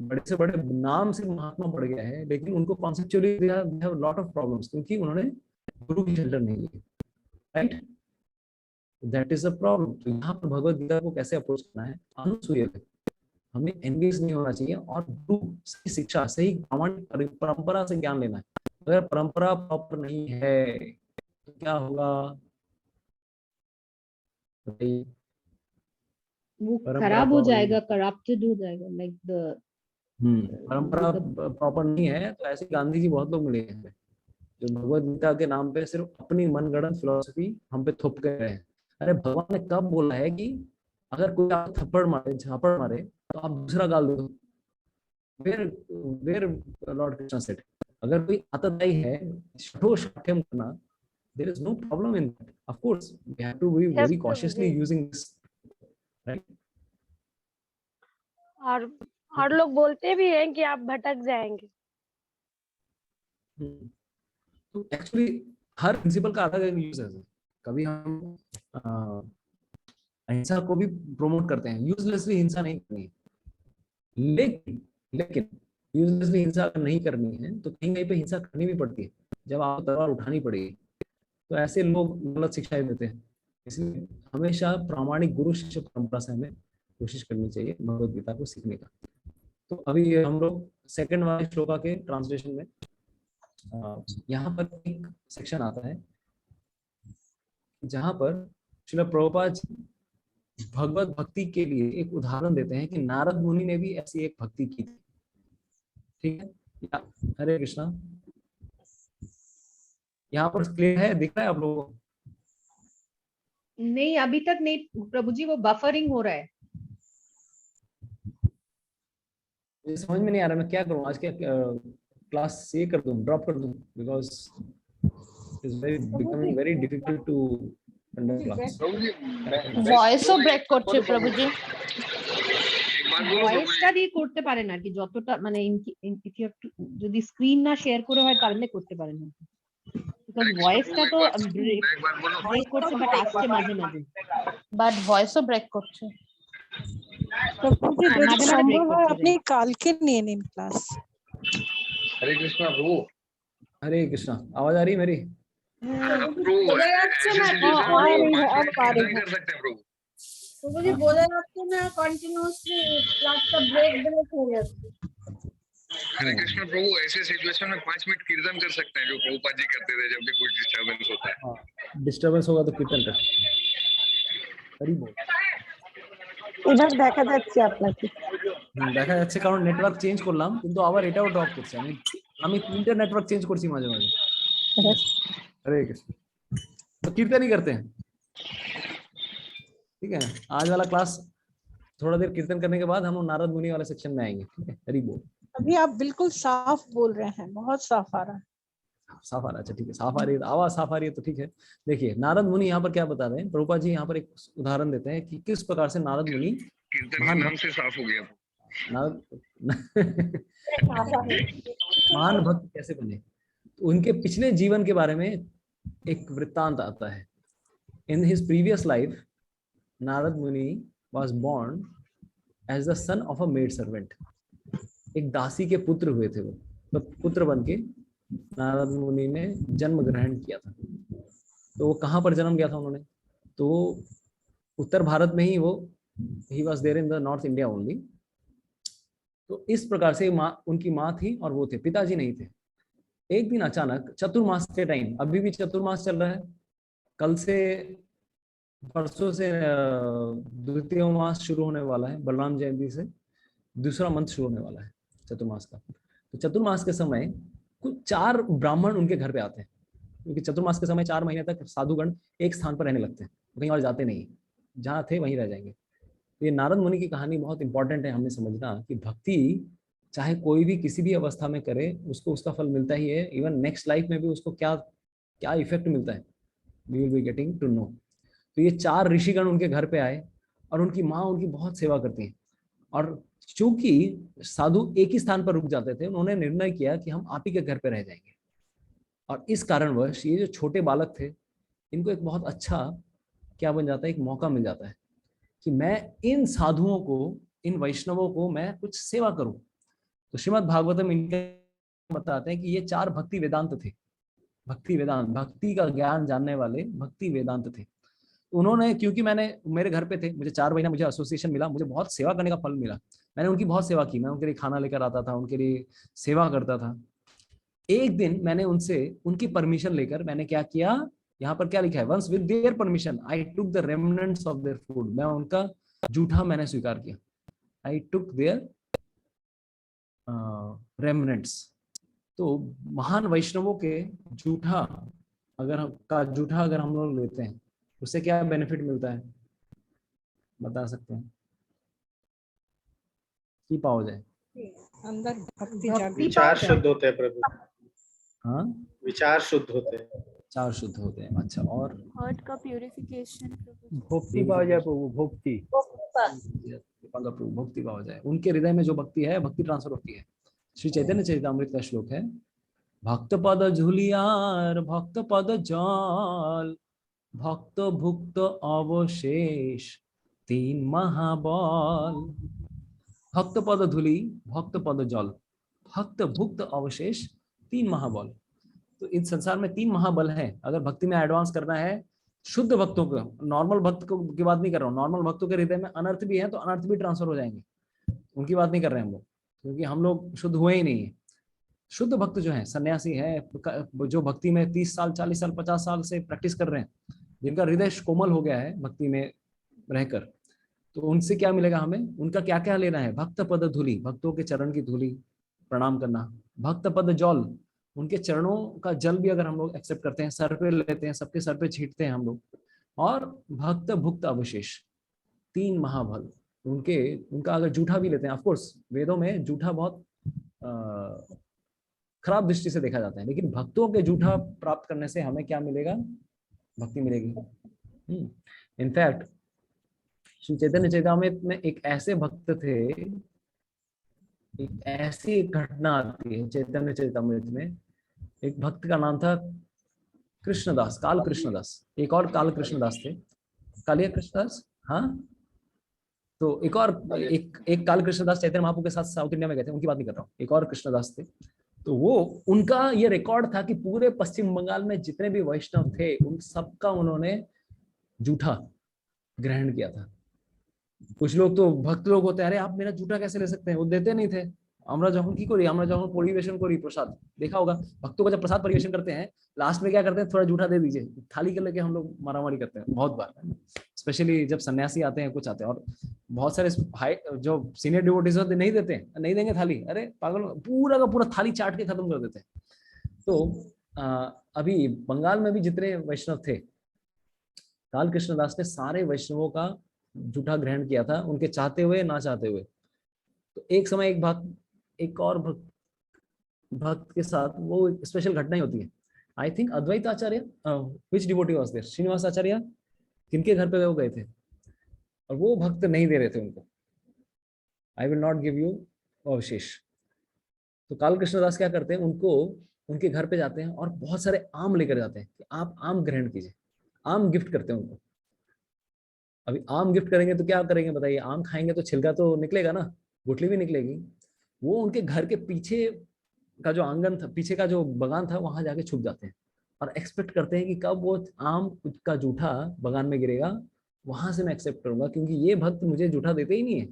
बड़े से बड़े नाम से महात्मा बढ़ गया है, लेकिन उनको conceptually they have lot of problems, क्योंकि उन्होंने गुरु की शेल्टर नहीं ली। Right, that is a problem. तो यहाँ पर भगवत गीता को कैसे अप्रोच करना है, अनुसूय हमें एंगेज नहीं होना चाहिए और गुरु सही शिक्षा, सही प्रामाणिक परंपरा से ज्ञान लेना है। अगर परंपरा प्रॉपर नहीं है तो क्या होगा? वो खराब हो जाएगा, करप्टेड हो जाएगा, लाइक द परंपरा प्रॉपर नहीं है। तो ऐसे गांधी जी बहुत लोग मिले हैं जो भगवत गीता के नाम पे सिर्फ अपनी मनगढ़ंत फिलोसफी हम पे थोप के रहे हैं। अरे भगवान ने कब बोला है कि अगर कोई आप थप्पड़ मारे, झापड़ मारे, तो आप दूसरा गाल दो? वेयर लॉर्ड कृष्ण सेड, अगर कोई आतताई है, शाठ्यम करना, there is no problem in that. Of course, we have to be very cautiously using this, right? और लोग बोलते भी हैं कि आप भटक जाएंगे। तो एक्चुअली हर प्रिंसिपल का अलग अलग यूज है। कभी हम अहिंसा को भी प्रोमोट करते हैं, यूजलेसली हिंसा नहीं करनी है। लेकिन यूजलेसली हिंसा अगर नहीं करनी है तो कहीं कहीं पे हिंसा करनी भी पड़ती है, जब आपको तलवार उठानी पड़ेगी। तो ऐसे लोग गलत शिक्षाएं देते हैं। इसलिए हमेशा प्रामाणिक गुरु शिष्य परंपरा से हमें कोशिश करनी चाहिए भगवत गीता को सीखने का। तो अभी हम लोग सेकंड वाले श्लोका के ट्रांसलेशन में यहाँ पर एक सेक्शन आता है जहाँ पर श्रील प्रभुपाद भगवत भक्ति के लिए एक उदाहरण देते हैं कि नारद मुनि ने भी ऐसी एक भक्ति की थी। ठीक है, हरे कृष्णा। यहाँ पर क्लियर है, दिख रहा है आप लोगों को? नहीं, अभी तक नहीं प्रभु जी, वो बफरिंग हो रहा है। समझ में नहीं आ रहा मैं क्या करूं। आज क्या क्लास ये कर दूं, ड्रॉप कर दूं, because it's becoming very difficult to conduct class. ভয়েসও ব্রেক করছে প্রভুজি। ভয়েসটা দিয়ে করতে পারেন আর কি, যতটা মানে যদি স্ক্রিন না শেয়ার করে হয় তাহলে করতে পারেন না, বিকজ ভয়েসটা তো ব্রেক করছে বাট আসছে মাঝে মাঝে, বাট ভয়েসও ব্রেক করছে। প্রভুজি যদি সম্ভব হয় আপনি কালকে নিয়ে নিন ক্লাস। हरे कृष्णा प्रभु। हरे कृष्णा, आवाज आ रही है मेरी? বোঝা যাচ্ছে না, প্রভুজি বোঝা যাচ্ছে না, কন্টিনিউয়াসলি ক্লাসটা ব্রেক হয়ে যাচ্ছে। हरे कृष्ण प्रभु, ऐसे सिचुएशन में 5 मिनट कीर्तन कर सकते हैं जो प्रभुपाद जी करते थे जब भी कुछ डिस्टर्बेंस होता है। डिस्टरबेंस होगा तो कीर्तन कर। हरि बोल। এবার দেখা যাচ্ছে আপনাকে। দেখা যাচ্ছে কারণ নেটওয়ার্ক চেঞ্জ করলাম, কিন্তু আবার এটাও ড্রপ করছে। আমি তিনটে নেটওয়ার্ক চেঞ্জ করছি মাঝে माঝे। हरे कृष्ण। तो कीर्तन ही करते हैं, ठीक है। आज वाला क्लास थोड़ा देर कीर्तन करने के बाद हम नारद मुनि वाले सेक्शन में आएंगे, ठीक है। हरि बोल। अभी आप बिल्कुल साफ बोल रहे हैं, बहुत साफ आ रहा है। साफ आ रहा है, अच्छा ठीक है। साफ आ रही है, आवाज साफ आ रही है तो ठीक है। देखिए नारद मुनि यहाँ पर क्या बता रहे हैं, प्रभुपाद जी यहाँ पर एक उदाहरण देते हैं कि किस प्रकार से नारद मुनि कीर्तन नाम से साफ हो गया महान भक्त कैसे बने। तो उनके पिछले जीवन के बारे में एक वृत्तांत आता है। In his previous life Narad मुनि was born as the son of a maid servant। एक दासी के पुत्र हुए थे वो, तो पुत्र बन के नारद मुनि ने जन्म ग्रहण किया था। तो वो कहाँ पर जन्म गया था उन्होंने, तो उत्तर भारत में ही वो, he was there in the North India only। तो इस प्रकार से माँ, उनकी माँ थी और वो थे, पिताजी नहीं थे। एक दिन अचानक चतुर्मास के टाइम, अभी भी चतुर्मास चल रहा है, कल से परसों से द्वितीय मास शुरू होने वाला है, बलराम जयंती से दूसरा मंथ शुरू होने वाला है चतुर्मास का। तो चतुर्मास के समय कुछ 4 ब्राह्मण उनके घर पे आते हैं, क्योंकि चतुर्मास के समय 4 महीने तक साधुगण एक स्थान पर रहने लगते हैं, कहीं और जाते नहीं, जहाँ थे वहीं रह जाएंगे। तो ये नारद मुनि की कहानी बहुत इंपॉर्टेंट है हमें समझना कि भक्ति चाहे कोई भी किसी भी अवस्था में करे, उसको उसका फल मिलता ही है। इवन नेक्स्ट लाइफ में भी उसको क्या क्या इफेक्ट मिलता है, we will be getting to know. तो ये 4 ऋषिगण उनके घर पे आए और उनकी माँ उनकी बहुत सेवा करती है। और चूंकि साधु एक ही स्थान पर रुक जाते थे, उन्होंने निर्णय किया कि हम आप ही के घर पे रह जाएंगे। और इस कारणवश ये जो छोटे बालक थे, इनको एक बहुत अच्छा क्या बन जाता है, एक मौका मिल जाता है कि मैं इन साधुओं को, इन वैष्णवों को मैं कुछ सेवा करूं। तो श्रीमद् भागवतम इनके बताते हैं कि ये 4 भक्ति वेदांत थे। भक्ति वेदांत, भक्ति का ज्ञान जानने वाले भक्ति वेदांत थे। उन्होंने, क्योंकि मैंने, मेरे घर पे थे, मुझे 4 महीना मुझे एसोसिएशन मिला, मुझे बहुत सेवा करने का फल मिला, मैंने उनकी बहुत सेवा की, मैं उनके लिए खाना लेकर आता था, उनके लिए सेवा करता था। एक दिन मैंने उनसे उनकी परमिशन लेकर मैंने क्या किया, यहाँ पर क्या लिखा है, once with their permission I took the remnants of their food. मैं उनका जूठा मैंने स्वीकार किया, आई टुक देयर रेमनेंट्स। तो महान वैष्णवों के जूठा अगर हम लोग लेते हैं, उससे क्या बेनिफिट मिलता है बता सकते हैं की पाओ जाए। अंदर भक्ति जागृत, विचार शुद्ध होते हैं प्रभु। हाँ, विचार शुद्ध होते हैं, विचार शुद्ध होते हैं। अच्छा, और हार्ट का प्यूरिफिकेशन, भक्ति पाओ जाए प्रभु, भक्ति भक्ति पाओ जाए। उनके हृदय में जो भक्ति है, भक्ति ट्रांसफर होती है। श्री चैतन्य चरितामृत का श्लोक है, भक्त पद झुलियार भक्त पद जल भक्त भुक्त अवशेष 3 महाबल। भक्त पद धूलि भक्त पद जल भक्त भुक्त अवशेष 3 महाबल। तो इस संसार में 3 महाबल हैं। अगर भक्ति में एडवांस करना है, शुद्ध भक्तों को, नॉर्मल भक्त को की बात नहीं कर रहा हूँ, नॉर्मल भक्तों के हृदय में अनर्थ भी है तो अनर्थ भी ट्रांसफर हो जाएंगे, उनकी बात नहीं कर रहे हैं हम लोग, क्योंकि हम लोग शुद्ध हुए ही नहीं है। शुद्ध भक्त जो है, सन्यासी है, जो भक्ति में 30 साल 40 साल 50 साल से प्रैक्टिस कर रहे हैं, जिनका हृदय कोमल हो गया है भक्ति में रहकर, तो उनसे क्या मिलेगा हमें, उनका क्या क्या लेना है। भक्त पद धूलि, भक्तों के चरण की धूलि प्रणाम करना। भक्त पद जल, उनके चरणों का जल भी अगर हम लोग एक्सेप्ट करते हैं, सर पे लेते हैं, सबके सर पे छींटते हैं हम लोग। और भक्त भुक्त अवशेष 3 महाबल, उनका अगर जूठा भी लेते हैं, ऑफकोर्स वेदों में जूठा बहुत खराब दृष्टि से देखा जाता है, लेकिन भक्तों के जूठा प्राप्त करने से हमें क्या मिलेगा, भक्ति मिलेगी। इनफैक्ट श्री चैतन्य चरितामृत में एक ऐसे भक्त थे, एक ऐसी घटना आती है चैतन्य चरितामृत में, एक भक्त का नाम था कृष्णदास, काल कृष्णदास। एक और काल कृष्णदास थे, कालिया कृष्णदास, हाँ। तो एक काल कृष्णदास चैतन्य महाप्रभु के साथ साउथ इंडिया में गए थे, उनकी बात नहीं कर रहा हूँ, एक और कृष्णदास थे। तो वो, उनका ये रिकॉर्ड था कि पूरे पश्चिम बंगाल में जितने भी वैष्णव थे, उन सबका उन्होंने जूठा ग्रहण किया था। कुछ लोग तो भक्त लोग होते हैं, अरे आप मेरा जूठा कैसे ले सकते हैं, वो देते नहीं थे। আমরা যখন কি করি, আমরা যখন পরিবেশন করি प्रसाद, देखा होगा भक्तों को जब प्रसाद परिवेशन करते हैं लास्ट में क्या करते हैं, थोड़ा जूठा दे दीजिए, थाली के लेके हम लोग मारामारी करते हैं बहुत बार, स्पेशली जब सन्यासी आते हैं, कुछ आते हैं, और बहुत सारे हाई जो सीनियर डिवोटीज होते नहीं देते हैं, नहीं देंगे थाली, अरे पागल, पूरा का पूरा थाली चाट के खत्म कर देते हैं। तो अभी बंगाल में भी जितने वैष्णव थे, काल कृष्णदास ने सारे वैष्णवों का जूठा ग्रहण किया था, उनके चाहते हुए ना चाहते हुए। तो एक समय एक और भक्त के साथ वो स्पेशल घटनाएं होती है। I think Advaita Acharya, which devotee was there, Srinivas Acharya, किनके घर पे वो गए थे, और वो भक्त नहीं दे रहे थे उनको, I will not give you अवशेष। तो काल कृष्णदास क्या करते हैं, उनको उनके घर पे जाते हैं और बहुत सारे आम लेकर जाते हैं कि आप आम ग्रहण कीजिए, आम गिफ्ट करते हैं उनको। अभी आम गिफ्ट करेंगे तो क्या करेंगे बताइए, आम खाएंगे तो छिलका तो निकलेगा ना, गुठली भी निकलेगी। वो उनके घर के पीछे का जो आंगन था, पीछे का जो बगान था, वहां जाके छुप जाते हैं और एक्सपेक्ट करते हैं कि कब वो आम का जूठा बगान में गिरेगा, वहां से मैं एक्सेप्ट करूंगा, क्योंकि ये भक्त मुझे जूठा देते ही नहीं है।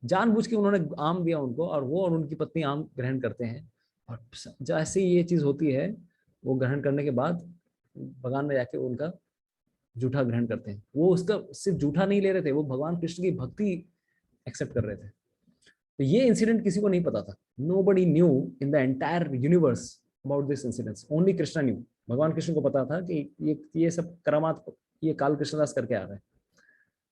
जानबूझ के उन्होंने आम दिया उनको, और वो और उनकी पत्नी आम ग्रहण करते हैं, और जैसे ही ये चीज होती है, वो ग्रहण करने के बाद बगान में जाके उनका जूठा ग्रहण करते हैं। वो उसका सिर्फ जूठा नहीं ले रहे थे, वो भगवान कृष्ण की भक्ति एक्सेप्ट कर रहे थे। तो ये इंसिडेंट किसी को नहीं पता था, nobody new in the entire universe about this incident, only Krishna new. भगवान कृष्ण को पता था कि ये सब करामात ये काल कृष्णदास करके आ रहे हैं।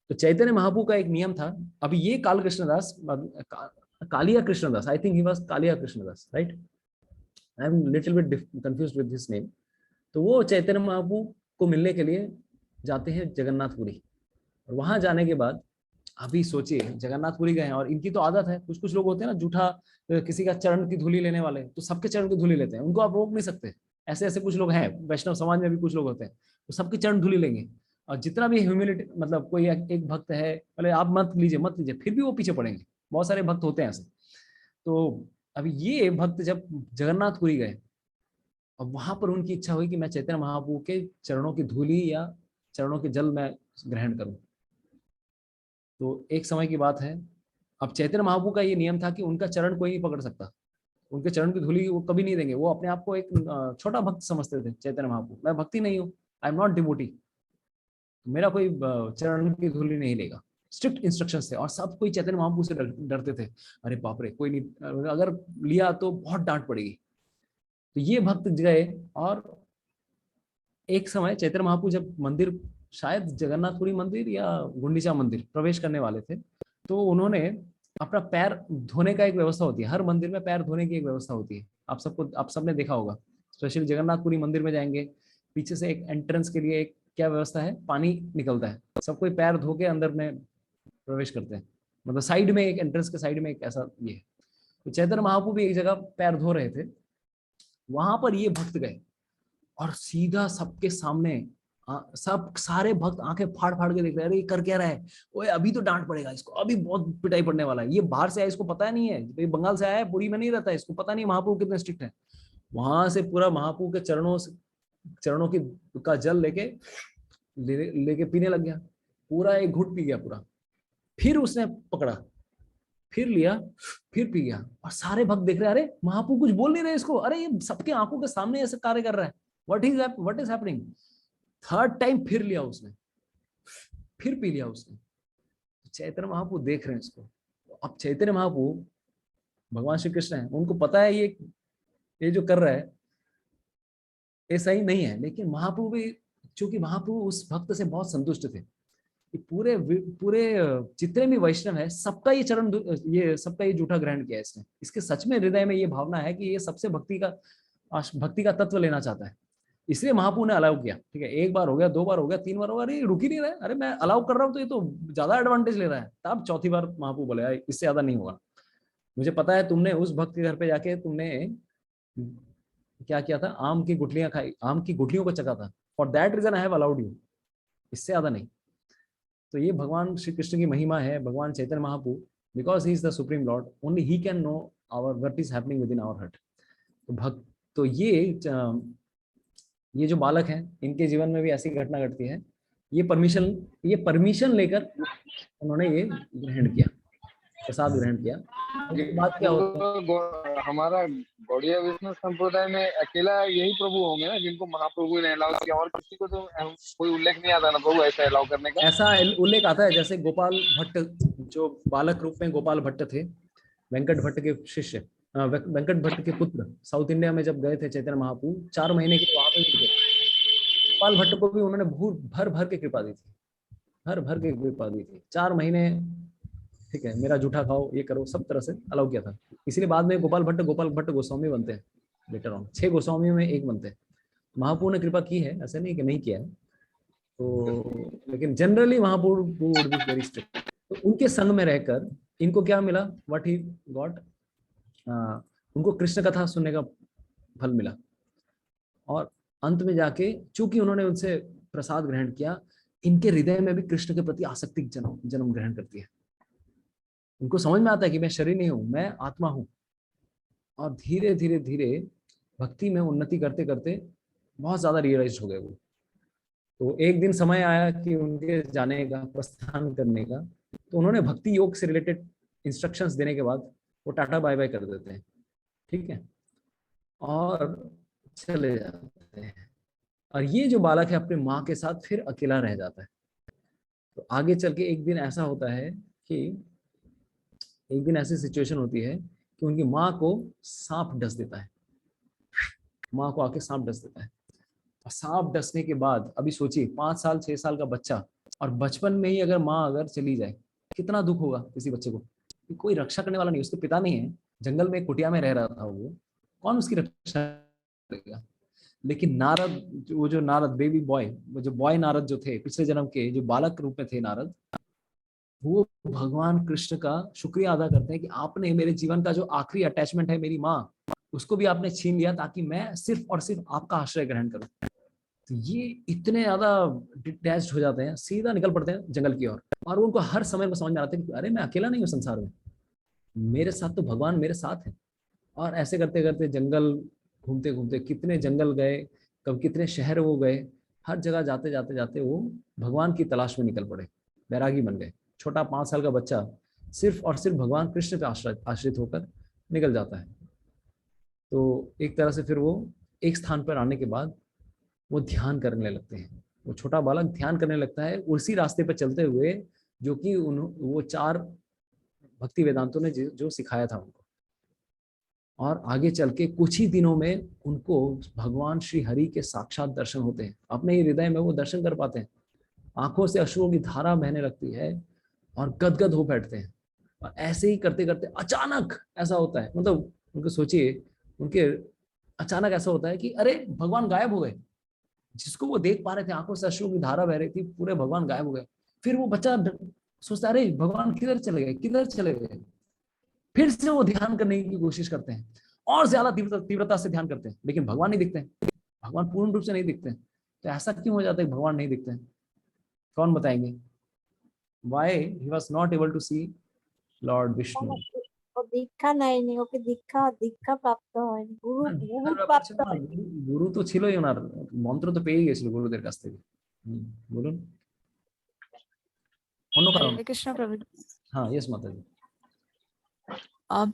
तो चैतन्य महाप्रभु का एक नियम था, अभी ये Kala Krishnadas, Kaliya Krishnadas, I think he was Kaliya Krishnadas, right, I am little bit confused with his name. तो वो चैतन्य महाप्रभु को मिलने के लिए जाते हैं जगन्नाथपुरी, और वहां जाने के बाद अभी सोचिए जगन्नाथपुरी गए हैं, और इनकी तो आदत है, कुछ कुछ लोग होते हैं ना जूठा, किसी का चरण की धूली लेने वाले, तो सबके चरण की धूली लेते हैं, उनको आप रोक नहीं सकते। ऐसे ऐसे कुछ लोग हैं, वैष्णव समाज में भी कुछ लोग होते हैं, तो सबके चरण धूली लेंगे, और जितना भी ह्यूमिलिटी, मतलब कोई एक भक्त है, बोले आप मत लीजिए, फिर भी वो पीछे पड़ेंगे, बहुत सारे भक्त होते हैं ऐसे। तो अभी ये भक्त जब जगन्नाथपुरी गए, और वहां पर उनकी इच्छा हुई कि मैं चैतन्य महाप्रभु के चरणों की धूली या चरणों के जल मैं ग्रहण करूं। तो एक समय की बात है, अब चैतन्य महाप्रभु का ये नियम था कि उनका चरण कोई नहीं पकड़ सकता, उनके चरण की धूली वो कभी नहीं देंगे, वो अपने आप को एक छोटा भक्त समझते थे चैतन्य महाप्रभु, मैं भक्ति नहीं हूँ, आई एम नॉट डिवोटी, मेरा कोई चरण की धूली नहीं लेगा, स्ट्रिक्ट इंस्ट्रक्शंस थे, और सब कोई चैतन्य महाप्रभु से डरते थे, अरे बाप रे कोई नहीं, अगर लिया तो बहुत डांट पड़ेगी। तो ये भक्त गए, और एक समय चैतन्य महाप्रभु जब मंदिर, शायद जगन्नाथपुरी मंदिर या गुंडीचा मंदिर प्रवेश करने वाले थे, तो उन्होंने अपना पैर धोने का एक व्यवस्था होती है, हर मंदिर में पैर धोने की एक व्यवस्था होती है, आप सबने देखा होगा, स्पेशली जगन्नाथपुरी मंदिर में जाएंगे, पीछे से एक एंट्रेंस के लिए एक क्या व्यवस्था है, पानी निकलता है, सब कोई पैर धो के अंदर में प्रवेश करते हैं, मतलब साइड में एक एंट्रेंस के साइड में एक ऐसा ये है। तो चैतन्य महाप्रभु भी एक जगह पैर धो रहे थे, वहां पर ये भक्त गए, और सीधा सबके सामने सब सारे भक्त आंखें फाड़ फाड़ के देख रहे हैं, अरे ये कर क्या रहा है, ओए अभी तो डांट पड़ेगा इसको, अभी बहुत पिटाई पड़ने वाला है, ये बाहर से आया, इसको पता नहीं है, ये बंगाल से आया है, पुरी में नहीं रहता है, इसको पता नहीं महाप्रभु कितने स्ट्रिक्ट है। वहां से पूरा महाप्रभु के चरणों की का जल लेके पीने लग गया, पूरा एक घुट पी गया पूरा, फिर उसने पकड़ा, फिर लिया, फिर पी गया, और सारे भक्त देख रहे हैं, अरे महाप्रभु कुछ बोल नहीं रहे इसको, अरे ये सबके आंखों के सामने ऐसे कार्य कर रहा है, what is happening. Third time फिर लिया उसने, फिर पी लिया उसने। चैतन्य महाप्रभु देख रहे हैं इसको। अब चैतन्य महाप्रभु भगवान श्री कृष्ण है, उनको पता है ये जो कर रहा है ये सही नहीं है, लेकिन महाप्रभु भी, चूंकि महाप्रभु उस भक्त से बहुत संतुष्ट थे कि पूरे जितने भी वैष्णव है, सबका ये जूठा ग्रहण किया इसने, इसके सच में हृदय में ये भावना है कि ये सबसे भक्ति का तत्व लेना चाहता है, इसलिए महाप्रभु ने अलाउ किया। ठीक है, एक बार हो गया, 2 बार हो गया, 3 बार हो गया, अरे रुक ही नहीं रहा है, अरे मैं अलाउ कर रहा हूँ तो ये तो ज्यादा एडवांटेज ले रहा है। तब चौथी बार महाप्रभु बोले इससे ज्यादा नहीं होगा, मुझे पता है तुमने उस भक्त के घर पे जाके तुमने क्या किया था, आम की गुठलियां खाई, आम की गुठलियों को चखा था, for that reason I have allowed you, इससे ज्यादा नहीं। तो ये भगवान श्री कृष्ण की महिमा है, भगवान Chaitanya Mahaprabhu, because he is the supreme lord, only he can know our what is happening within our heart. तो ये जो बालक हैं, इनके जीवन में भी ऐसी घटना घटती है, ये परमिशन लेकर उन्होंने ये ग्रहण किया। प्रसाद ग्रहण किया। उसके बाद क्या होता है, हमारा गौड़िया वैष्णव संप्रदाय में अकेला यही प्रभु होंगे ना जिनको महाप्रभु ने अलाउ किया, और किसी को तो कोई उल्लेख नहीं आता ना प्रभु ऐसा अलाउ करने का? ऐसा उल्लेख आता है जैसे गोपाल भट्ट, जो बालक रूप में गोपाल भट्ट थे, वेंकट भट्ट के शिष्य, वेंकट भट्ट के पुत्र, साउथ इंडिया में जब गए थे चैतन्य महाप्रभु 4 महीने के वहां पे थे, गोपाल भट्ट को भी उन्होंने भर भर के कृपा दी थी, भर भर के कृपा दी थी। 4 महीने, ठीक है, मेरा जूठा खाओ, ये करो, सब तरह से अलाउ किया था। इसीलिए बाद में गोपाल भट्ट गोस्वामी बनते हैं लेटर ऑन, 6 गोस्वामियों में एक बनते हैं। महाप्रभु ने कृपा की है, ऐसे नहीं कि नहीं किया है, तो लेकिन generally Mahaprabhu would be very strict. तो उनके संग में रहकर इनको क्या मिला, व्हाट ही गॉट, उनको कृष्ण कथा सुनने का फल मिला। और अंत में जाके चूंकि उन्होंने उनसे प्रसाद ग्रहण किया, इनके हृदय में भी कृष्ण के प्रति आसक्ति जन्म ग्रहण करती है। उनको समझ में आता है कि मैं शरीर नहीं हूं, मैं आत्मा हूं। और धीरे धीरे धीरे भक्ति में उन्नति करते करते बहुत ज्यादा रियलाइज हो गए वो। तो एक दिन समय आया कि उनके जाने का, प्रस्थान करने का, तो उन्होंने भक्ति योग से रिलेटेड इंस्ट्रक्शंस देने के बाद वो टाटा बाय बाय कर देते हैं, ठीक है, और चले जाते हैं। और ये जो बालक है अपने माँ के साथ फिर अकेला रह जाता है। तो आगे चल के एक दिन ऐसा होता है कि एक दिन ऐसी सिचुएशन होती है कि उनकी माँ को सांप डस देता है, माँ को आके सांप डस देता है। और सांप डसने के बाद अभी सोचिए 5 साल 6 साल का बच्चा, और बचपन में ही अगर माँ अगर चली जाए, कितना दुख होगा किसी बच्चे को। कोई रक्षा करने वाला नहीं, उसके पिता नहीं है, जंगल में कुटिया में रह रहा था वो, कौन उसकी रक्षा करेगा। लेकिन नारद, वो जो नारद बेबी बॉय, वो जो बॉय नारद जो थे पिछले जन्म के, जो बालक रूप में थे नारद, वो भगवान कृष्ण का शुक्रिया अदा करते हैं कि आपने मेरे जीवन का जो आखिरी अटैचमेंट है मेरी माँ, उसको भी आपने छीन लिया ताकि मैं सिर्फ और सिर्फ आपका आश्रय ग्रहण करूं। तो ये इतने ज्यादा डिटैच्ड हो जाते हैं, सीधा निकल पड़ते हैं जंगल की ओर। और उनको हर समय में समझ में आता है कि अरे मैं अकेला नहीं हूँ संसार में, मेरे साथ तो भगवान मेरे साथ है। और ऐसे करते करते जंगल घूमते घूमते कितने जंगल गए, कब कितने शहर वो गए, हर जगह जाते जाते जाते वो भगवान की तलाश में निकल पड़े, बैरागी बन गए। छोटा 5 साल का बच्चा सिर्फ और सिर्फ भगवान कृष्ण पे आश्रित होकर निकल जाता है। तो एक तरह से फिर वो एक स्थान पर आने के बाद वो ध्यान करने लगते हैं। वो छोटा बालक ध्यान करने लगता है उसी रास्ते पर चलते हुए जो कि वो 4 भक्ति वेदांतों ने जो सिखाया था उनको। और आगे चल के कुछ ही दिनों में उनको भगवान श्री हरि के साक्षात दर्शन होते हैं, अपने ही हृदय में वो दर्शन कर पाते हैं। आंखों से अश्रुओं की धारा बहने लगती है और गदगद हो बैठते हैं। और ऐसे ही करते करते अचानक ऐसा होता है, मतलब उनको सोचिए, उनके अचानक ऐसा होता है कि अरे भगवान गायब हो गए। जिसको वो देख पा रहे थे, आंखों से अश्रुओं की धारा बह रही थी, पूरे भगवान गायब हो गए। फिर वो बच्चा सोचता है अरे भगवान किधर चले गए, किधर चले गए। फिर से वो ध्यान करने की कोशिश करते हैं और ज्यादा तीव्रता से ध्यान करते हैं, लेकिन भगवान नहीं दिखते हैं, भगवान पूर्ण रूप से नहीं दिखते हैं। तो ऐसा क्यों हो जाता है भगवान नहीं दिखते हैं? कौन बताएंगे? Why he was not able to see Lord Vishnu? দীক্ষা নেয়নি, ওকে দীক্ষা প্রাপ্ত হয়নি, গুরু প্রাপ্ত হয়নি। গুরু তো ছিলই, ওনার মন্ত্র তো পেয়ে গেছিল গুরুদের কাছ থেকে। বলুন অন্য কারণ। हरे कृष्ण प्रभु। हाँ, यस माता जी।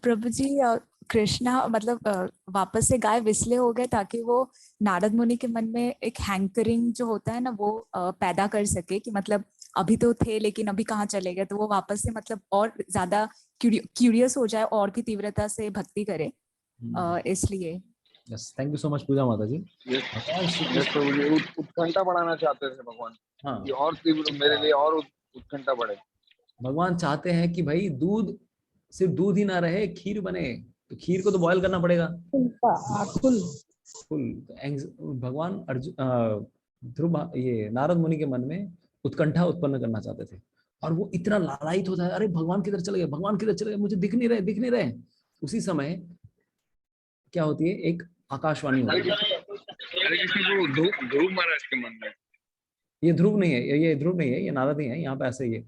प्रभु जी, कृष्णा मतलब वापस से गायब इसलिए हो गए ताकि वो नारद मुनि के मन में एक हैंकरिंग जो होता है ना, वो पैदा कर सके कि मतलब अभी तो थे लेकिन अभी कहाँ चले गए। तो वो वापस से मतलब और ज्यादा क्यूरियस हो जाए और भी तीव्रता से भक्ति करे, इसलिए। Yes, thank you so much Puja माता जी। उत्कंठा बढ़ाना चाहते थे भगवान। हाँ, और तीव्र मेरे लिए और उत्कंठा बढ़े। भगवान चाहते हैं कि भाई दूध सिर्फ दूध ही ना रहे, खीर बने। तो खीर को तो बॉयल करना पड़ेगा। भगवान ध्रुव ये नारद मुनि के मन में उत्कंठा उत्पन्न करना चाहते थे। और वो इतना लालायित होता है, अरे भगवान किधर चले गए, भगवान किधर चले गए, मुझे दिख नहीं रहे। उसी समय क्या होती है, एक आकाशवाणी होती है। ध्रुव महाराज के मन में, ये ध्रुव नहीं है, ये नारद ही है, यहाँ पे ऐसे ही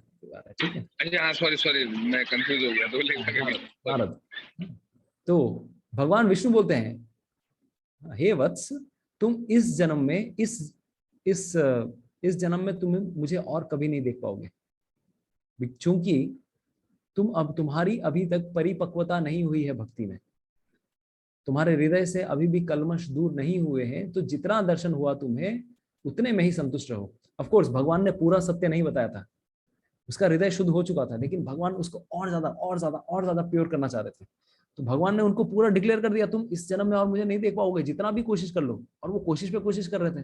ठीक है। अच्छा, सॉरी मैं कंफ्यूज हो गया। नारद। तो भगवान विष्णु बोलते हैं, हे वत्स, तुम इस जन्म में इस जन्म में तुम मुझे और कभी नहीं देख पाओगे, क्योंकि तुम्हारी अभी तक परिपक्वता नहीं हुई है भक्ति में, तुम्हारे हृदय से अभी भी कल्मश दूर नहीं हुए हैं, तो जितना दर्शन हुआ तुम्हें उतने में ही संतुष्ट रहो। ऑफ कोर्स भगवान ने पूरा सत्य नहीं बताया था, उसका हृदय शुद्ध हो चुका था, लेकिन भगवान उसको और ज्यादा प्योर करना चाह रहे थे। तो भगवान ने उनको पूरा डिक्लेयर कर दिया, तुम इस जन्म में और मुझे नहीं देख पाओगे, जितना भी कोशिश कर लो। और वो कोशिश पे कोशिश कर रहे थे,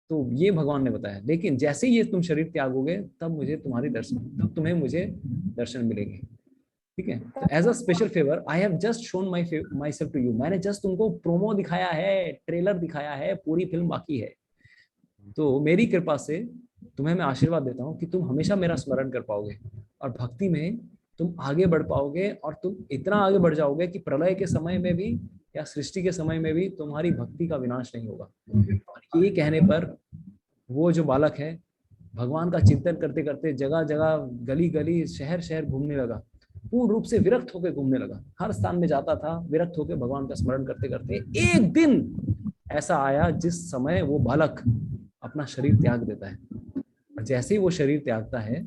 तो ये भगवान ने बताया। लेकिन जैसे ही ये तुम शरीर त्यागोगे तब मुझे तुम्हारी दर्शन, तब तुम्हें मुझे दर्शन मिलेंगे। ठीक है, तो as a special favour I have just shown myself to you. मैंने जस्ट तुमको प्रोमो दिखाया है, ट्रेलर दिखाया है, पूरी फिल्म बाकी है। तो मेरी कृपा से तुम्हें मैं आशीर्वाद देता हूँ कि तुम हमेशा मेरा स्मरण कर पाओगे और भक्ति में तुम आगे बढ़ पाओगे, और तुम इतना आगे बढ़ जाओगे कि प्रलय के समय में भी या सृष्टि के समय में भी तुम्हारी भक्ति का विनाश नहीं होगा। और ये कहने पर वो जो बालक है भगवान का चिंतन करते करते जगह जगह, गली गली, शहर शहर घूमने लगा, पूर्ण रूप से विरक्त होकर घूमने लगा। हर स्थान में जाता था, विरक्त होकर भगवान का स्मरण करते करते। एक दिन ऐसा आया जिस समय वो बालक अपना शरीर त्याग देता है, और जैसे ही वो शरीर त्यागता है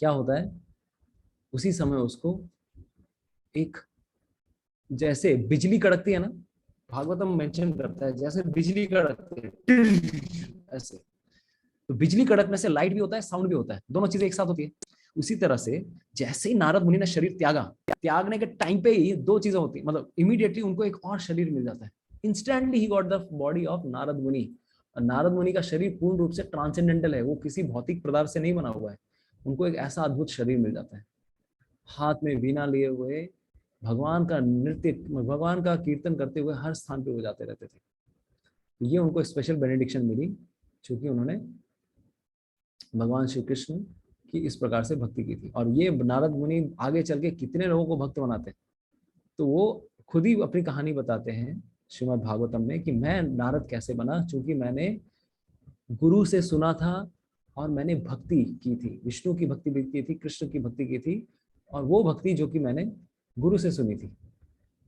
क्या होता है, उसी समय उसको एक, जैसे बिजली कड़कती है ना, भागवतम मेंशन करता है जैसे बिजली कड़कती है ऐसे। तो बिजली कड़कने से लाइट भी होता है, साउंड भी होता है, दोनों चीजें एक साथ होती है। उसी तरह से जैसे ही नारद मुनि ने शरीर त्यागा, त्यागने के टाइम पे ही दो चीजें होती, मतलब इमीडिएटली उनको एक और शरीर मिल जाता है। Instantly he got the body of Narad मुनि। और नारद मुनि का शरीर पूर्ण रूप से ट्रांसेंडेंटल है, वो किसी भौतिक पदार्थ से नहीं बना हुआ है। उनको एक ऐसा अद्भुत शरीर मिल जाता है, हाथ में वीणा लिए हुए भगवान का नृत्य, भगवान का कीर्तन करते हुए हर स्थान पे वो जाते रहते थे। ये उनको स्पेशल बेनेडिक्शन मिली, क्योंकि उन्होंने भगवान श्री कृष्ण की इस प्रकार से भक्ति की थी। और ये नारद मुनि आगे चल के कितने लोगों को भक्त बनाते हैं, तो वो खुद ही अपनी कहानी बताते हैं श्रीमद् भागवतम में कि मैं नारद कैसे बना, क्योंकि मैंने गुरु से सुना था और मैंने भक्ति की थी, विष्णु की भक्ति भी की थी, कृष्ण की भक्ति की थी, और वो भक्ति जो कि मैंने गुरु से सुनी थी।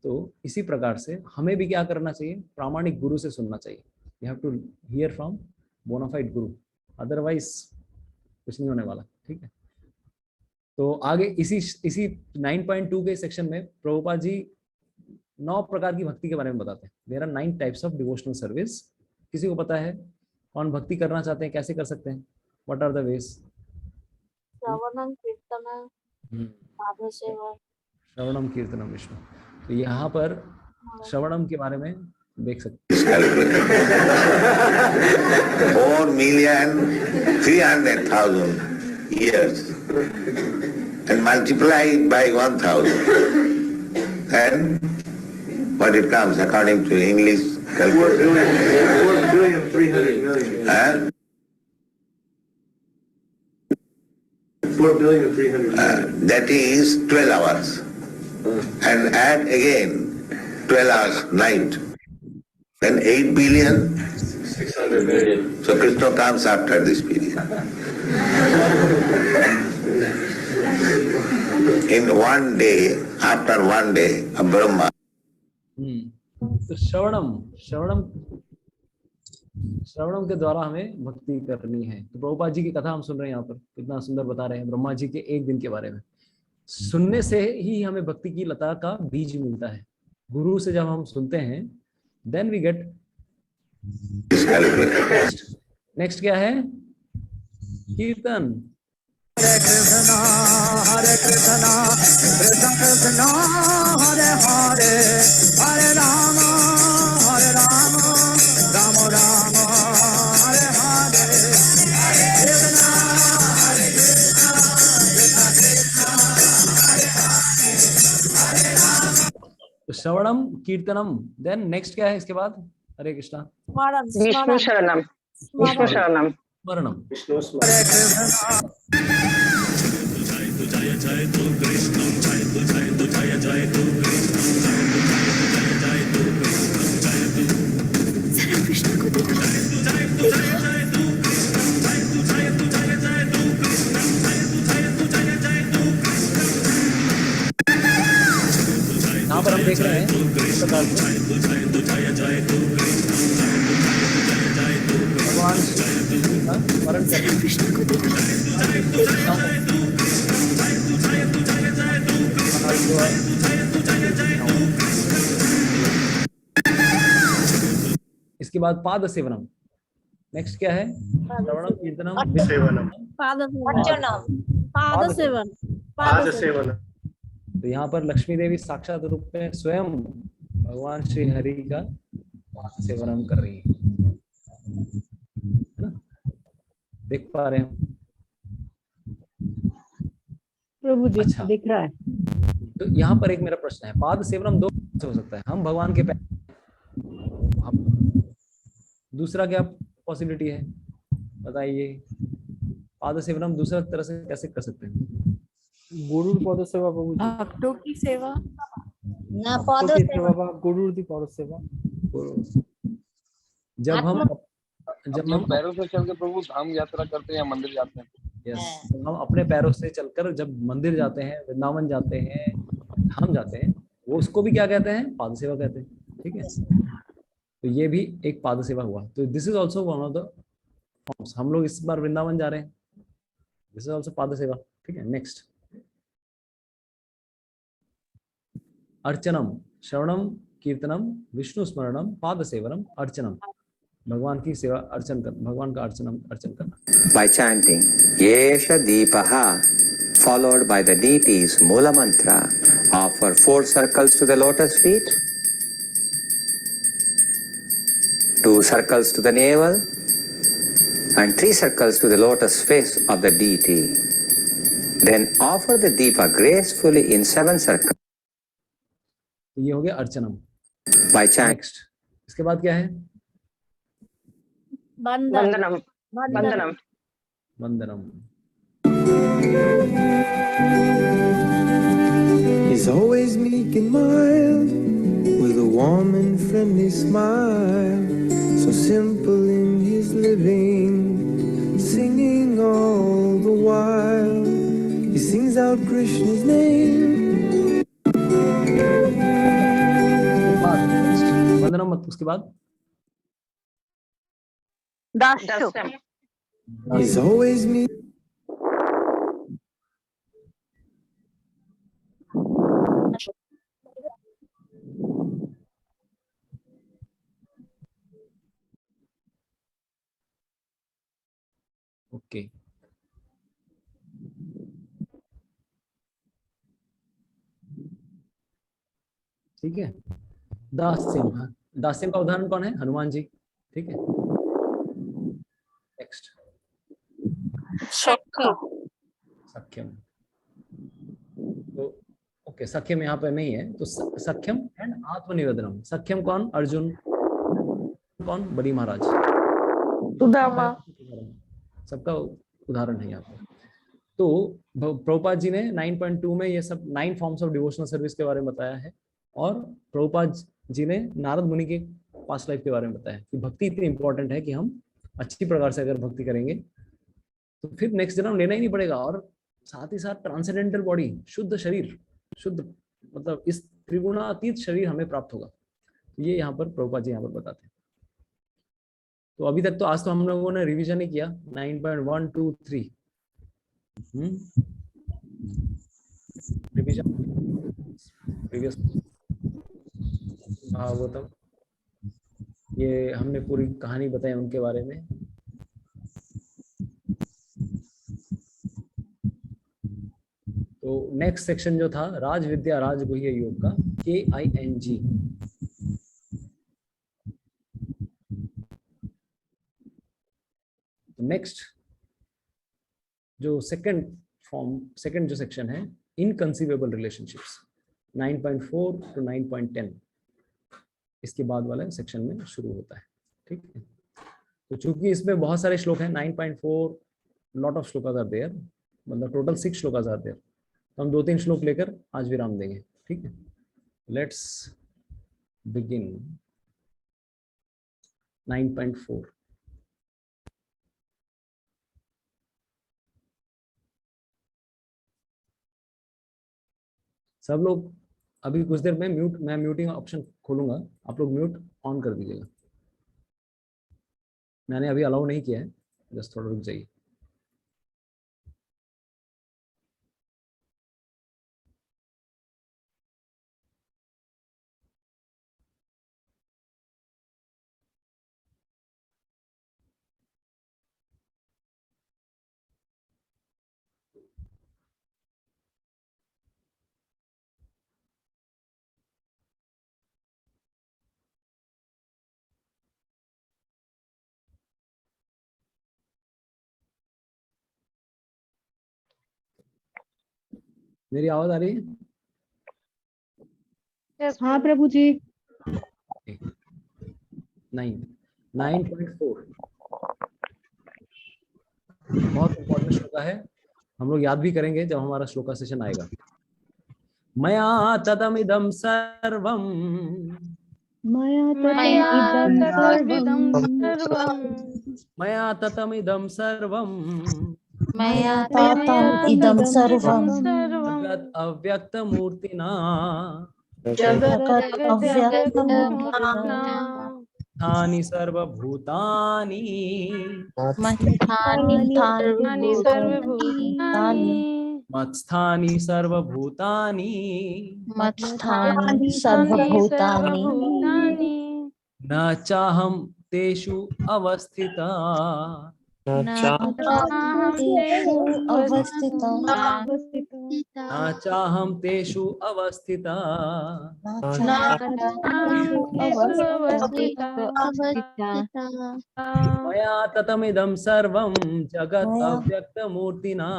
तो इसी प्रकार से हमें भी क्या करना चाहिए, प्रामाणिक गुरु से सुनना चाहिए। You have to hear from bona fide guru, otherwise कुछ नहीं होने वाला। ठीक है, तो आगे इसी 9.2 के सेक्शन में प्रभुपाद जी 9 प्रकार की भक्ति के बारे में बताते हैं। There are 9 types of devotional service. किसी को पता है कौन भक्ति करना चाहते हैं, कैसे कर सकते हैं? What are the ways? श्रवणम कीर्तनम साधु सेवा। श्रवणम कीर्तनम विष्णु। तो यहाँ पर श्रवणम के बारे में देख सकते हैं। 4,300,000 years and multiply it by 1,000. Then what it comes according to English calculation? 4,300,000,000. 4,300,000,000. That is 12 hours. And add again 12 hours night. Then 8,600,000,000. So Krishna comes after this period. In one day, after one day of Brahma. तो श्रवणम के द्वारा हमें भक्ति करनी है। तो प्रभुपाद जी की कथा हम सुन रहे हैं यहाँ पर, कितना सुंदर बता रहे हैं ब्रह्मा जी के एक दिन के बारे में। सुनने से ही हमें भक्ति की लता का बीज मिलता है। गुरु से जब हम सुनते हैं देन वी गेट। नेक्स्ट क्या है? कीर्तन। हरे कृष्णा कृष्ण कृष्ण हरे हरे, हरे राम राम राम हरे हरे, कृष्णा हरे कृष्णा कृष्ण कृष्ण हरे हरे, हरे राम। श्रवणम कीर्तनम। देन नेक्स्ट क्या है इसके बाद? हरे कृष्णा। विष्णु शरणम। विष्णु शरणम। स्मरणम। हरे कृष्णा। जय जय तू कृष्ण, जय तू जय तू जय जय तू कृष्ण, जय जय तू कृष्ण, जय तू जरा कृष्ण को देखो, जय तू जय तू जय तू कृष्ण, जय तू जय तू जय जय तू कृष्ण, जय तू जय तू जय जय तू कृष्ण। यहाँ पर हम देख रहे हैं जय तू जय तू जय जय तू कृष्ण, जय जय तू भगवान श्री कृष्ण का स्मरण करते हैं। कृष्ण को देखो, जय तू जय तू जय तू कृष्ण। इसके बाद पाद सेवनम। नेक्स्ट क्या है? श्रवणम कीर्तनम सेवनम। पाद सेवन। पाद सेवन। तो यहाँ पर लक्ष्मी देवी साक्षात रूप में स्वयं भगवान श्री हरि का पाद सेवनम कर रही है ना? देख पा रहे हैं प्रभु जी? अच्छा, दिख रहा है। तो यहाँ पर एक मेरा प्रश्न है, पाद सेवनम दो से हो सकता है, हम भगवान के पैर, दूसरा क्या पॉसिबिलिटी है बताइए? पाद सेवनम दूसरा तरह से कैसे कर सकते हैं? गुरु पद सेवा प्रभु जी। भक्तों की सेवा ना भक्तों की सेवा गुरु दी पद सेवा। जब हम पैरों से चल के प्रभु धाम यात्रा करते हैं या मंदिर जाते हैं, यस, हम अपने पैरों से चलकर जब मंदिर जाते हैं, वृंदावन जाते हैं, धाम जाते हैं, वो उसको भी क्या कहते हैं? पाद सेवा कहते हैं। ठीक है, तो ये भी एक पाद सेवा हुआ। तो this is also one of the forms. हम लोग इस बार वृंदावन जा रहे हैं, दिस इज ऑल्सो पाद सेवा। ठीक है, नेक्स्ट अर्चनम, श्रवणम कीर्तनम विष्णु स्मरणम पाद सेवनम अर्चनम। भगवान की सेवा अर्चन कर, भगवान का अर्चन करना। By chanting Yesha Deepaha, followed by the deity's Mula Mantra, offer 4 circles to the lotus feet, 2 circles to the navel, and 3 circles to the lotus face of the deity. Then offer the Deepa gracefully in 7 circles. ये हो गया अर्चनम। By chanting. Next, इसके बाद क्या है? वंदनम। वंदनम। वंदनम। He's always meek and mild, with a warm and friendly smile, so simple in his living, singing all the while. He sings out Krishna's name. वंदनम, उसके बाद दास्यम। He's always meek. Okay, ठीक है। दास्यम, दास्यम का उदाहरण कौन है? हनुमान जी। ठीक है, नेक्स्ट सख्यम। तो ओके, सख्यम यहाँ पर नहीं है, तो सख्यम एंड आत्मनिवेदनम। सख्यम कौन? अर्जुन। कौन? बली महाराज। सुदामा। सबका उदाहरण है यहाँ पर। तो प्रभुपाद जी ने 9.2 में ये सब 9 फॉर्म्स ऑफ डिवोशनल सर्विस के बारे में बताया है, और प्रभुपाद जी ने नारद मुनि के पास्ट लाइफ के बारे में बताया कि भक्ति इतनी इंपॉर्टेंट है कि हम अच्छी प्रकार से अगर भक्ति करेंगे तो फिर नेक्स्ट जन्म लेना ही नहीं पड़ेगा, और साथ ही साथ ट्रांसेंडेंटल बॉडी, शुद्ध शरीर, शुद्ध मतलब इस त्रिगुणातीत शरीर हमें प्राप्त होगा। ये यहाँ पर प्रभुपाद जी यहाँ पर बताते हैं। तो अभी तक तो आज तो हम लोगों ने रिवीजन ही किया 9.1 2 3 रिवीजन प्रीवियस भागवतम, ये हमने पूरी कहानी बताई उनके बारे में। तो नेक्स्ट सेक्शन जो था राज विद्या राजगुह्य योग का, KING। नेक्स्ट जो सेकंड जो सेक्शन है, इनकंसीवेबल रिलेशनशिप्स, 9.4 to 9.10 इसके बाद वाला सेक्शन में शुरू होता है। ठीक है, तो चूंकि इसमें बहुत सारे श्लोक हैं, 9.4 lot of shlokas are there, मतलब टोटल 6 श्लोकास आर देयर, तो हम 2-3 श्लोक लेकर आज विराम देंगे। ठीक है, लेट्स बिगिन 9.4। सब लोग अभी कुछ देर में मैं म्यूटिंग ऑप्शन खोलूंगा, आप लोग म्यूट ऑन कर दीजिएगा। मैंने अभी अलाउ नहीं किया है, जस्ट थोड़ा रुक जाइए। मेरी आवाज आ रही है? हाँ प्रभु जी। 9.4 बहुत इंपॉर्टेंट श्लोका है, हम लोग याद भी करेंगे जब हमारा श्लोका सेशन आएगा। मया तदमिदं सर्वं मया ततमिदं सर्वं इदं सर्वं जगत् अव्यक्तमूर्तिना जगत् अव्यक्तमूर्तिना मत्स्थानि सर्वभूतानि मत्स्थानि सर्वभूतानि न चाहं तेषु अवस्थिता न चाहं तेषु अवस्थिता मया ततमिदं सर्वं जगत् अव्यक्तमूर्तिना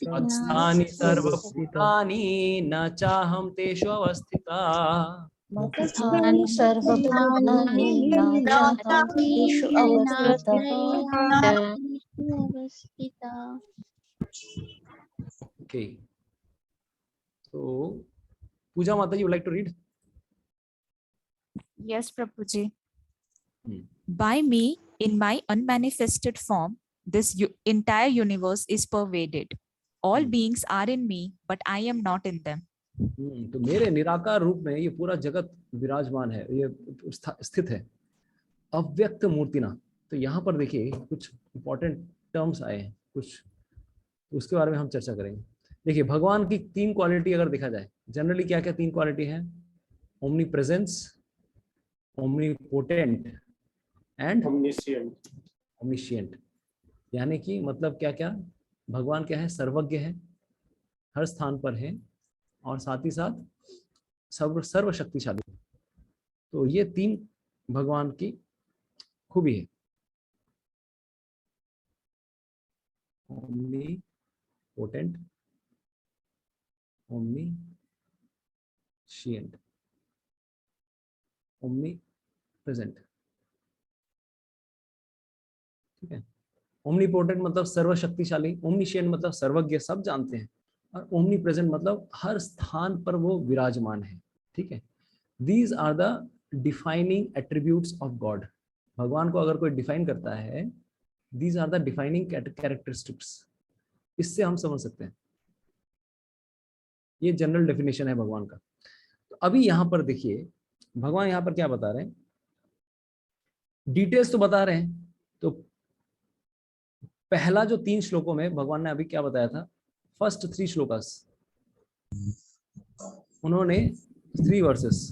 मत्स्थानि सर्वभूतानि न चाहं तेषु अवस्थिता मत्स्थानि सर्वभूतानि न चाहं तेषु अवस्थिता। Okay. So, Pooja Mata, you would like to read? Yes, Prabhuji. By me, in my unmanifested form, this entire universe is pervaded. All beings are in me, but I am not in them. तो मेरे निराकार रूप में ये पूरा जगत विराजमान है, ये स्थित है। अव्यक्त मूर्तिना, तो यहाँ पर देखिए कुछ इंपॉर्टेंट टर्म्स आए हैं, कुछ उसके बारे में हम चर्चा करेंगे। देखिए भगवान की 3 क्वालिटी अगर देखा जाए, जनरली क्या क्या 3 क्वालिटी है? Omni presence, omnipotent and omniscient. यानी कि मतलब क्या क्या? भगवान क्या है? सर्वज्ञ है, हर स्थान पर है, और साथ ही साथ सर्वशक्तिशाली। तो ये 3 भगवान की खूबी है। Omnipotent, omniscient, omni present. ठीक है। ओमनीपोटेंट मतलब सर्वशक्तिशाली, ओमनिशिएंट मतलब सर्वज्ञ, सब जानते हैं, और ओमनी प्रेजेंट मतलब हर स्थान पर वो विराजमान है। ठीक है। These are the defining attributes of God. भगवान को अगर कोई डिफाइन करता है, these are the defining characteristics. इससे हम समझ सकते हैं, ये जनरल डेफिनेशन है भगवान का। तो अभी यहाँ पर देखिए भगवान यहाँ पर क्या बता रहे हैं, डिटेल्स तो बता रहे हैं। तो पहला जो 3 श्लोकों में भगवान ने अभी क्या बताया था, फर्स्ट 3 श्लोकास, उन्होंने 3 वर्सेस,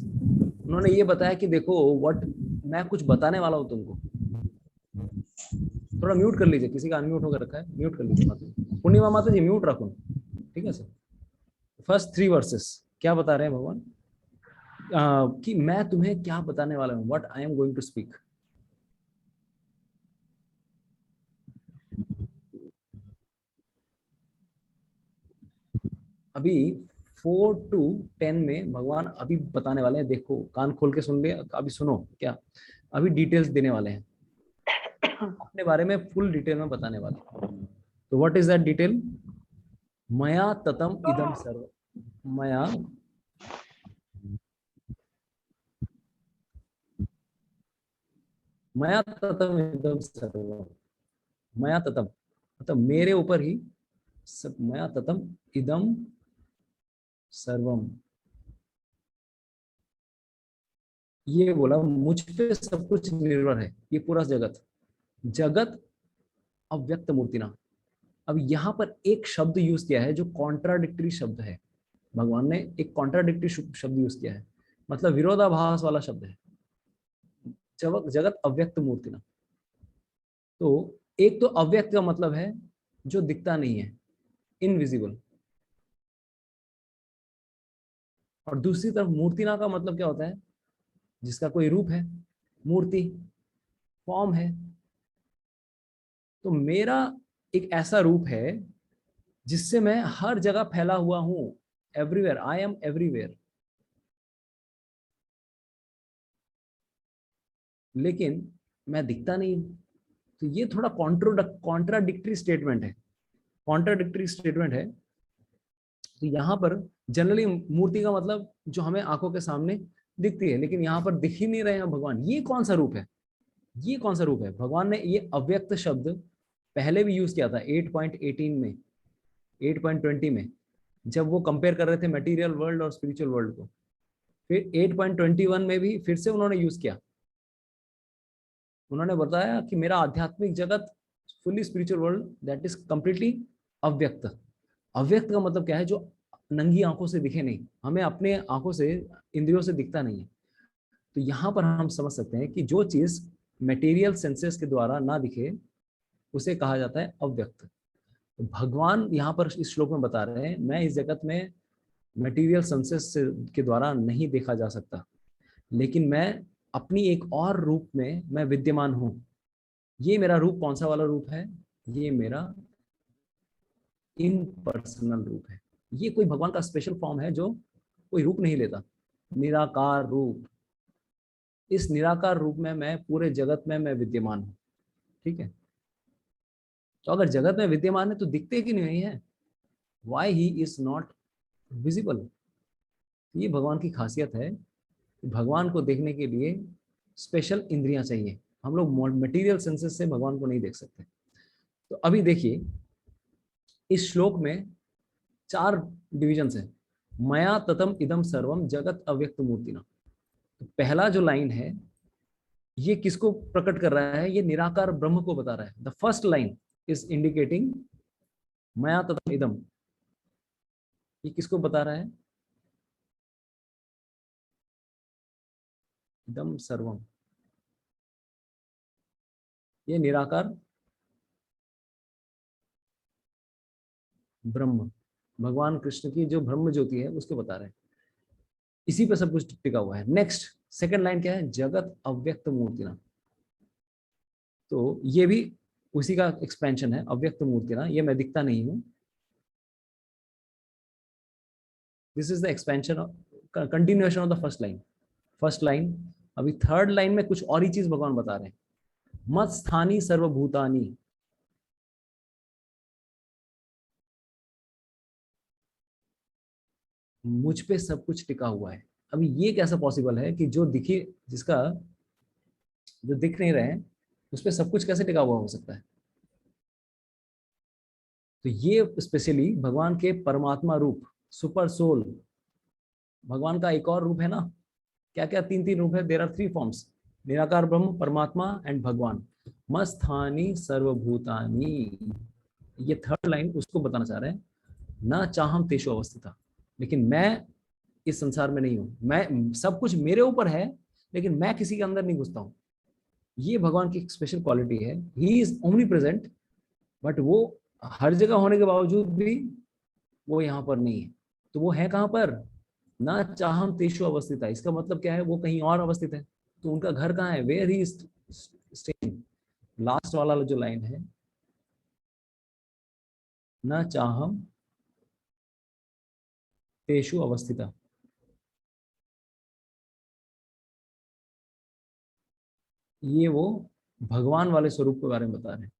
उन्होंने ये बताया कि देखो व्हाट मैं कुछ बताने वाला हूं तुमको। थोड़ा म्यूट कर लीजिए, किसी का अनम्यूट होकर रखा है, म्यूट कर लीजिए माता। पूर्णिमा माता जी म्यूट रखो, ठीक है सर। फर्स्ट 3 वर्सेस क्या बता रहे हैं भगवान, कि मैं तुम्हें क्या बताने वाला हूं, what I am going to speak. अभी 4 to 10 में भगवान अभी बताने वाले हैं। देखो कान खोल के सुन ले, अभी सुनो क्या, अभी डिटेल्स देने वाले हैं अपने बारे में, फुल डिटेल में बताने वाले। तो व्हाट इज दैट डिटेल? मया ततम इदम सर्व, मया ततम इदम सर्व, मया ततम मतलब मेरे ऊपर ही सब, मया ततम इदम सर्वम, ये बोला मुझ पे सब कुछ निर्भर है, ये पूरा जगत, जगत अव्यक्त मूर्तिना। अब यहाँ पर एक शब्द यूज किया है जो कॉन्ट्राडिक्टरी शब्द है। भगवान ने एक कॉन्ट्राडिक्टरी शब्द यूज किया है, मतलब विरोधाभास वाला शब्द है, जगत अव्यक्त मूर्तिना। तो एक तो अव्यक्त का मतलब है जो दिखता नहीं है, इनविजिबल, और दूसरी तरफ मूर्तिना का मतलब क्या होता है? जिसका कोई रूप है, मूर्ति, फॉर्म है। तो मेरा एक ऐसा रूप है जिससे मैं हर जगह फैला हुआ हूं, एवरीवेयर, आई एम एवरीवेयर। लेकिन मैं दिखता नहीं। तो ये थोड़ा कॉन्ट्राडिक्टरी स्टेटमेंट है, कॉन्ट्राडिक्टरी स्टेटमेंट है। तो यहाँ पर जनरली मूर्ति का मतलब जो हमें आंखों के सामने दिखती है, लेकिन यहाँ पर दिख ही नहीं रहे हैं भगवान। ये कौन सा रूप है? ये कौन सा रूप है? भगवान ने ये अव्यक्त शब्द पहले भी यूज किया था 8.18 में, 8.20 में, जब वो कंपेयर कर रहे थे मटेरियल वर्ल्ड और स्पिरिचुअल वर्ल्ड को। फिर 8.21 में भी फिर से उन्होंने यूज किया। उन्होंने बताया कि मेरा आध्यात्मिक जगत, fully spiritual world, that is completely अव्यक्त। अव्यक्त का मतलब क्या है? जो नंगी आंखों से दिखे नहीं, हमें अपने आंखों से, इंद्रियों से दिखता नहीं है। तो यहाँ पर हम समझ सकते हैं कि जो चीज मटेरियल सेंसेस के द्वारा ना दिखे उसे कहा जाता है अव्यक्त। तो भगवान यहाँ पर इस श्लोक में बता रहे हैं, मैं इस जगत में मटेरियल सेंसेस के द्वारा नहीं देखा जा सकता, लेकिन मैं अपनी एक और रूप में मैं विद्यमान हूं। ये मेरा रूप कौन सा वाला रूप है? ये मेरा इम्पर्सनल रूप है। ये कोई भगवान का स्पेशल फॉर्म है जो कोई रूप नहीं लेता, निराकार रूप। इस निराकार रूप में मैं पूरे जगत में मैं विद्यमान हूं। ठीक है, तो अगर जगत में विद्यमान है तो दिखते कि नहीं है? Why he is not visible? ये भगवान की खासियत है। भगवान को देखने के लिए स्पेशल इंद्रियां चाहिए। हम लोग मटेरियल सेंसेस से भगवान को नहीं देख सकते। तो अभी देखिए, इस श्लोक में 4 डिविजन्स हैं। मया ततम इदम सर्वम जगत अव्यक्त मूर्तिना। तो पहला जो लाइन है ये किसको प्रकट कर रहा है? ये निराकार ब्रह्म को बता रहा है। The first line is indicating मया ततम इदम। ये किसको बता रहा है? इदम सर्वम, ये निराकार ब्रह्म, भगवान कृष्ण की जो ब्रह्म ज्योति है उसको बता रहे हैं। इसी पे सब कुछ टिका हुआ है। नेक्स्ट सेकंड लाइन क्या है? जगत अव्यक्त मूर्तिना। तो ये भी उसी का एक्सपेंशन है, अव्यक्त मूर्तिना। ये मैं दिखता नहीं हूं। This is the expansion, continuation of the first line. First line. अभी थर्ड लाइन में कुछ और ही चीज भगवान बता रहे हैं। मत स्थानी सर्वभूतानी। मुझ पे सब कुछ टिका हुआ है। अभी ये कैसा पॉसिबल है कि जो दिखे, जिसका जो दिख नहीं रहे हैं उस पे सब कुछ कैसे टिका हुआ हो सकता है? तो ये स्पेशली भगवान के परमात्मा रूप, सुपर सोल। भगवान का एक और रूप है ना, क्या क्या 3 रूप है? देयर आर 3 फॉर्म्स, निराकार ब्रह्म, परमात्मा एंड भगवान। मस्थानी सर्वभूतानी, ये थर्ड लाइन उसको बताना चाह रहे हैं। न चाहम तेषु अवस्थिता, लेकिन मैं इस संसार में नहीं हूं। मैं, सब कुछ मेरे ऊपर है लेकिन मैं किसी के अंदर नहीं घुसता हूं। ये भगवान की एक स्पेशल क्वालिटी है। He is omni present, but वो हर जगह होने के बावजूद भी वो यहाँ पर नहीं है। तो वो है कहाँ पर? ना चाहम तेषु अवस्थित है। इसका मतलब क्या है? वो कहीं और अवस्थित है। तो उनका घर कहाँ है? Where he is staying. Last वाला जो लाइन है, ना चाहम तेषु अवस्थिता, ये वो भगवान वाले स्वरूप के बारे में बता रहे हैं।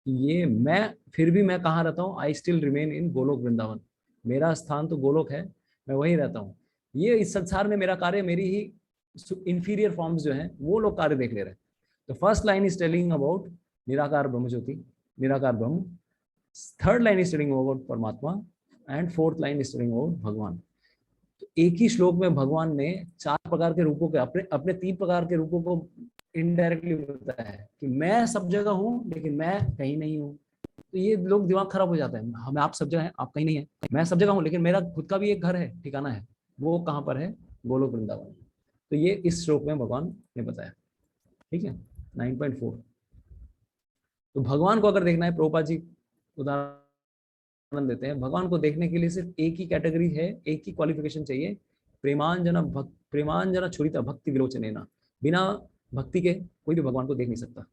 ये मैं, फिर भी मैं कहाँ रहता हूँ? I still remain in Golok Vrindavan. मेरा स्थान तो गोलोक है, मैं वहीं रहता हूँ। ये इस संसार में मेरा कार्य, मेरी ही इंफीरियर फॉर्म्स जो हैं वो लोग कार्य देख ले रहे हैं। तो first line is telling about निराकार ब्रह्म ज्योति, निराकार ब्रह्म। Third line is telling about परमात्मा and fourth line is telling about भगवान। तो एक ही श्लोक में भगवान ने 4 प्रकार के रूपों के, अपने 3 प्रकार के रूपों को इनडायरेक्टली बताया है कि मैं सब जगह हूँ लेकिन मैं कहीं नहीं हूँ। तो ये लोग दिमाग खराब हो जाता है, हमें आप सब जगह हैं, आप कहीं नहीं है। मैं सब जगह हूँ लेकिन मेरा खुद का भी एक घर है, ठिकाना है। वो कहाँ पर है? गोलोक वृंदावन। तो ये इस श्लोक में भगवान ने बताया। ठीक है, 9.4। तो भगवान को अगर देखना है, प्रभुपाद जी उदाहरण देते हैं, भगवान को देखने के लिए सिर्फ एक ही कैटेगरी है, एक ही क्वालिफिकेशन चाहिए। प्रेमांजना छुरिता भक्ति विलोचनेना। बिना भक्ति के कोई भी भगवान को देख नहीं सकता।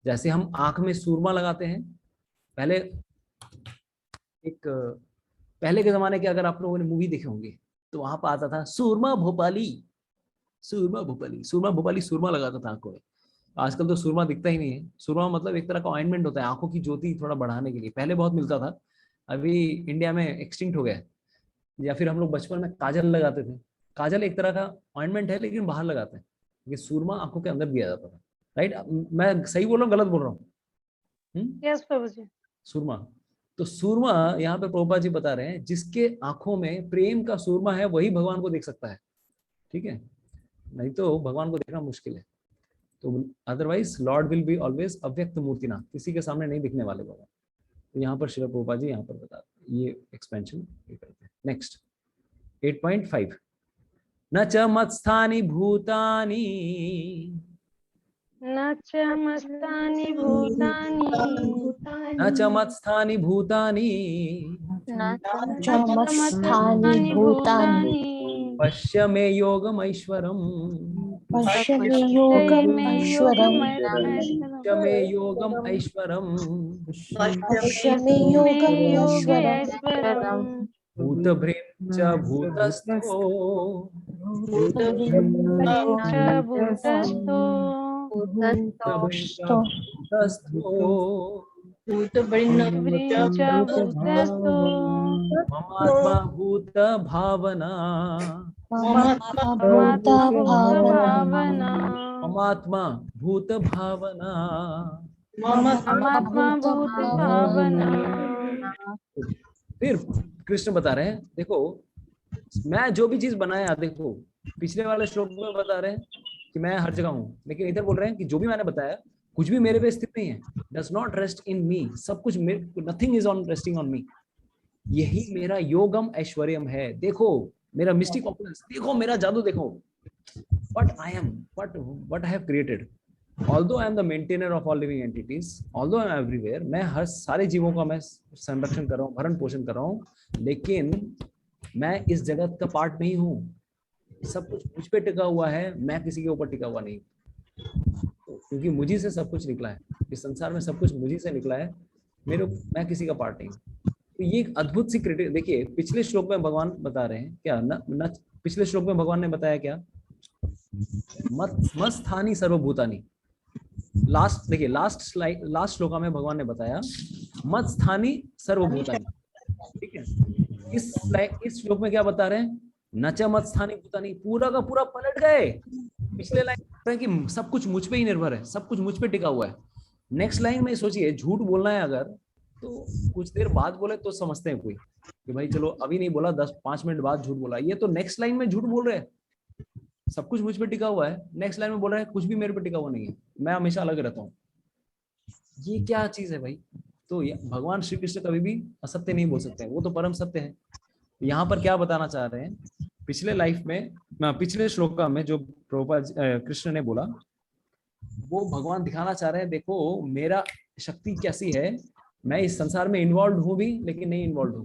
जैसे हम आंख में सूरमा लगाते हैं, पहले के जमाने के अगर आप लोगों ने मूवी देखे होंगे तो वहां पर आता था सूरमा भोपाली, सूरमा भोपाली, सूरमा भोपाली, सूरमा लगाता था आंखों में। आजकल तो सूरमा दिखता ही नहीं है। सूरमा मतलब एक तरह का ऑइंटमेंट होता है आंखों की ज्योति थोड़ा बढ़ाने के लिए। पहले बहुत मिलता था, अभी इंडिया में एक्सटिंक्ट हो गया है। या फिर हम लोग बचपन में काजल लगाते थे। काजल एक तरह का ऑइंटमेंट है लेकिन बाहर लगाते हैं। ये सूरमा आंखों के अंदर दिया जाता था, राइट? मैं सही बोल रहा हूँ, गलत बोल रहा हूँ? यस प्रभु जी। सूरमा, तो सूरमा यहाँ पे प्रभुपाद जी बता रहे हैं जिसके आंखों में प्रेम का सूरमा है वही भगवान को देख सकता है, ठीक है? नहीं तो भगवान को देखना मुश्किल है। तो otherwise Lord will be always अव्यक्त मूर्तिना, किसी के सामने नहीं दिखने वाले भगवान। तो यहाँ पर श्री प्रभुपाद जी यहाँ पर बता ये एक्सपेंशन करते हैं। नेक्स्ट 8.5, न च मत्स्थानि भूतानि, न च मस्तानि भूतानि, न च मत्स्थानि भूतानि, न च मत्स्थानि भूतानि, पश्य मे योगमैश्वरम्, पश्य मे योगमैश्वरम्, पश्य मे योगमैश्वरम्, पश्य मे योगमैश्वरम्, भूतभृन् च भूतस्थो, ममात्मा भूत भावना, ममात्मा भूत भावना, फिर कृष्ण बता रहे हैं, देखो मैं जो भी चीज बनाया, देखो पिछले वाले श्लोक में बता रहे हैं कि मैं हर जगह हूँ, लेकिन इधर बोल रहे हैं कि जो भी मैंने बताया कुछ भी मेरे पे स्थित नहीं है, डज नॉट रेस्ट इन मी, सब कुछ nothing is on resting on me, यही मेरा योगम ऐश्वर्यम है। देखो मेरा मिस्टिक ऑपरेंस, देखो मेरा जादू, देखो what I am, what I have created. Although I am the maintainer of all living entities, although I am everywhere, मैं हर सारे जीवों का मैं संरक्षण कर रहा हूँ, भरण पोषण कर रहा हूँ, लेकिन मैं इस जगत का पार्ट नहीं हूँ। सब कुछ मुझ पे टिका हुआ है, मैं किसी के ऊपर टिका हुआ नहीं, क्योंकि मुझी से सब कुछ निकला है। इस संसार में सब कुछ मुझी से निकला है, मैं किसी का पार्ट नहीं हूँ। तो ये एक अद्भुत सी क्रिएटिव, देखिए पिछले श्लोक में भगवान बता रहे हैं क्या न पिछले श्लोक में भगवान ने बताया क्या, मत्स्थानि सर्वभूतानि। लास्ट देखिए, लास्ट श्लोका में भगवान ने बताया मत्स्थानि सर्वभूतानि, ठीक है? इस श्लोक में क्या बता रहे हैं, न च मत्स्थानि भूतानि, पूरा का पूरा पलट गए। पिछले लाइन में कि सब कुछ मुझ पे ही निर्भर है, सब कुछ मुझ पे टिका हुआ है। नेक्स्ट लाइन में सोचिए, झूठ बोलना है अगर तो कुछ देर बाद बोले तो समझते हैं कोई कि भाई चलो अभी नहीं बोला, 10-5 मिनट बाद झूठ बोला। ये तो नेक्स्ट लाइन में झूठ बोल रहे हैं, सब कुछ मुझ पे टिका हुआ है, नेक्स्ट लाइन में बोल रहा है कुछ भी मेरे पे टिका हुआ नहीं है, मैं हमेशा अलग रहता हूँ। ये क्या चीज है भाई? तो भगवान श्री कृष्ण कभी भी असत्य नहीं बोल सकते हैं, वो तो परम सत्य है। यहाँ पर क्या बताना चाह रहे हैं, पिछले लाइफ में, पिछले श्लोक में जो प्रभुपाद कृष्ण ने बोला वो भगवान दिखाना चाह रहे हैं, देखो मेरा शक्ति कैसी है, मैं इस संसार में इन्वॉल्व हूं भी लेकिन नहीं इन्वॉल्व हूं,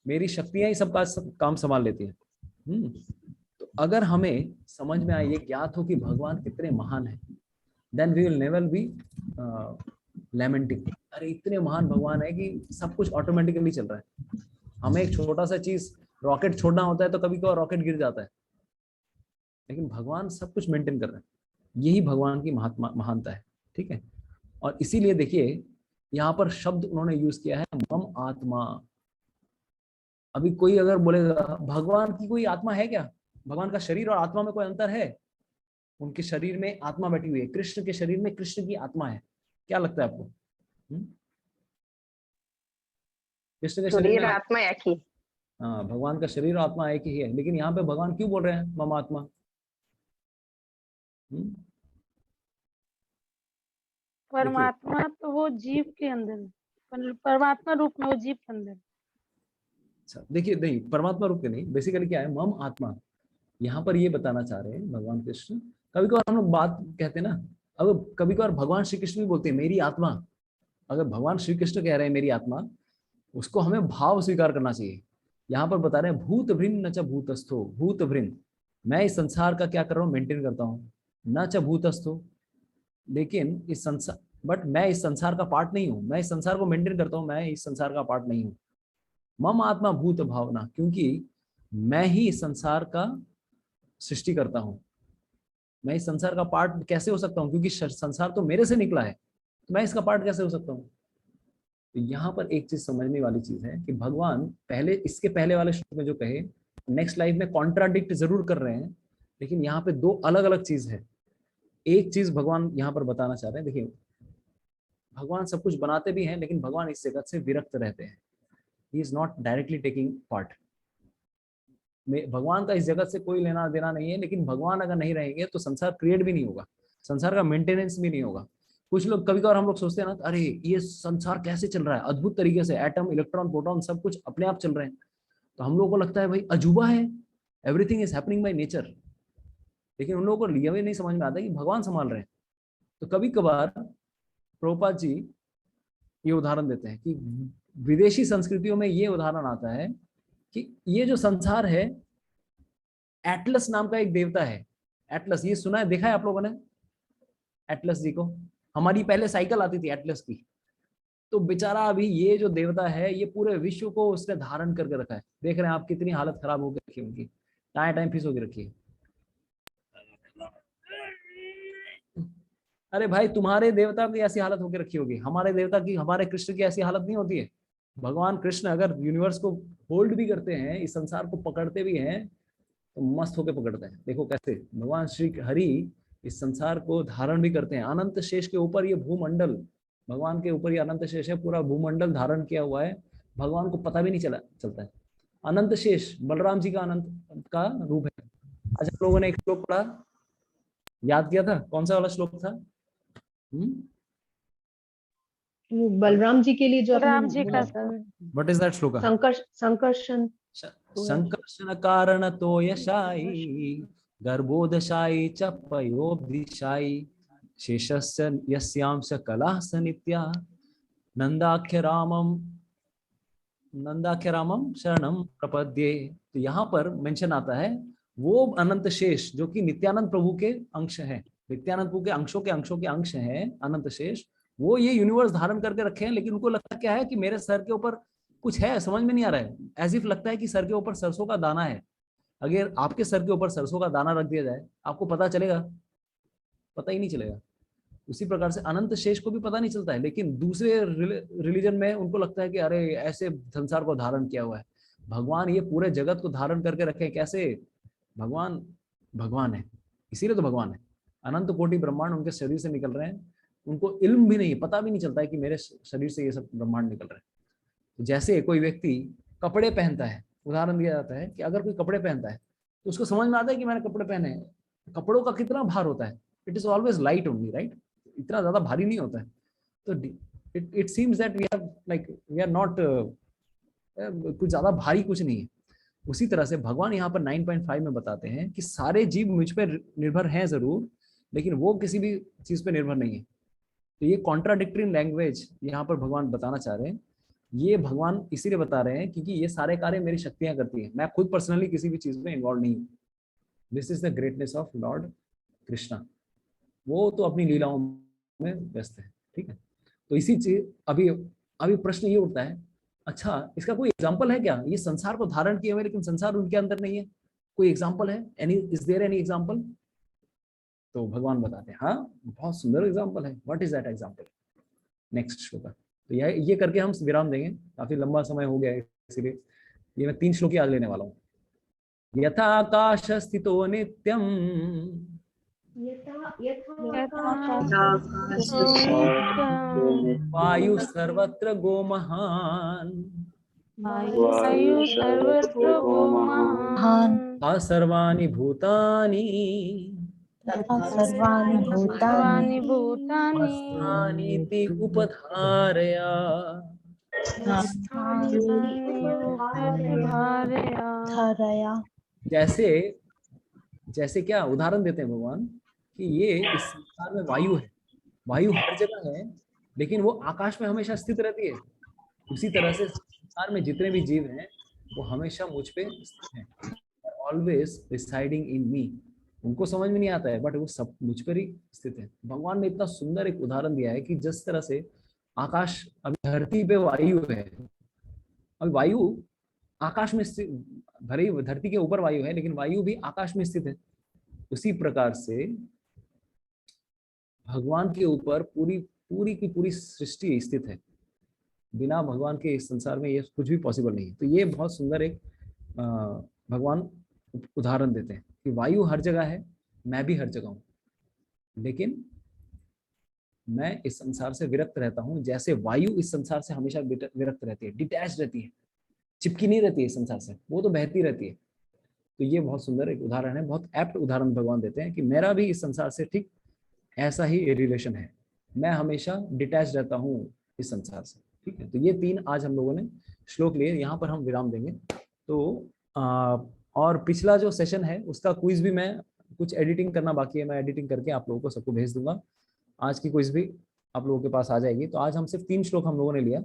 मेरी शक्तियां ही सब काम संभाल लेती हैं। तो अगर हमें समझ में आए, ये ज्ञात हो कि भगवान कितने महान है, then we will never be lamenting, अरे इतने महान भगवान है कि सब कुछ ऑटोमेटिकली चल रहा है। हमें एक छोटा सा चीज रॉकेट छोड़ना होता है तो कभी कभी रॉकेट गिर जाता है, लेकिन भगवान सब कुछ मेंटेन कर रहे हैं। यही भगवान की महानता है, ठीक है? और इसीलिए देखिए यहाँ पर शब्द उन्होंने यूज किया है मम आत्मा। अभी कोई अगर बोलेगा भगवान की कोई आत्मा है क्या, भगवान का शरीर और आत्मा में कोई अंतर है? उनके शरीर में आत्मा बैठी हुई है, कृष्ण के शरीर में कृष्ण की आत्मा है। क्या लगता है आपको? कृष्ण के शरीर में आत्मा एक ही, हाँ, भगवान का शरीर और आत्मा एक ही है, लेकिन यहाँ पे भगवान क्यों बोल रहे हैं मम आत्मा? परमात्मा तो वो जीव के अंदर, परमात्मा रूप में वो जीव के अंदर। अच्छा देखिए, नहीं परमात्मा रूप के नहीं, बेसिकली क्या है मम आत्मा, यहाँ पर ये बताना चाह रहे हैं भगवान कृष्ण। कभी कभार हम लोग बात कहते हैं ना, अब कभी कभार भगवान श्री कृष्ण भी बोलते हैं मेरी आत्मा। अगर भगवान श्री कृष्ण कह रहे हैं मेरी आत्मा, उसको हमें भाव स्वीकार करना चाहिए। यहाँ पर बता रहे हैं भूत भृन न च भूतस्थो, भूत भृन, मैं इस संसार का क्या कर रहा हूँ, मेंटेन करता हूँ। न च भूतस्थो, लेकिन इस संसार, बट मैं इस संसार का पार्ट नहीं हूँ, मैं इस संसार को मेंटेन करता हूँ, मैं इस संसार का पार्ट नहीं हूँ। मम आत्मा भूत भावना, क्योंकि मैं ही इस संसार का सृष्टि करता हूँ। मैं इस संसार का पार्ट कैसे हो सकता हूँ, क्योंकि संसार तो मेरे से निकला है, तो मैं इसका पार्ट कैसे हो सकता हूँ। तो यहाँ पर एक चीज समझने वाली चीज है कि भगवान पहले, इसके पहले वाले श्लोक में जो कहे नेक्स्ट लाइफ में कॉन्ट्राडिक्ट जरूर कर रहे हैं, लेकिन यहाँ पे दो अलग अलग चीज है। एक चीज भगवान यहाँ पर बताना चाह रहे हैं, देखिए भगवान सब कुछ बनाते भी हैं, लेकिन भगवान इस जगत से विरक्त रहते हैं। He is not directly taking part. भगवान का इस जगत से कोई लेना देना नहीं है, लेकिन भगवान अगर नहीं रहेंगे तो संसार क्रिएट भी नहीं होगा, संसार का मेंटेनेंस भी नहीं होगा। कुछ लोग कभी कभार हम लोग सोचते हैं ना, अरे ये संसार कैसे चल रहा है अद्भुत तरीके से, एटम इलेक्ट्रॉन प्रोटॉन सब कुछ अपने आप चल रहे हैं, तो हम लोगों को लगता है भाई अजूबा है, everything is happening by nature. लेकिन उन लोगों को यह भी नहीं समझ में आता कि भगवान संभाल रहे हैं। तो कभी कभार प्रभुपाद जी ये उदाहरण देते हैं कि विदेशी संस्कृतियों में ये उदाहरण आता है कि ये जो संसार है, एटलस नाम का एक देवता है। एटलस, ये सुना है, देखा है आप लोगों ने एटलस जी को? हमारी पहले साइकिल आती थी एटलस की, तो बेचारा अभी ये जो देवता है ये पूरे विश्व को उसने धारण करके रखा है। देख रहे हैं आप कितनी हालत खराब हो रखी है उनकी, टाइम फीस होगी रखी है। अरे भाई तुम्हारे देवता की ऐसी हालत होकर रखी होगी, हमारे देवता की, हमारे कृष्ण की ऐसी हालत नहीं होती है। भगवान कृष्ण अगर यूनिवर्स को होल्ड भी करते हैं, इस संसार को पकड़ते भी हैं, तो मस्त होकर पकड़ते हैं। देखो कैसे भगवान श्री हरि इस संसार को धारण भी करते हैं। अनंत शेष के ऊपर ये भूमंडल, भगवान के ऊपर ये अनंत शेष है, पूरा भूमंडल धारण किया हुआ है, भगवान को पता भी नहीं चलता है। अनंत शेष बलराम जी का अनंत का रूप है। आज हम लोगों ने एक श्लोक पढ़ा, याद किया था, कौन सा वाला श्लोक था? बलराम जी के लिए जो राम जी का व्हाट इज दैट श्लोक? संकर्षण संकर्षण कारण तो यशाई गर्भोदशाई च पयोदिशाई शेषस्य यस्यांश कलास नित्या नंदाख्य रामम शरणम प्रपद्ये। तो यहाँ पर मेंशन आता है वो अनंत शेष जो कि नित्यानंद प्रभु के अंश है, नित्यानंद प्रभु के अंशों के अंश हैं अनंत शेष, वो ये यूनिवर्स धारण करके रखे हैं। लेकिन उनको लगता क्या है कि मेरे सर के ऊपर कुछ है, समझ में नहीं आ रहा है। एज इफ लगता है कि सर के ऊपर सरसों का दाना है। अगर आपके सर के ऊपर सरसों का दाना रख दिया जाए, आपको पता चलेगा? पता ही नहीं चलेगा। उसी प्रकार से अनंत शेष को भी पता नहीं चलता है, लेकिन दूसरे रिलीजन में उनको लगता है कि अरे ऐसे संसार को धारण किया हुआ है। भगवान ये पूरे जगत को धारण करके रखे, कैसे? भगवान है, इसीलिए तो भगवान है। अनंत कोटि ब्रह्मांड उनके शरीर से निकल रहे हैं, उनको इल्म भी नहीं, पता भी नहीं चलता है कि मेरे शरीर से ये सब ब्रह्मांड निकल रहे हैं। तो जैसे कोई व्यक्ति कपड़े पहनता है, उदाहरण दिया जाता है कि अगर कोई कपड़े पहनता है तो उसको समझ में आता है कि मैंने कपड़े पहने हैं। कपड़ों का कितना भार होता है? It is always light only, right? इतना ज्यादा भारी नहीं होता है। तो it seems that we are not, कुछ ज्यादा भारी कुछ नहीं है। उसी तरह से भगवान यहाँ पर 9.5 में बताते हैं कि सारे जीव मुझ पर निर्भर हैं जरूर, लेकिन वो किसी भी चीज पे निर्भर नहीं है। तो ये कॉन्ट्राडिक्टरी लैंग्वेज यहाँ पर भगवान बताना चाह रहे हैं। ये भगवान इसीलिए बता रहे हैं क्योंकि ये सारे कार्य मेरी शक्तियां करती हैं, मैं खुद पर्सनली किसी भी चीज में इन्वॉल्व नहीं हूँ। This is the greatness of Lord Krishna. वो तो अपनी लीलाओं में व्यस्त है, ठीक है। तो इसी चीज अभी प्रश्न ये उठता है, अच्छा इसका कोई एग्जाम्पल है क्या? ये संसार को धारण किए हुए लेकिन संसार उनके अंदर नहीं है, कोई एग्जाम्पल है? Is there any example? तो भगवान बताते हैं हाँ, बहुत सुंदर एग्जाम्पल है। What is that example? Next श्लोक। तो ये करके हम विराम देंगे, काफी लंबा समय हो गया है, इसीलिए ये मैं 3 श्लोक आज लेने वाला हूँ। यथा आकाश स्थितो नित्यम वायु सर्वत्र गो महान सर्वाणि भूतानि भूतानि उपधारया। जैसे क्या उदाहरण देते हैं भगवान कि ये इस संसार में वायु है, वायु हर जगह है लेकिन वो आकाश में हमेशा स्थित रहती है। उसी तरह से संसार में जितने भी जीव हैं वो हमेशा मुझ पे स्थित हैं, ऑलवेज रिसाइडिंग इन मी। उनको समझ में नहीं आता है, बट वो सब मुझ पर ही स्थित है। भगवान ने इतना सुंदर एक उदाहरण दिया है कि जिस तरह से आकाश, अभी धरती पे वायु है, अभी वायु आकाश में स्थित, भले ही धरती के ऊपर वायु है लेकिन वायु भी आकाश में स्थित है। उसी प्रकार से भगवान के ऊपर पूरी पूरी की पूरी सृष्टि स्थित है। बिना भगवान के इस संसार में ये कुछ भी पॉसिबल नहीं है। तो ये बहुत सुंदर एक भगवान उदाहरण देते हैं कि वायु हर जगह है, मैं भी हर जगह हूँ, लेकिन मैं इस संसार से विरक्त रहता हूँ। जैसे वायु इस संसार से हमेशा विरक्त रहती है, डिटैच रहती है, चिपकी नहीं रहती है इस संसार से, वो तो बहती रहती है। तो ये बहुत सुंदर एक उदाहरण है, बहुत एप्ट उदाहरण भगवान देते हैं कि मेरा भी इस संसार से ठीक ऐसा ही रिलेशन है, मैं हमेशा डिटैच रहता हूँ इस संसार से। ठीक है, तो ये 3 आज हम लोगों ने श्लोक लिए, यहाँ पर हम विराम देंगे। तो और पिछला जो सेशन है उसका क्विज भी मैं कुछ एडिटिंग करना बाकी है, मैं एडिटिंग करके आप लोगों को सबको भेज दूंगा। आज की क्विज भी आप लोगों के पास आ जाएगी। तो आज हम सिर्फ 3 श्लोक हम लोगों ने लिया,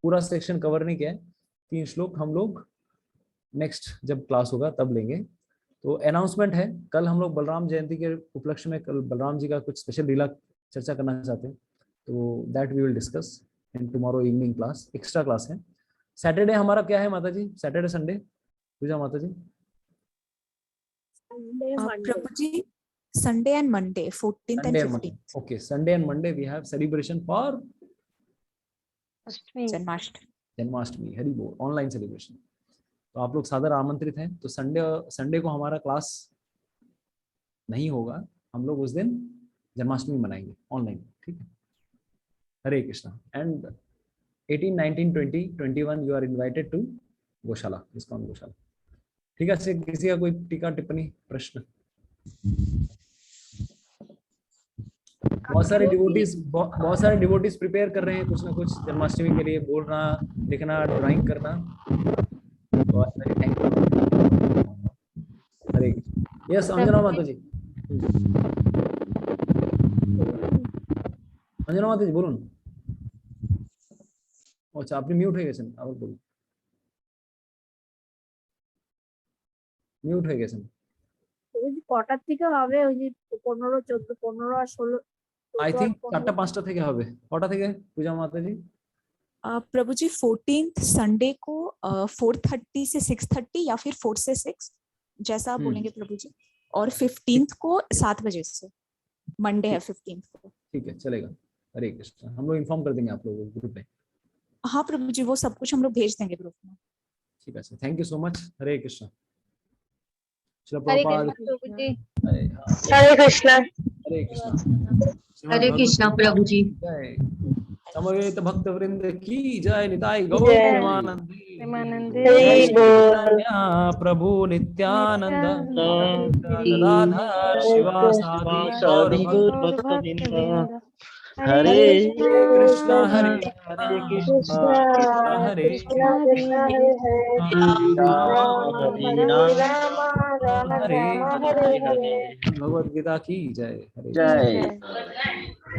पूरा सेक्शन कवर नहीं किया है। 3 श्लोक हम लोग नेक्स्ट जब क्लास होगा तब लेंगे। तो अनाउंसमेंट है, कल हम लोग बलराम जयंती के उपलक्ष्य में कल बलराम जी का कुछ स्पेशल लीला चर्चा करना चाहते हैं, तो that we will discuss in tomorrow evening class, extra class है। सैटरडे हमारा क्या है माता जी? सैटरडे संडे पूजा माता जी? प्रभु जी Sunday and Monday 14th and 15th. Okay, Sunday and Monday we have celebration for Janmashtami, Hari बोल, ऑनलाइन सेलिब्रेशन। तो आप लोग सादर आमंत्रित हैं। तो संडे को हमारा क्लास नहीं होगा, हम लोग उस दिन जन्माष्टमी मनाएंगे ऑनलाइन। ठीक है, Hare Krishna. And 18, 19, 20, 21 you are invited to गौशाला, इस्कॉन गौशाला। ठीक है, किसी का कोई टीका टिप्पणी प्रश्न? बहुत सारे डिवोटीज प्रिपेयर कर रहे हैं कुछ ना कुछ जन्माष्टमी के लिए, बोलना, लिखना, ड्राइंग करना। हरे यस अंजना माता जी, अंजना माता जी बोलून। अच्छा আপনি মিউট হয়ে গেছেন, আবার বলুন। মিউট হয়ে গেছেন। ওই যে কটার থেকে হবে? ওই যে 15, 14, 15 আর 16 आई थिंक 4টা-5টা থেকে হবে। কটা থেকে পূজা মাতা जी? प्रभु जी 14th संडे को 4:30 से 6:30 या फिर 4 से 6 जैसा आप बोलेंगे प्रभु जी। और 15th को 7 बजे से, मंडे है 15th को। ठीक है, चलेगा। हरे कृष्ण, हम लोग इन्फॉर्म कर देंगे आप लोगों को ग्रुप में। हाँ प्रभु जी, वो सब कुछ हम लोग भेज देंगे ग्रुप में। ठीक है, थैंक यू सो मच। हरे कृष्ण। हरे कृष्ण प्रभु जी। हरे कृष्णा। हरे कृष्ण। हरे कृष्णा प्रभु जी। जय समवेत भक्त वृंद की जय। निताय गौर प्रेमानंदे जय चैतन्य प्रभु नित्यानंद राधा शिवासादि गौर भक्तवृंद। हरे कृष्णा हरे कृष्णा हरे हरे हरे। भगवद गीता की जय। हरे जय।